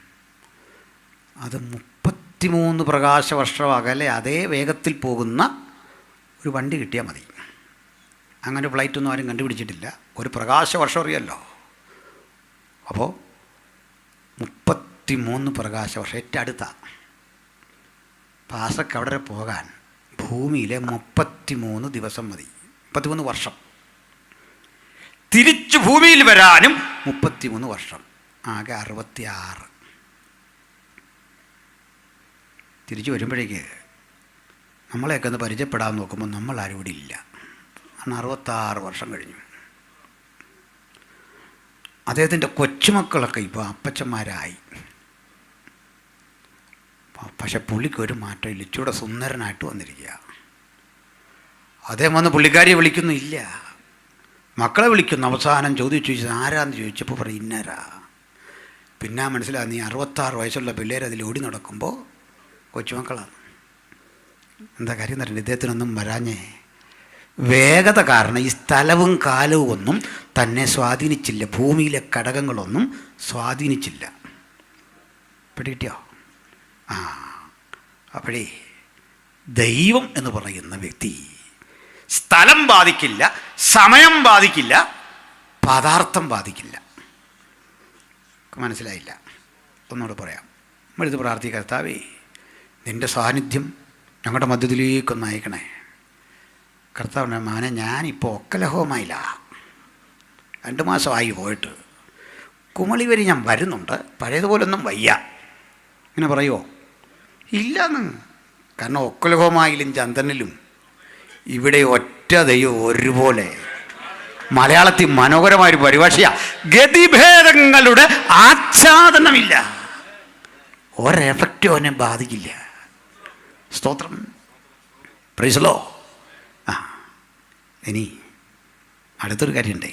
അത് 33 പ്രകാശവർഷം അകലെ അതേ വേഗത്തിൽ പോകുന്ന ഒരു വണ്ടി കിട്ടിയാൽ മതി. അങ്ങനെ ഫ്ലൈറ്റൊന്നും ആരും കണ്ടുപിടിച്ചിട്ടില്ല. ഒരു പ്രകാശവർഷം അറിയാമല്ലോ. അപ്പോൾ 33 പ്രകാശവർഷം ഏറ്റവും അടുത്താണ്. പാസക്ക് അവിടെ പോകാൻ ഭൂമിയിലെ 33 ദിവസം മതി. 33 വർഷം. തിരിച്ചു ഭൂമിയിൽ വരാനും 33 വർഷം. ആകെ 66. തിരിച്ചു വരുമ്പോഴേക്ക് നമ്മളെയൊക്കെ ഒന്ന് പരിചയപ്പെടാൻ നോക്കുമ്പോൾ നമ്മളാരും ഇവിടെ ഇല്ല. കാരണം 66 വർഷം കഴിഞ്ഞു. അദ്ദേഹത്തിൻ്റെ കൊച്ചുമക്കളൊക്കെ ഇപ്പോൾ അപ്പച്ചന്മാരായി. പക്ഷെ പുള്ളിക്ക് ഒരു മാറ്റമില്ല, ഇച്ചിരൂടെ സുന്ദരനായിട്ട് വന്നിരിക്കുക. അദ്ദേഹം വന്ന് പുള്ളിക്കാരിയെ വിളിക്കുന്നില്ല, മക്കളെ വിളിക്കുന്നു. അവസാനം ചോദിച്ചു ആരാന്ന് ചോദിച്ചപ്പോൾ പറയും ഇന്നരാ. പിന്നെ മനസ്സിലാകും നീ 66 വയസ്സുള്ള പിള്ളേർ അതിൽ ഓടി നടക്കുമ്പോൾ കൊച്ചുമക്കളാണ്. എന്താ കാര്യം എന്ന് പറഞ്ഞാൽ ഇദ്ദേഹത്തിനൊന്നും വരാഞ്ഞേ വേഗത കാരണം ഈ സ്ഥലവും കാലവും ഒന്നും തന്നെ സ്വാധീനിച്ചില്ല, ഭൂമിയിലെ ഘടകങ്ങളൊന്നും സ്വാധീനിച്ചില്ല. പിടികിട്ടിയോ? അപ്പോഴേ ദൈവം എന്ന് പറയുന്ന വ്യക്തി സ്ഥലം ബാധിക്കില്ല, സമയം ബാധിക്കില്ല, പദാർത്ഥം ബാധിക്കില്ല. മനസ്സിലായില്ല? ഒന്നുകൂടെ പറയാം. നമ്മളിത് പ്രാർത്ഥിക്കുക, കർത്താവേ നിൻ്റെ സാന്നിധ്യം ഞങ്ങളുടെ മധ്യത്തിലേക്കൊന്ന് അയക്കണേ. കർത്താവിൻ്റെ മാനെ ഞാനിപ്പോൾ ഒക്കലഹോമായില്ല, 2 മാസമായി പോയിട്ട്. കുമളി വരെ ഞാൻ വരുന്നുണ്ട്, പഴയതുപോലൊന്നും വയ്യ. ഇങ്ങനെ പറയുമോ? ഇല്ലെന്ന്. കാരണം ഒക്കലഹോമായിലും ചന്ദനിലും ഇവിടെ ഒറ്റ ദൈവം ഒരുപോലെ. മലയാളത്തിൽ മനോഹരമായൊരു പരിഭാഷയാ, ഗതിഭേദങ്ങളുടെ ആച്ഛാദനമില്ല, ഒരെഫക്റ്റും അവനെ ബാധിക്കില്ല. സ്തോത്രം, പ്രൈസ് ദി ലോർഡ്. ഇനി അടുത്തൊരു കാര്യമുണ്ടേ.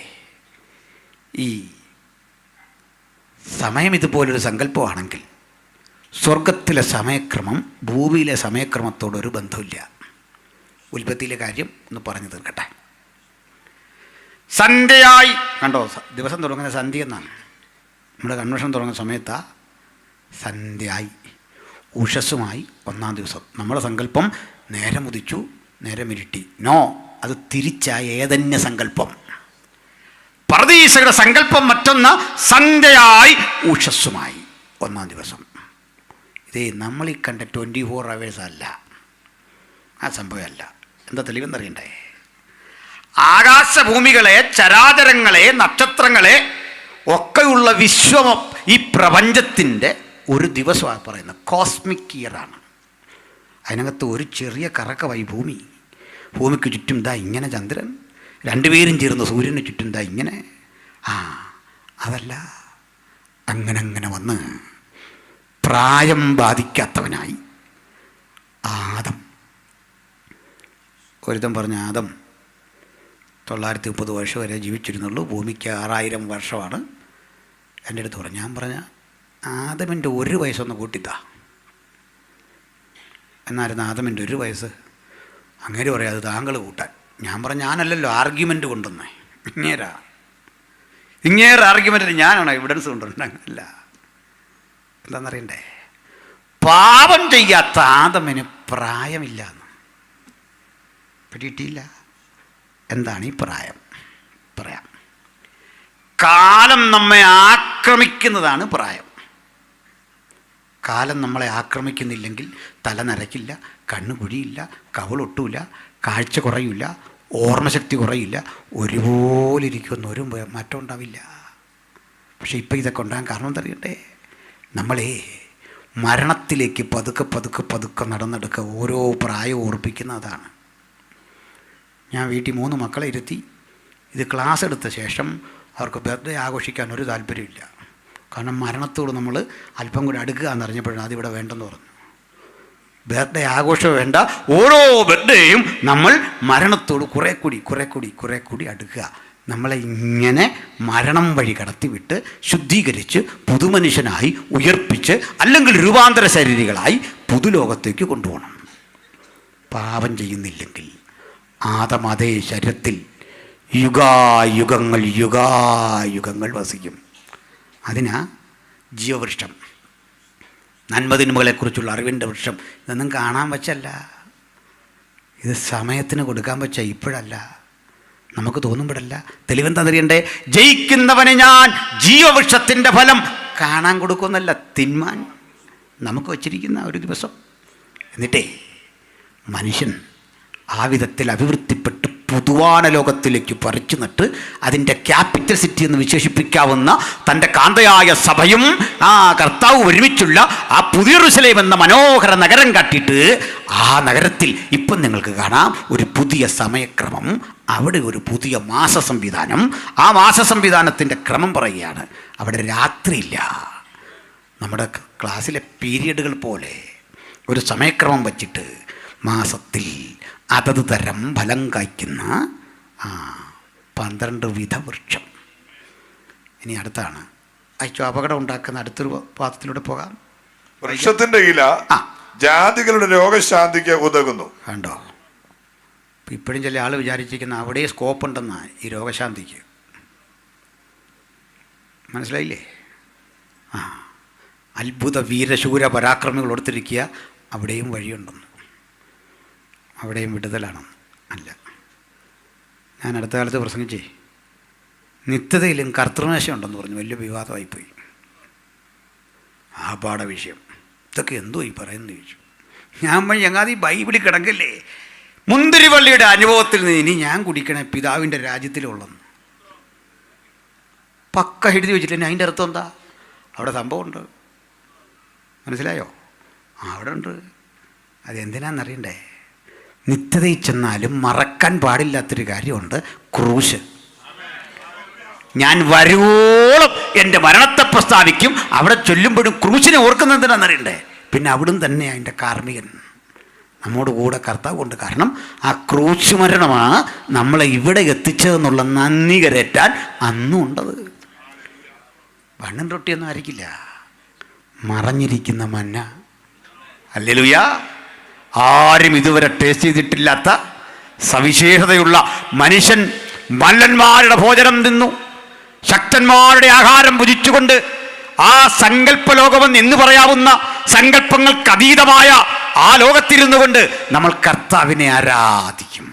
ഈ സമയം ഇതുപോലൊരു സങ്കല്പമാണെങ്കിൽ സ്വർഗത്തിലെ സമയക്രമം ഭൂമിയിലെ സമയക്രമത്തോടൊരു ബന്ധമില്ല. ഉൽപ്പത്തിയിലെ കാര്യം ഒന്ന് പറഞ്ഞു തീർക്കട്ടെ. സന്ധ്യയായി, കണ്ടോ, ദിവസം തുടങ്ങുന്ന സന്ധ്യ എന്നാണ്. നമ്മുടെ കൺവെൻഷൻ തുടങ്ങുന്ന സമയത്താ സന്ധ്യയായി, ഉഷസ്സുമായി 1-ാം ദിവസം. നമ്മുടെ സങ്കല്പം നേരം ഉദിച്ചു നേരം ഇരുട്ടി. നോ, അത് തിരിച്ചായ ഏതന്യ സങ്കല്പം. പർദീസയുടെ സങ്കല്പം മറ്റൊന്ന്, സന്ധ്യയായി ഉഷസ്സുമായി 1-ാം ദിവസം. ഇതേ നമ്മൾ ഈ കണ്ട 24 hours അല്ല, ആ സംഭവമല്ല. എന്താ തെളിവെന്നറിയണ്ടേ? ആകാശഭൂമികളെ, ചരാചരങ്ങളെ, നക്ഷത്രങ്ങളെ ഒക്കെയുള്ള വിശ്വം, ഈ പ്രപഞ്ചത്തിൻ്റെ ഒരു ദിവസമാണ് പറയുന്നത്. കോസ്മിക് ഇയറാണ്. അതിനകത്ത് ഒരു ചെറിയ കറക്കമായി ഭൂമി. ഭൂമിക്ക് ചുറ്റും ദാ ഇങ്ങനെ ചന്ദ്രൻ, 2 പേരും ചേർന്ന് സൂര്യന് ചുറ്റും ദാ ഇങ്ങനെ. അതല്ല, അങ്ങനെ വന്ന് പ്രായം ബാധിക്കാത്തവനായി ആദം. ഒരുത്തൻ പറഞ്ഞ ആദം 930 വർഷം വരെ ജീവിച്ചിരുന്നുള്ളൂ, ഭൂമിക്ക് 6000 വർഷമാണ്. എൻ്റെ അടുത്ത് പറഞ്ഞു. ഞാൻ പറഞ്ഞ ആദമിൻ്റെ 1 വയസ്സൊന്ന് കൂട്ടിത്താ. എന്നായിരുന്നു ആദമിൻ്റെ 1 വയസ്സ്? അങ്ങനെ പറയാം, അത് താങ്കൾ കൂട്ടാൻ. ഞാൻ പറഞ്ഞു ഞാനല്ലല്ലോ ആർഗ്യുമെൻ്റ് കൊണ്ടുവന്നേ, ഇങ്ങേറെ ആർഗ്യുമെൻറ്റിന് ഞാനാണോ എവിഡൻസ് കൊണ്ടുവരണ്ടല്ല. എന്താണെന്നറിയണ്ടേ? പാപം ചെയ്യാത്ത ആദമിന് പ്രായമില്ല എന്ന് പിടിയിട്ടില്ല. എന്താണ് ഈ പ്രായം? പറയാം. കാലം നമ്മെ ആക്രമിക്കുന്നതാണ് പ്രായം. കാലം നമ്മളെ ആക്രമിക്കുന്നില്ലെങ്കിൽ തല നരയ്ക്കില്ല, കണ്ണ് കുഴിയില്ല, കവളൊട്ടൂല, കാഴ്ച കുറയില്ല, ഓർമ്മശക്തി കുറയില്ല, ഒരുപോലെ ഇരിക്കുന്ന ഒരു മാറ്റം ഉണ്ടാവില്ല. പക്ഷെ ഇപ്പം ഇതൊക്കെ ഉണ്ടാകാൻ കാരണം എന്തറിയട്ടെ? നമ്മളെ മരണത്തിലേക്ക് പതുക്കെ നടന്നെടുക്കുക. ഓരോ പ്രായം ഓർപ്പിക്കുന്നതാണ്. ഞാൻ വീട്ടിൽ 3 മക്കളെ ഇരുത്തി ഇത് ക്ലാസ് എടുത്ത ശേഷം അവർക്ക് ബർത്ത്ഡേ ആഘോഷിക്കാൻ ഒരു താല്പര്യമില്ല. കാരണം മരണത്തോട് നമ്മൾ അല്പം കൂടി അടുക്കുക എന്നറിഞ്ഞപ്പോഴാണ് അതിവിടെ വേണ്ടെന്ന് പറഞ്ഞു. ബർത്ത്ഡേ ആഘോഷം വേണ്ട, ഓരോ ബർത്ത്ഡേയും നമ്മൾ മരണത്തോട് കുറെ കൂടി അടുക്കുക. നമ്മളെ ഇങ്ങനെ മരണം വഴി കടത്തിവിട്ട് ശുദ്ധീകരിച്ച് പുതുമനുഷ്യനായി ഉയർപ്പിച്ച് അല്ലെങ്കിൽ രൂപാന്തര ശരീരികളായി പുതുലോകത്തേക്ക് കൊണ്ടുപോകണം. പാപം ചെയ്യുന്നില്ലെങ്കിൽ ആദം അതേ ശരീരത്തിൽ യുഗായുഗങ്ങൾ വസിക്കും. അതിനാ ജീവവൃക്ഷം, നന്മതിന്മകളെക്കുറിച്ചുള്ള അറിവിൻ്റെ വൃക്ഷം. ഇതൊന്നും കാണാൻ വച്ചല്ല, ഇത് സമയത്തിന് കൊടുക്കാൻ വച്ച, ഇപ്പോഴല്ല, നമുക്ക് തോന്നുമ്പോഴല്ല. തെളിവെന്താണെന്നറിയണ്ടേ? ജയിക്കുന്നവന് ഞാൻ ജീവവൃക്ഷത്തിൻ്റെ ഫലം കാണാൻ കൊടുക്കുമെന്നല്ല, തിന്മാൻ നമുക്ക് വച്ചിരിക്കുന്ന ഒരു ദിവസം. എന്നിട്ടേ മനുഷ്യൻ ആ വിധത്തിൽ അഭിവൃദ്ധിപ്പെട്ട് പുതുവാന ലോകത്തിലേക്ക് പറിച്ചു നട്ട് അതിൻ്റെ ക്യാപിറ്റൽ സിറ്റി എന്ന് വിശേഷിപ്പിക്കാവുന്ന തൻ്റെ കാന്തയായ സഭയും ആ കർത്താവ് ഒരുമിച്ചുള്ള ആ പുതിയ യെരൂശലേം എന്ന മനോഹര നഗരം കാട്ടിയിട്ട് ആ നഗരത്തിൽ ഇപ്പം നിങ്ങൾക്ക് കാണാം ഒരു പുതിയ സമയക്രമം, അവിടെ ഒരു പുതിയ മാസ സംവിധാനം. ആ മാസ സംവിധാനത്തിൻ്റെ ക്രമം പറയുകയാണ്. അവിടെ രാത്രിയില്ല. നമ്മുടെ ക്ലാസ്സിലെ പീരിയഡുകൾ പോലെ ഒരു സമയക്രമം വച്ചിട്ട് മാസത്തിൽ അതത് തരം ഫലം കായ്ക്കുന്ന 12 വിധ വൃക്ഷം. ഇനി അടുത്താണ് അയച്ചു അപകടം ഉണ്ടാക്കുന്ന അടുത്തൊരു പാദത്തിലൂടെ പോകാം. വൃക്ഷത്തിന്റെ ഇല ജാതികളുടെ രോഗശാന്തിക്ക് ഉതകുന്നു. കണ്ടോ? ഇപ്പോഴും ചില ആൾ വിചാരിച്ചിരിക്കുന്ന അവിടെ സ്കോപ്പ് ഉണ്ടെന്നാ ഈ രോഗശാന്തിക്ക്. മനസ്സിലായില്ലേ? അത്ഭുത വീരശൂര പരാക്രമികൾ കൊടുത്തിരിക്കുക അവിടെയും വഴിയുണ്ടെന്ന്, അവിടെയും വിടുതലാണ്. അല്ല, ഞാൻ അടുത്ത കാലത്ത് പ്രസംഗിച്ചേ നിത്യതയിലും കർത്തൃമേശ ഉണ്ടെന്ന് പറഞ്ഞു. വലിയ വിവാദമായിപ്പോയി ആ പാഠ വിഷയം. ഇതൊക്കെ എന്തോ ഈ പറയുന്നത് ചോദിച്ചു. ഞാൻ ഞങ്ങാതി ബൈബിളിൽ കിടക്കല്ലേ, മുന്തിരിവള്ളിയുടെ അനുഭവത്തിൽ നിന്ന് ഇനി ഞാൻ കുടിക്കണേ പിതാവിൻ്റെ രാജ്യത്തിലുള്ളെന്ന് പക്ക എഴുതി വെച്ചിട്ട് അതിൻ്റെ അർത്ഥം എന്താ? അവിടെ സംഭവമുണ്ട്. മനസ്സിലായോ? അവിടെ ഉണ്ട്. അതെന്തിനാണെന്നറിയണ്ടേ? നിത്യതയിൽ ചെന്നാലും മറക്കാൻ പാടില്ലാത്തൊരു കാര്യമുണ്ട്, ക്രൂശ്. ഞാൻ വരുവോളം എൻ്റെ മരണത്തെ പ്രസ്താവിക്കും. അവിടെ ചൊല്ലുമ്പോഴും ക്രൂശിനെ ഓർക്കുന്നത് എന്തിനാണെന്നറിയണ്ടേ? പിന്നെ അവിടും തന്നെ അതിൻ്റെ കാർമ്മികൻ നമ്മോട് കൂടെ കർത്താവ് കൊണ്ട്. കാരണം ആ ക്രൂശ് മരണമാണ് നമ്മളെ ഇവിടെ എത്തിച്ചതെന്നുള്ള നന്ദി കരേറ്റാൻ അന്നും ഉണ്ടത്. വണ്ണൻ റൊട്ടിയൊന്നും ആയിരിക്കില്ല, മറഞ്ഞിരിക്കുന്ന മന്ന. ഹല്ലേലൂയ! ആരും ഇതുവരെ ടേസ്റ്റ് ചെയ്തിട്ടില്ലാത്ത സവിശേഷതയുള്ള മനുഷ്യൻ മല്ലന്മാരുടെ ഭോജനം തിന്നു, ശക്തന്മാരുടെ ആഹാരം ഭുജിച്ചുകൊണ്ട് ആ സങ്കല്പലോകമെന്ന് എന്ന് പറയാവുന്ന സങ്കല്പങ്ങൾക്ക് അതീതമായ ആ ലോകത്തിരുന്നു കൊണ്ട് നമ്മൾ കർത്താവിനെ ആരാധിക്കും.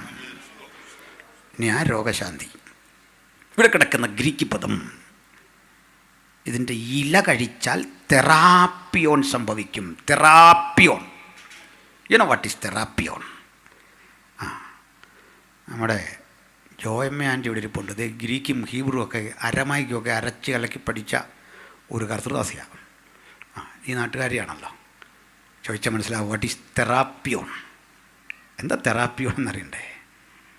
ഇനി ആ രോഗശാന്തി, ഇവിടെ കിടക്കുന്ന ഗ്രീക്ക് പദം, ഇതിൻ്റെ ഇല കഴിച്ചാൽ തെറാപ്പിയോൺ സംഭവിക്കും. തെറാപ്പിയോൺ, യു നോ വാട്ട് ഈസ് തെറാപ്പിയോൺ? നമ്മുടെ ജോയമ്മ ആൻറ്റി ഇവിടെ ഇരിപ്പുണ്ട്. ഇത് ഗ്രീക്കും ഹീബ്രുവും ഒക്കെ അരമായിക്കും ഒക്കെ അരച്ച് കലക്കി പഠിച്ച ഒരു കർത്തൃദാസിയാണ്. ഈ നാട്ടുകാരിയാണല്ലോ. ചോദിച്ചാൽ മനസ്സിലാവും. വാട്ട് ഈസ് തെറാപ്പിയോൺ? എന്താ തെറാപ്പിയോൺ എന്നറിയണ്ടേ?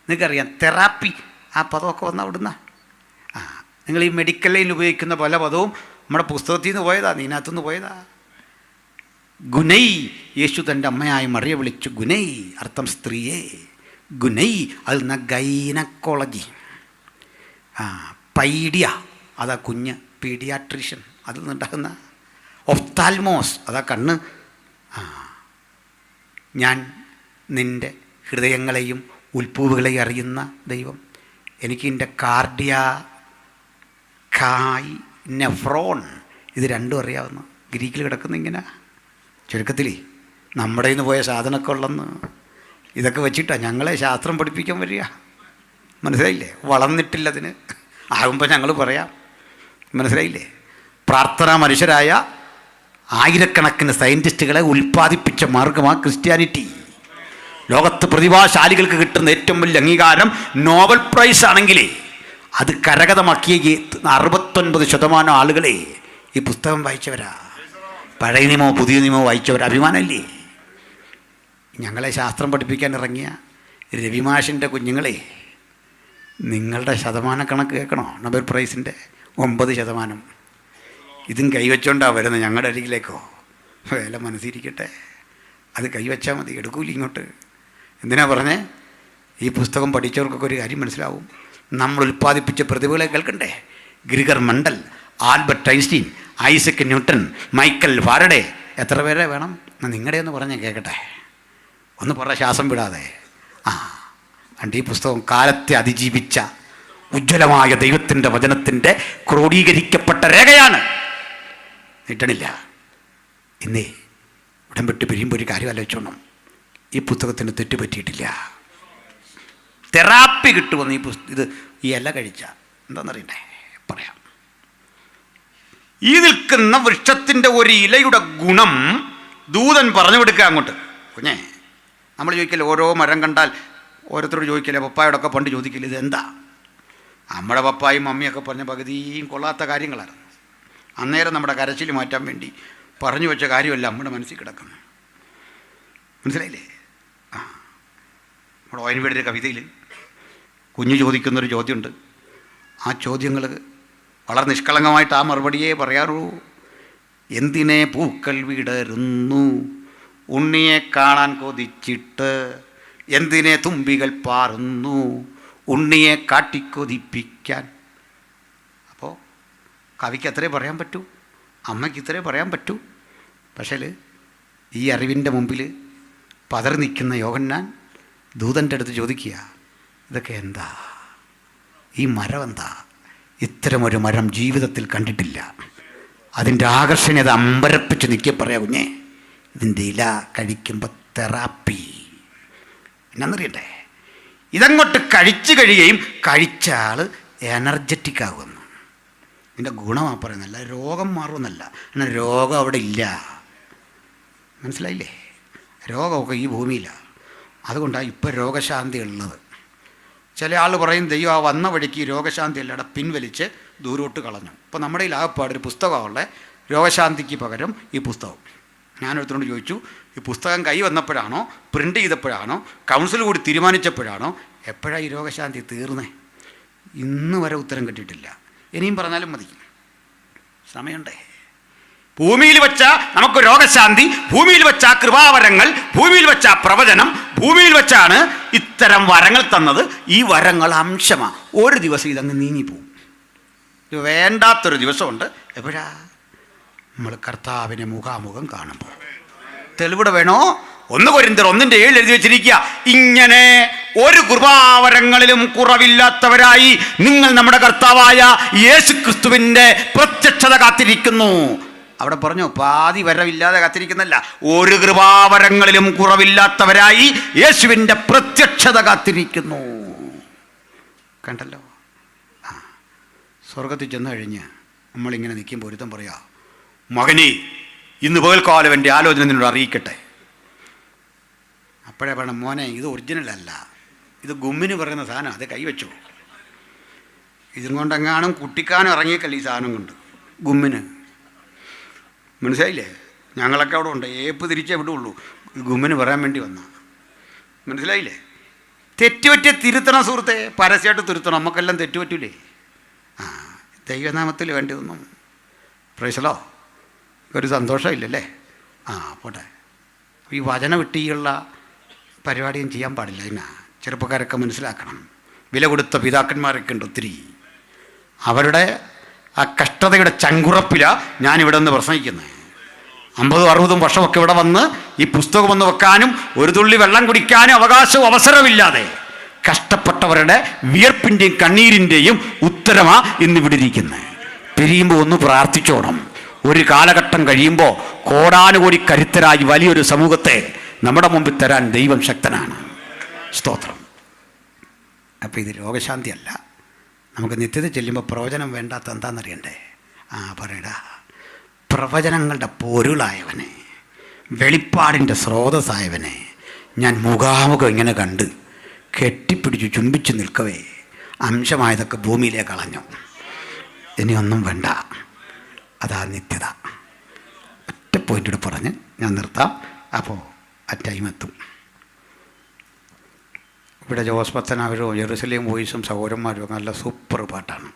നിങ്ങൾക്കറിയാം തെറാപ്പി ആ പദമൊക്കെ വന്ന അവിടുന്ന. നിങ്ങൾ ഈ മെഡിക്കൽ ലൈനിൽ ഉപയോഗിക്കുന്ന പല പദവും നമ്മുടെ പുസ്തകത്തിൽ നിന്ന് പോയതാ, നീനകത്തുനിന്ന് പോയതാ. ഗുനൈ, യേശു തൻ്റെ അമ്മയായി മറിയെ വിളിച്ചു ഗുനൈ, അർത്ഥം സ്ത്രീയെ. ഗുനൈ അതിൽ നിന്ന് ഗൈനക്കോളജി. പൈഡിയ അതാ കുഞ്ഞ്, പീഡിയാട്രീഷ്യൻ അതിൽ നിന്നുണ്ടാകുന്ന. ഒഫ്താൽമോസ് അതാ കണ്ണ്. ഞാൻ നിൻ്റെ ഹൃദയങ്ങളെയും ഉൾപ്പൂവുകളെയും അറിയുന്ന ദൈവം. എനിക്ക് എൻ്റെ കാർഡിയ കായ് നെഫ്രോൺ ഇത് രണ്ടും അറിയാവുന്ന. ഗ്രീക്കിൽ കിടക്കുന്ന ഇങ്ങനെ ചുരുക്കത്തിൽ നമ്മുടെ ഇന്ന് പോയ സാധനമൊക്കെ ഉള്ളെന്ന്. ഇതൊക്കെ വെച്ചിട്ടാണ് ഞങ്ങളെ ശാസ്ത്രം പഠിപ്പിക്കാൻ വരിക. മനസ്സിലായില്ലേ? വളർന്നിട്ടില്ലതിന് ആകുമ്പോൾ ഞങ്ങൾ പറയാം. മനസ്സിലായില്ലേ? പ്രാർത്ഥനാ മനുഷ്യരായ ആയിരക്കണക്കിന് സയൻറ്റിസ്റ്റുകളെ ഉൽപ്പാദിപ്പിച്ച മാർഗമാണ് ക്രിസ്ത്യാനിറ്റി. ലോകത്ത് പ്രതിഭാശാലികൾക്ക് കിട്ടുന്ന ഏറ്റവും വലിയ അംഗീകാരം നോബൽ പ്രൈസ് ആണെങ്കിലേ അത് കരഗതമാക്കിയ 69% ആളുകളെ ഈ പുസ്തകം വായിച്ചവരാ. പഴയ നിയമമോ പുതിയ നിയമമോ വായിച്ചവർ. അഭിമാനമല്ലേ? ഞങ്ങളെ ശാസ്ത്രം പഠിപ്പിക്കാൻ ഇറങ്ങിയ രവിമാഷിൻ്റെ കുഞ്ഞുങ്ങളെ, നിങ്ങളുടെ ശതമാനക്കണക്ക് കേൾക്കണോ? നൊബേൽ പ്രൈസിൻ്റെ 9%. ഇതും കൈവച്ചോണ്ടാണ് വരുന്നത് ഞങ്ങളുടെ അരികിലേക്കോ. വില മനസ്സിരിക്കട്ടെ, അത് കൈവച്ചാൽ മതി, എടുക്കൂല ഇങ്ങോട്ട്. എന്തിനാ പറഞ്ഞേ? ഈ പുസ്തകം പഠിച്ചവർക്കൊക്കെ ഒരു കാര്യം മനസ്സിലാവും. നമ്മൾ ഉൽപ്പാദിപ്പിച്ച പ്രതിഭകളെ കേൾക്കണ്ടേ? Gregor Mendel, Albert Einstein, Isaac Newton, Michael Faraday. എത്ര പേരെ വേണം? നിങ്ങളുടെ ഒന്ന് പറഞ്ഞാൽ കേൾക്കട്ടെ. ഒന്ന് പറ, ശ്വാസം വിടാതെ. അണ്ട് ഈ പുസ്തകം കാലത്തെ അതിജീവിച്ച ഉജ്ജ്വലമായ ദൈവത്തിൻ്റെ വചനത്തിൻ്റെ ക്രോഡീകരിക്കപ്പെട്ട രേഖയാണ്. നീട്ടണില്ല. ഇന്നേ ഉടൻ വിട്ട് പിരിയുമ്പോൾ ഒരു കാര്യം ആലോചിച്ചോണം. ഈ പുസ്തകത്തിന് തെറ്റുപറ്റിയിട്ടില്ല. തെറാപ്പി കിട്ടുമെന്ന് ഈ ഇല കഴിച്ച എന്താണെന്നറിയണ്ടേ? പറയാം. ഈ നിൽക്കുന്ന വൃക്ഷത്തിൻ്റെ ഒരു ഇലയുടെ ഗുണം ദൂതൻ പറഞ്ഞു കൊടുക്കുക അങ്ങോട്ട്. കുഞ്ഞേ, നമ്മൾ ചോദിക്കല്ലോ ഓരോ മരം കണ്ടാൽ ഓരോരുത്തരോട് ചോദിക്കില്ലേ, പപ്പായോടൊക്കെ പണ്ട് ചോദിക്കില്ല, ഇതെന്താ? നമ്മുടെ പപ്പായും മമ്മിയൊക്കെ പറഞ്ഞ പകുതിയും കൊള്ളാത്ത കാര്യങ്ങളായിരുന്നു. അന്നേരം നമ്മുടെ കരച്ചിൽ മാറ്റാൻ വേണ്ടി പറഞ്ഞു വെച്ച കാര്യമല്ല നമ്മുടെ മനസ്സിൽ കിടക്കുന്നത്. മനസ്സിലായില്ലേ? നമ്മുടെ ഓയൻവീടിൻ്റെ ഒരു കവിതയിൽ കുഞ്ഞു ചോദിക്കുന്നൊരു ചോദ്യമുണ്ട്. ആ ചോദ്യങ്ങൾ വളരെ നിഷ്കളങ്കമായിട്ട് ആ മറുപടിയേ പറയാറുള്ളൂ. എന്തിനെ പൂക്കൾ വിടരുന്നു ഉണ്ണിയെ കാണാൻ കൊതിച്ചിട്ട്, എന്തിനെ തുമ്പികൾ പാറുന്നു ഉണ്ണിയെ കാട്ടിക്കൊതിപ്പിക്കാൻ. അപ്പോൾ കവിക്ക് അത്രേ പറയാൻ പറ്റൂ, അമ്മയ്ക്ക് ഇത്രേ പറയാൻ പറ്റൂ. പക്ഷേ ഈ അറിവിൻ്റെ മുമ്പിൽ പതറി നിൽക്കുന്ന യോഹന്നാൻ ദൂതൻ്റെ അടുത്ത് ചോദിക്കുക, ഇതൊക്കെ എന്താ? ഈ മരം എന്താ? ഇത്തരമൊരു മരം ജീവിതത്തിൽ കണ്ടിട്ടില്ല. അതിൻ്റെ ആകർഷണീയത അമ്പരപ്പിച്ച് നിൽക്കുക. പറയാ കുഞ്ഞേ, ഇതിൻ്റെ ഇല കഴിക്കുമ്പോൾ തെറാപ്പി. എന്നാന്നറിയട്ടെ, ഇതങ്ങോട്ട് കഴിച്ചു കഴിയുകയും കഴിച്ച ആൾ എനർജറ്റിക് ആകുമെന്ന്. ഇതിൻ്റെ ഗുണമാണ് പറയുന്നല്ല, രോഗം മാറുമെന്നല്ല. എന്നാൽ രോഗം അവിടെ ഇല്ല. മനസ്സിലായില്ലേ? രോഗമൊക്കെ ഈ ഭൂമിയിലാണ്. അതുകൊണ്ടാണ് ഇപ്പോൾ രോഗശാന്തി ഉള്ളത്. ചില ആൾ പറയും ദൈവം ആ വന്ന വഴിക്ക് രോഗശാന്തി എല്ലാടെ പിൻവലിച്ച് ദൂരോട്ട് കളഞ്ഞു. ഇപ്പോൾ നമ്മുടെ ഈ ആകപ്പാടൊരു പുസ്തകമുള്ള രോഗശാന്തിക്ക് പകരം ഈ പുസ്തകം. ഞാനൊരുത്തരോട് ചോദിച്ചു, ഈ പുസ്തകം കൈ വന്നപ്പോഴാണോ, പ്രിൻ്റ് ചെയ്തപ്പോഴാണോ, കൗൺസിൽ കൂടി തീരുമാനിച്ചപ്പോഴാണോ, എപ്പോഴാണ് ഈ രോഗശാന്തി തീർന്നേ? ഇന്ന് വരെ ഉത്തരം കിട്ടിയിട്ടില്ല. ഇനിയും പറഞ്ഞാലും മതി, സമയമുണ്ടേ. ഭൂമിയിൽ വെച്ച നമുക്ക് രോഗശാന്തി, ഭൂമിയിൽ വെച്ച കൃപാവരങ്ങൾ, ഭൂമിയിൽ വെച്ച പ്രവചനം, ഭൂമിയിൽ വെച്ചാണ് ഇത്തരം വരങ്ങൾ തന്നത്. ഈ വരങ്ങൾ അംശമാണ്. ഒരു ദിവസം ഇതങ്ങ് നീങ്ങിപ്പോവും. ഇത് വേണ്ടാത്തൊരു ദിവസമുണ്ട്. എപ്പോഴാ? നമ്മൾ കർത്താവിനെ മുഖാമുഖം കാണുമ്പോൾ. തെളിവിടെ വേണോ? 1 കൊരിന്ത്യർ 1:7 എഴുതി വെച്ചിരിക്കുക, ഇങ്ങനെ ഒരു കൃപാവരങ്ങളിലും കുറവില്ലാത്തവരായി നിങ്ങൾ നമ്മുടെ കർത്താവായ യേശുക്രിസ്തുവിൻ്റെ പ്രത്യക്ഷത കാത്തിരിക്കുന്നു. അവിടെ പറഞ്ഞു പാതി വരവില്ലാതെ കാത്തിരിക്കുന്നല്ല, ഒരു കൃപാവരങ്ങളിലും കുറവില്ലാത്തവരായി യേശുവിൻ്റെ പ്രത്യക്ഷത കാത്തിരിക്കുന്നു. കണ്ടല്ലോ? സ്വർഗത്തിൽ ചെന്ന് കഴിഞ്ഞ് നമ്മളിങ്ങനെ നിൽക്കുമ്പോൾ ഒരുത്തം പറയാ, മകനെ ഇന്ന് പകൽക്കാലം എൻ്റെ ആലോചന നിന്നോട് അറിയിക്കട്ടെ. അപ്പോഴേ വേണം, മോനെ ഇത് ഒറിജിനലല്ല, ഇത് ഗുമ്മിന് പറയുന്ന സാധനം, അത് കൈവച്ചു. ഇതും കൊണ്ടെങ്ങാനും കുട്ടിക്കാനും ഇറങ്ങിയേക്കല്ല ഈ സാധനം കൊണ്ട് ഗുമ്മിന്. മനസ്സിലായില്ലേ? ഞങ്ങളൊക്കെ അവിടെ ഉണ്ട്, ഏപ്പ് തിരിച്ചേ വിടുള്ളൂ. ഗുമ്മിന് പറയാൻ വേണ്ടി വന്ന. മനസ്സിലായില്ലേ? തെറ്റുപറ്റിയ തിരുത്തണം സുഹൃത്തെ, പരസ്യമായിട്ട് തിരുത്തണം. നമുക്കെല്ലാം തെറ്റുപറ്റൂലേ? ദൈവനാമത്തിൽ വേണ്ടിയൊന്നും പ്രൈസലോ ഒരു സന്തോഷമില്ലല്ലേ? പോട്ടെ. ഈ വചന വിട്ടിയുള്ള പരിപാടിയും ചെയ്യാൻ പാടില്ല. ഇതിനാ ചെറുപ്പക്കാരൊക്കെ മനസ്സിലാക്കണം. വില കൊടുത്ത പിതാക്കന്മാരൊക്കെ ഉണ്ട് ഒത്തിരി. അവരുടെ ആ കഷ്ടതയുടെ ചങ്കുറപ്പിലാണ് ഞാനിവിടെ നിന്ന് പ്രസംഗിക്കുന്നത്. 50-60 വർഷമൊക്കെ ഇവിടെ വന്ന് ഈ പുസ്തകം ഒന്ന് വെക്കാനും ഒരു തുള്ളി വെള്ളം കുടിക്കാനും അവകാശവും അവസരമില്ലാതെ കഷ്ടപ്പെട്ടവരുടെ വിയർപ്പിൻ്റെയും കണ്ണീരിൻ്റെയും ഉത്തരമാ ഇന്നിവിടെ ഇരിക്കുന്നത്. പിരിയുമ്പോൾ ഒന്ന് പ്രാർത്ഥിച്ചോണം. ഒരു കാലഘട്ടം കഴിയുമ്പോൾ കോടാനുകോടി കരുത്തരായി വലിയൊരു സമൂഹത്തെ നമ്മുടെ മുമ്പിൽ തരാൻ ദൈവം ശക്തനാണ്. സ്തോത്രം. അപ്പോൾ ഇത് രോഗശാന്തിയല്ല. നമുക്ക് നിത്യത ചെല്ലുമ്പോൾ പ്രവചനം വേണ്ടാത്ത എന്താണെന്നറിയണ്ടേ? പറയടാ, പ്രവചനങ്ങളുടെ പൊരുളായവനെ, വെളിപ്പാടിൻ്റെ സ്രോതസ്സായവനെ ഞാൻ മുഖാമുഖം ഇങ്ങനെ കണ്ട് കെട്ടിപ്പിടിച്ചു ചുംബിച്ചു നിൽക്കവേ അംശമായതൊക്കെ ഭൂമിയിലേക്ക് കളഞ്ഞു. ഇനിയൊന്നും വേണ്ട. അതാ നിത്യത. ഒറ്റ പോയിൻ്റ് പറഞ്ഞ് ഞാൻ നിർത്താം. അപ്പോൾ ആ ടൈം എത്തും. ഇവിടെ ജോസ് പത്തനാവരും ജെറുസലേം വോയിസും സഹോദരന്മാരും നല്ല സൂപ്പർ പാട്ടാണ്.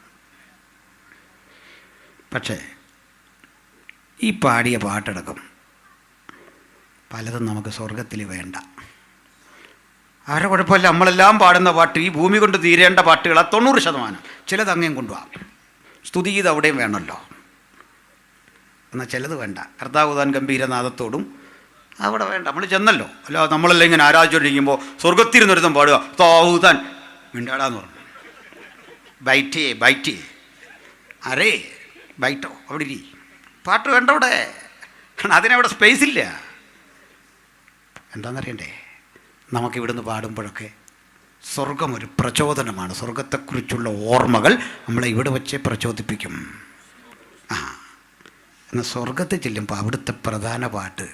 പക്ഷേ ഈ പാടിയ പാട്ടടക്കം പലതും നമുക്ക് സ്വർഗത്തിൽ വേണ്ട. ആരെ കുഴപ്പമില്ല, നമ്മളെല്ലാം പാടുന്ന പാട്ട് ഈ ഭൂമി കൊണ്ട് തീരേണ്ട പാട്ടുകൾ 90%. ചിലത് അങ്ങേയും കൊണ്ടുപോകാം. സ്തുതിഗീതം അവിടെയും വേണമല്ലോ. എന്നാൽ ചിലത് വേണ്ട. കർത്താവുതാൻ ഗംഭീരനാഥത്തോടും അവിടെ വേണ്ട. നമ്മൾ ചെന്നല്ലോ. അല്ല, നമ്മളെല്ലാം ഇങ്ങനെ ആരാധിച്ചുകൊണ്ടിരിക്കുമ്പോൾ സ്വർഗത്തിരുന്നൊരുത്തം പാടുക താവുതാൻ മിണ്ടാടാന്ന് പറഞ്ഞു. ബൈറ്റേ അരേ ബൈറ്റോ അവിടെ ഇരി. പാട്ട് വേണ്ട അവിടെ. അതിനവിടെ സ്പേസ് ഇല്ല. എന്താണെന്നറിയണ്ടേ? നമുക്കിവിടുന്ന് പാടുമ്പോഴൊക്കെ സ്വർഗം ഒരു പ്രചോദനമാണ്. സ്വർഗത്തെക്കുറിച്ചുള്ള ഓർമ്മകൾ നമ്മളെ ഇവിടെ വെച്ച് പ്രചോദിപ്പിക്കും. എന്നാൽ സ്വർഗത്തിൽ ചെല്ലുമ്പോൾ അവിടുത്തെ പ്രധാന പാട്ട്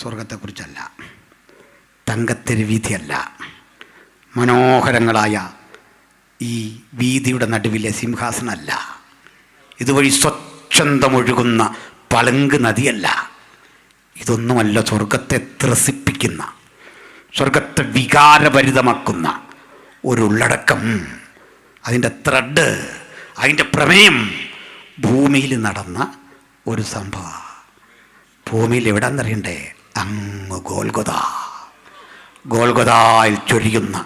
സ്വർഗത്തെക്കുറിച്ചല്ല, തങ്കത്തിരി വീതിയല്ല, മനോഹരങ്ങളായ ഈ വീതിയുടെ നടുവിലെ സിംഹാസനമല്ല, ഇതുവഴി സ്വച്ഛന്തമൊഴുകുന്ന പളുങ്ക് നദിയല്ല. ഇതൊന്നുമല്ല സ്വർഗത്തെ ത്രസിപ്പിക്കുന്ന, സ്വർഗത്തെ വികാരഭരിതമാക്കുന്ന ഒരു ഉള്ളടക്കം, അതിൻ്റെ ത്രെഡ്, അതിൻ്റെ പ്രമേയം ഭൂമിയിൽ നടന്ന ഒരു സംഭവം. ഭൂമിയിൽ എവിടെന്നറിയണ്ടേ? അങ്ങ് ഗോൽഗൊതായിൽ ചൊരിയുന്ന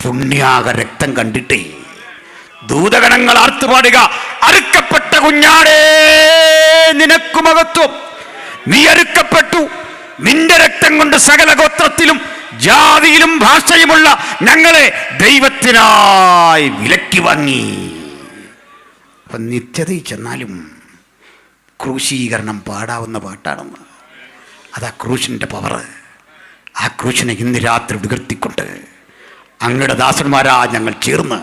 പുണ്യാക രക്തം കണ്ടിട്ടേ ദൂതഗണങ്ങൾ ആർത്തുപാടുക, അറുക്കപ്പെട്ട കുഞ്ഞാടേ നിനക്കു മഹത്വം, നീ അറുക്കപ്പെട്ടു, നിന്റെ രക്തം കൊണ്ട് സകല ഗോത്രത്തിലും ജാതിയിലും ഭാഷയുമുള്ള ഞങ്ങളെ ദൈവത്തിനായി വിലക്കി വാങ്ങി. അപ്പം നിത്യതയിൽ ചെന്നാലും ക്രൂശീകരണം പാടാവുന്ന പാട്ടാണെന്ന്. അതാ ക്രൂശിൻ്റെ പവർ. ആ ക്രൂശിനെ ഇന്ന് രാത്രി ഉയർത്തിക്കൊണ്ട് അങ്ങയുടെ ദാസന്മാരാ ഞങ്ങൾ ചേർന്ന്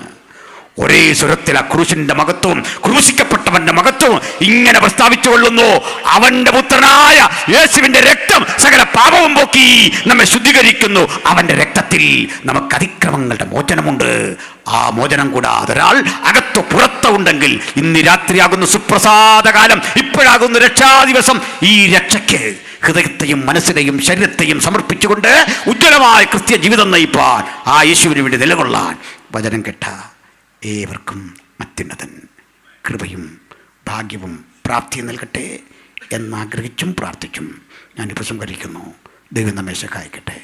ഒരേ സ്വരത്തിൽ ആ ക്രൂശിൻ്റെ മഹത്വവും ക്രൂശിക്കപ്പെട്ടവന്റെ മഹത്വവും ഇങ്ങനെ പ്രസ്താവിച്ചു കൊള്ളുന്നു. അവന്റെ പുത്രനായ യേശുവിന്റെ രക്തം സകല പാപവും പോക്കി നമ്മെ ശുദ്ധീകരിക്കുന്നു. അവന്റെ രക്തത്തിൽ നമുക്ക് അതിക്രമങ്ങളുടെ മോചനമുണ്ട്. ആ മോചനം കൂടാതെ ഒരാൾ അകത്തോ പുറത്തോ ഉണ്ടെങ്കിൽ ഇന്ന് രാത്രിയാകുന്ന സുപ്രസാദകാലം, ഇപ്പോഴാകുന്ന രക്ഷാദിവസം, ഈ രക്ഷയ്ക്ക് ഹൃദയത്തെയും മനസ്സിനെയും ശരീരത്തെയും സമർപ്പിച്ചുകൊണ്ട് ഉജ്ജ്വലമായ ക്രിസ്ത്യ ജീവിതം നയിപ്പാൻ, ആ യേശുവിന് വേണ്ടി നിലകൊള്ളാൻ വചനം കേട്ട ഏവർക്കും അത്യുന്നതൻ കൃപയും ഭാഗ്യവും പ്രാപ്തിയും നൽകട്ടെ എന്നാഗ്രഹിച്ചും പ്രാർത്ഥിച്ചും ഞാൻ ഉപസംഹരിക്കുന്നു. ദൈവം നമ്മെ സഹായിക്കട്ടെ.